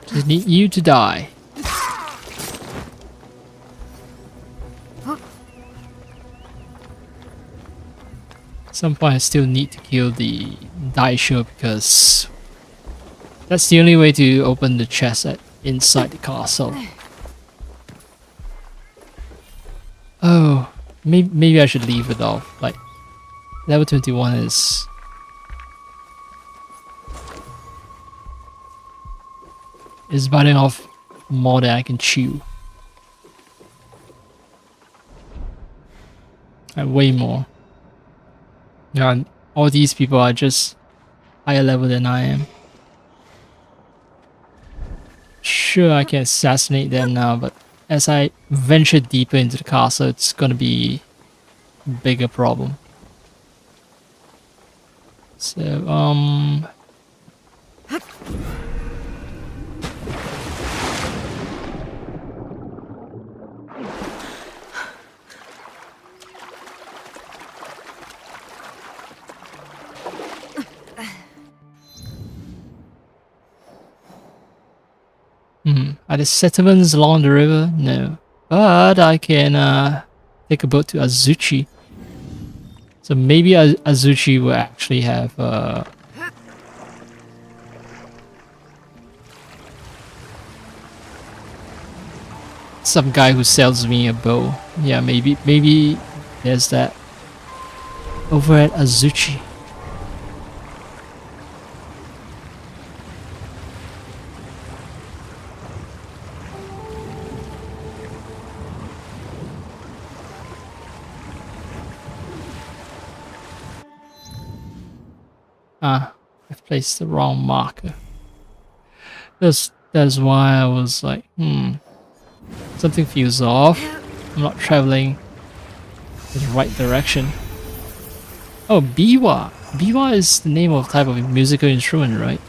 Just need you to die. At some point I still need to kill the Daisho because that's the only way to open the chest inside the castle. Oh, maybe I should leave it off. Like, level 21 is biting off more than I can chew. And way more. Yeah, and all these people are just higher level than I am. Sure, I can assassinate them now, but as I venture deeper into the castle, it's gonna be a bigger problem. So, are there settlements along the river? No. But I can take a boat to Azuchi. So maybe Azuchi will actually have some guy who sells me a bow. Yeah, maybe there's that over at Azuchi. I've placed the wrong marker. That's why I was like, something feels off. I'm not traveling in the right direction. Oh, biwa. Biwa is the name of type of musical instrument, right?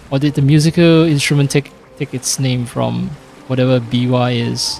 Or did the musical instrument take its name from whatever biwa is?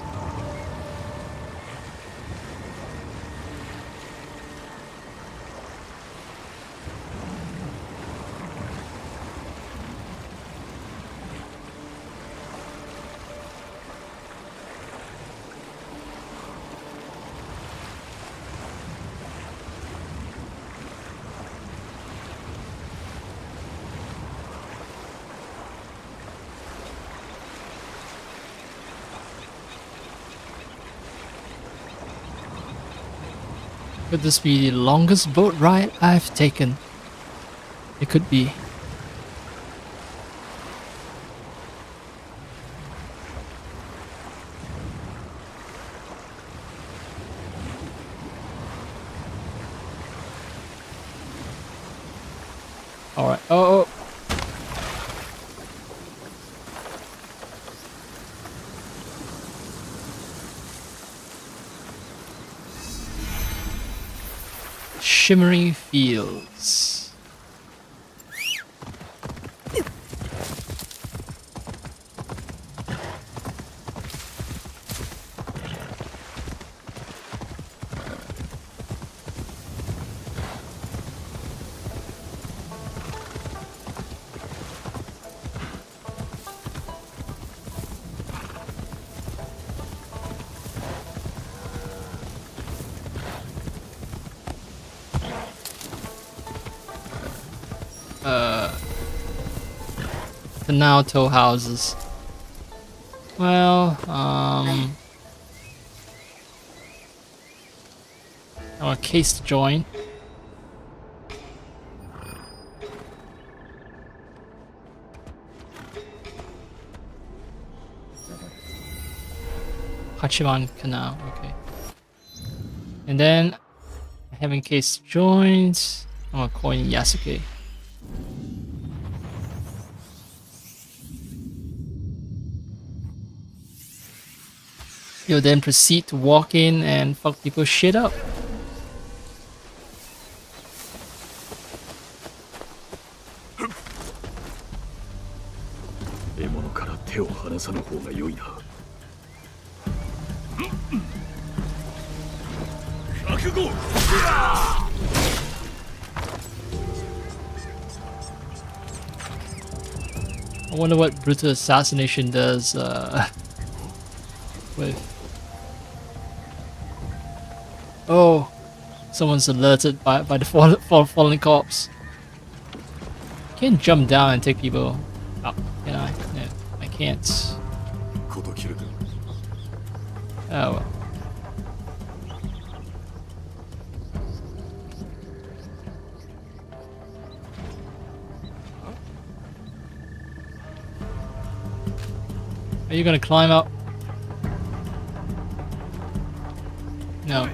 Could this be the longest boat ride I've taken? It could be. Alright. Oh. Shimmering fields. The Naoto houses. Well, I want a case to join. Hachiman Canal, okay. And then having case joined, I want to coin Yasuke. You'll then proceed to walk in and fuck people's shit up. 獲物から手を離さぬ方が良いな。覚悟。I wonder what brutal assassination does with... Oh, someone's alerted by the fallen corpse. Can't jump down and take people up, can I? No, I can't. Oh well. Are you gonna climb up? No.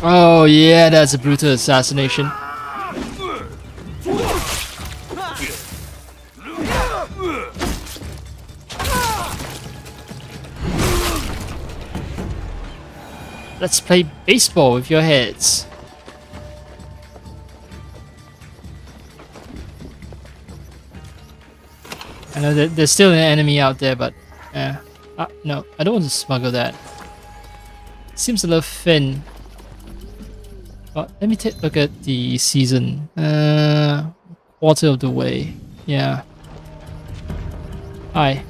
Oh yeah, that's a brutal assassination. Let's play baseball with your heads. I know that there's still an enemy out there, but no, I don't want to smuggle that. Seems a little thin. But let me take a look at the season. Quarter of the way. Yeah. Hi.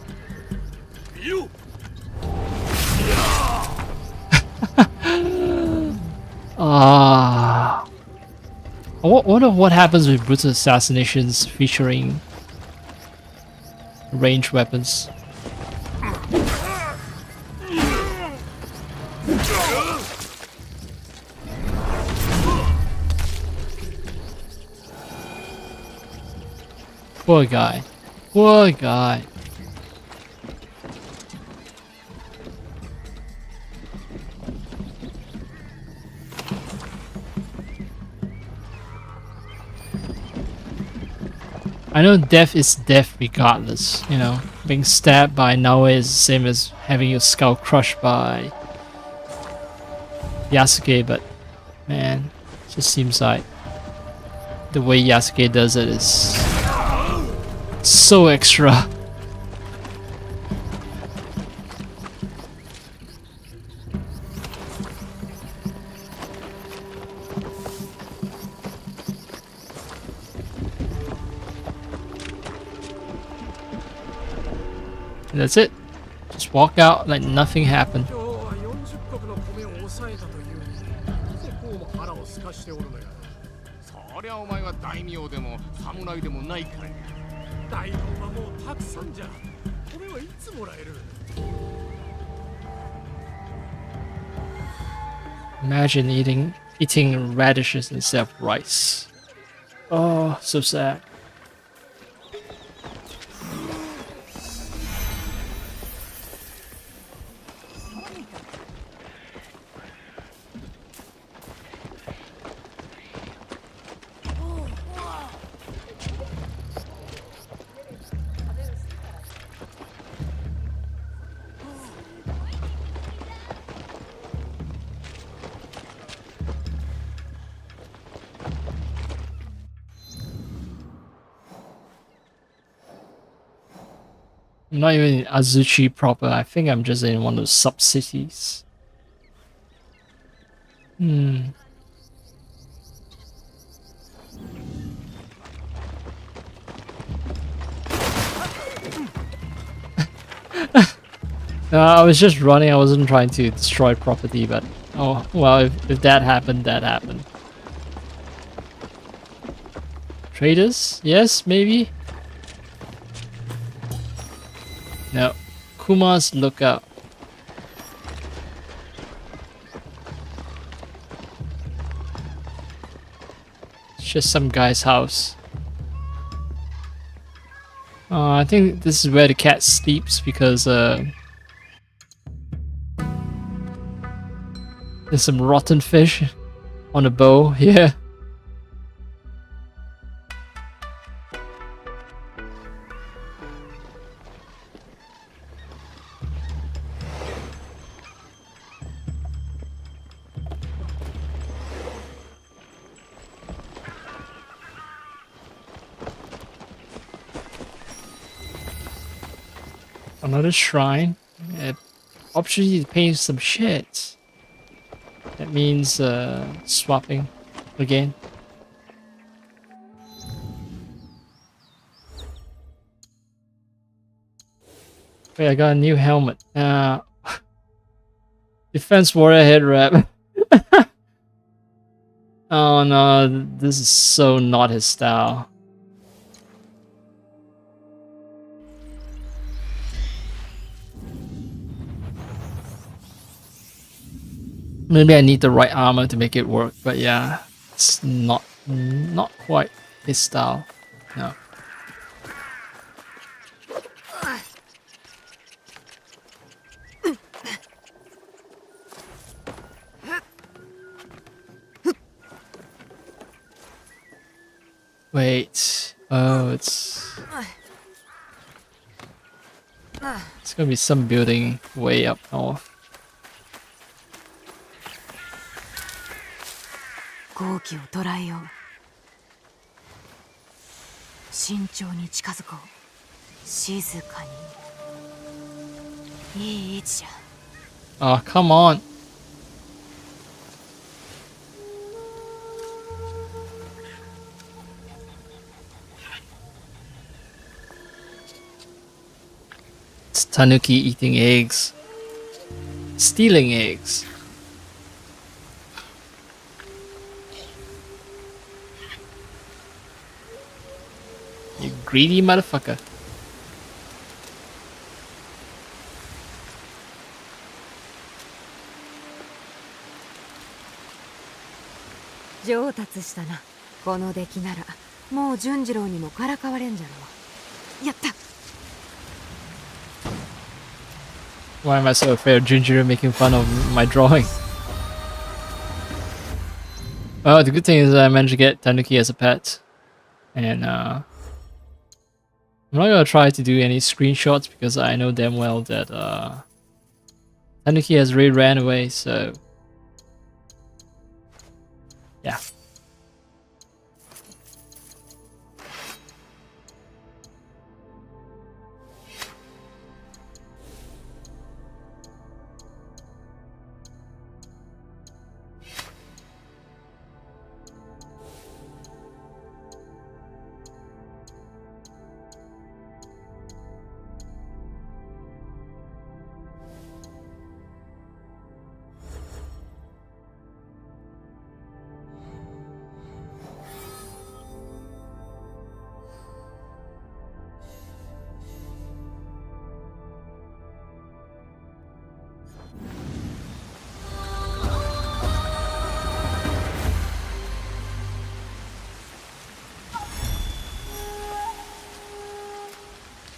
I wonder what happens with brutal assassinations featuring ranged weapons. Poor guy. Poor guy. I know death is death regardless, you know. Being stabbed by Naoe is the same as having your skull crushed by Yasuke, but man, it just seems like the way Yasuke does it is so extra. And that's it. Just walk out like nothing happened. Imagine eating radishes instead of rice. Oh, so sad. I'm not even in Azuchi proper. I think I'm just in one of those sub-cities. Hmm. No, I was just running. I wasn't trying to destroy property, but oh well. If that happened, that happened. Traders? Yes, maybe. No. Kuma's lookout. It's just some guy's house. I think this is where the cat sleeps because there's some rotten fish on a bow here. Another shrine. Opportunity to pay some shit. That means swapping again. Wait, I got a new helmet. Defense warrior head wrap. Oh no, this is so not his style. Maybe I need the right armor to make it work, but yeah, it's not quite his style. No. Wait. Oh, it's gonna be some building way up north. 好機を捉えよう。慎重に近づこう。静かに。いい位置じゃ。Oh, come on. It's Tanuki eating eggs. Stealing eggs. You greedy motherfucker. Why am I so afraid of Junjiro making fun of my drawing? Well, the good thing is that I managed to get Tanuki as a pet. And I'm not gonna try to do any screenshots because I know damn well that Tanuki has already ran away, so yeah.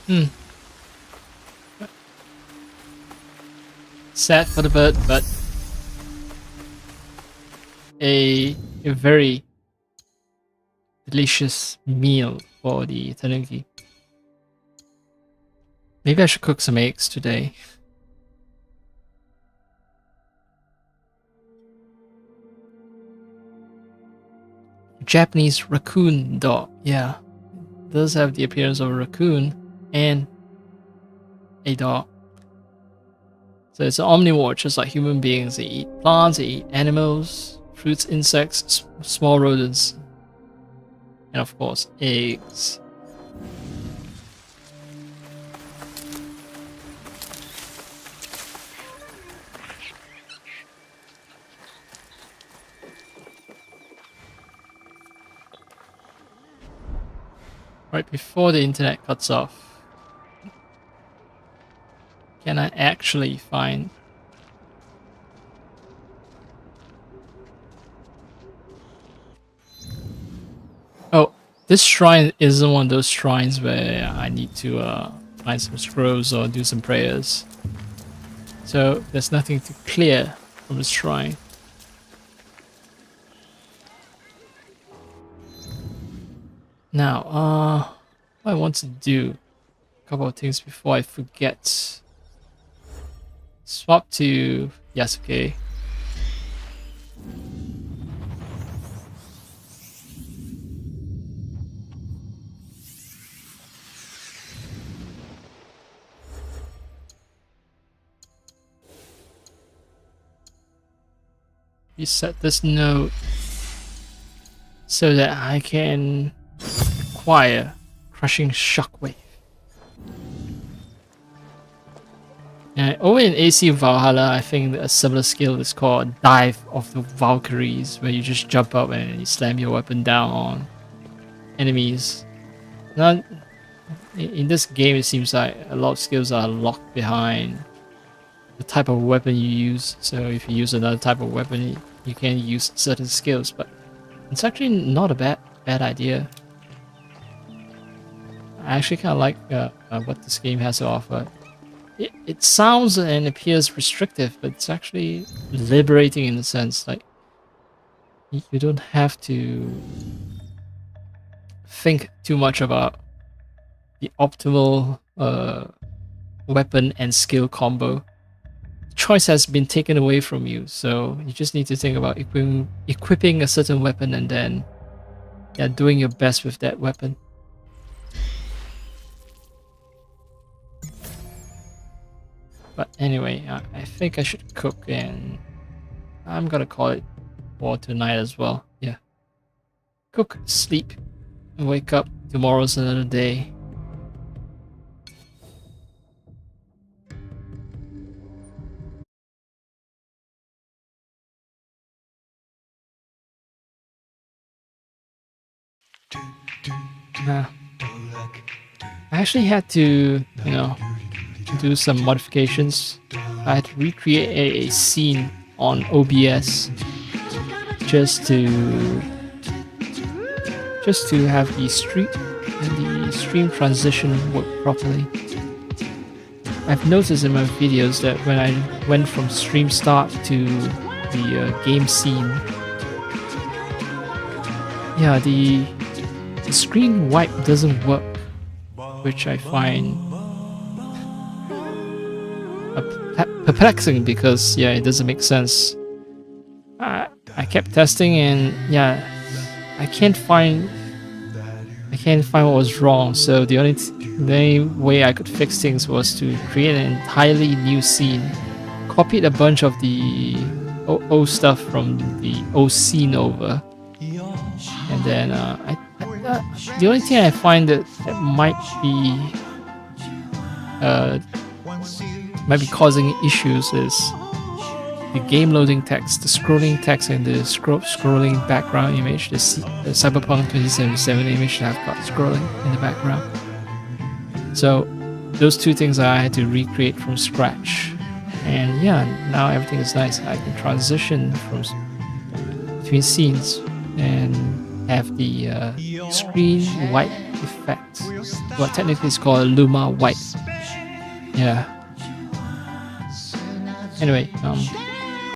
Hmm. Sad for the bird, but a very delicious meal for the tanuki. Maybe I should cook some eggs today. Japanese raccoon dog. Yeah, does have the appearance of a raccoon and a dog. So it's an omnivore, just like human beings. They eat plants, they eat animals, fruits, insects, small rodents, and of course, eggs. Right before the internet cuts off, can I actually find... Oh, this shrine isn't one of those shrines where I need to find some scrolls or do some prayers. So there's nothing to clear from the shrine. Now, what I want to do, a couple of things before I forget. Swap to Yasuke. Reset this node so that I can acquire Crushing Shockwave. And over in AC Valhalla, I think a similar skill is called Dive of the Valkyries, where you just jump up and you slam your weapon down on enemies. Now, in this game, it seems like a lot of skills are locked behind the type of weapon you use. So if you use another type of weapon, you can use certain skills, but it's actually not a bad idea. I actually kind of like what this game has to offer. It sounds and appears restrictive, but it's actually liberating in the sense like you don't have to think too much about the optimal weapon and skill combo. Choice has been taken away from you, so you just need to think about equipping a certain weapon and then doing your best with that weapon. But anyway, I think I should cook, and I'm gonna call it for tonight as well. Yeah. Cook, sleep, and wake up. Tomorrow's another day. I actually had to, do some modifications. I had to recreate a scene on OBS just to have the stream transition work properly. I've noticed in my videos that when I went from stream start to the game scene, the screen wipe doesn't work, which I find perplexing because it doesn't make sense. I kept testing and I can't find what was wrong. So the only way I could fix things was to create an entirely new scene, copied a bunch of the old stuff from the old scene over, and then the only thing I find that might be causing issues is the game loading text, the scrolling text, and the scrolling background image, the Cyberpunk 2077 image that I've got scrolling in the background. So those two things I had to recreate from scratch, and now everything is nice. I can transition between scenes, and have the screen white effect. What technically is called Luma white. Yeah. Anyway,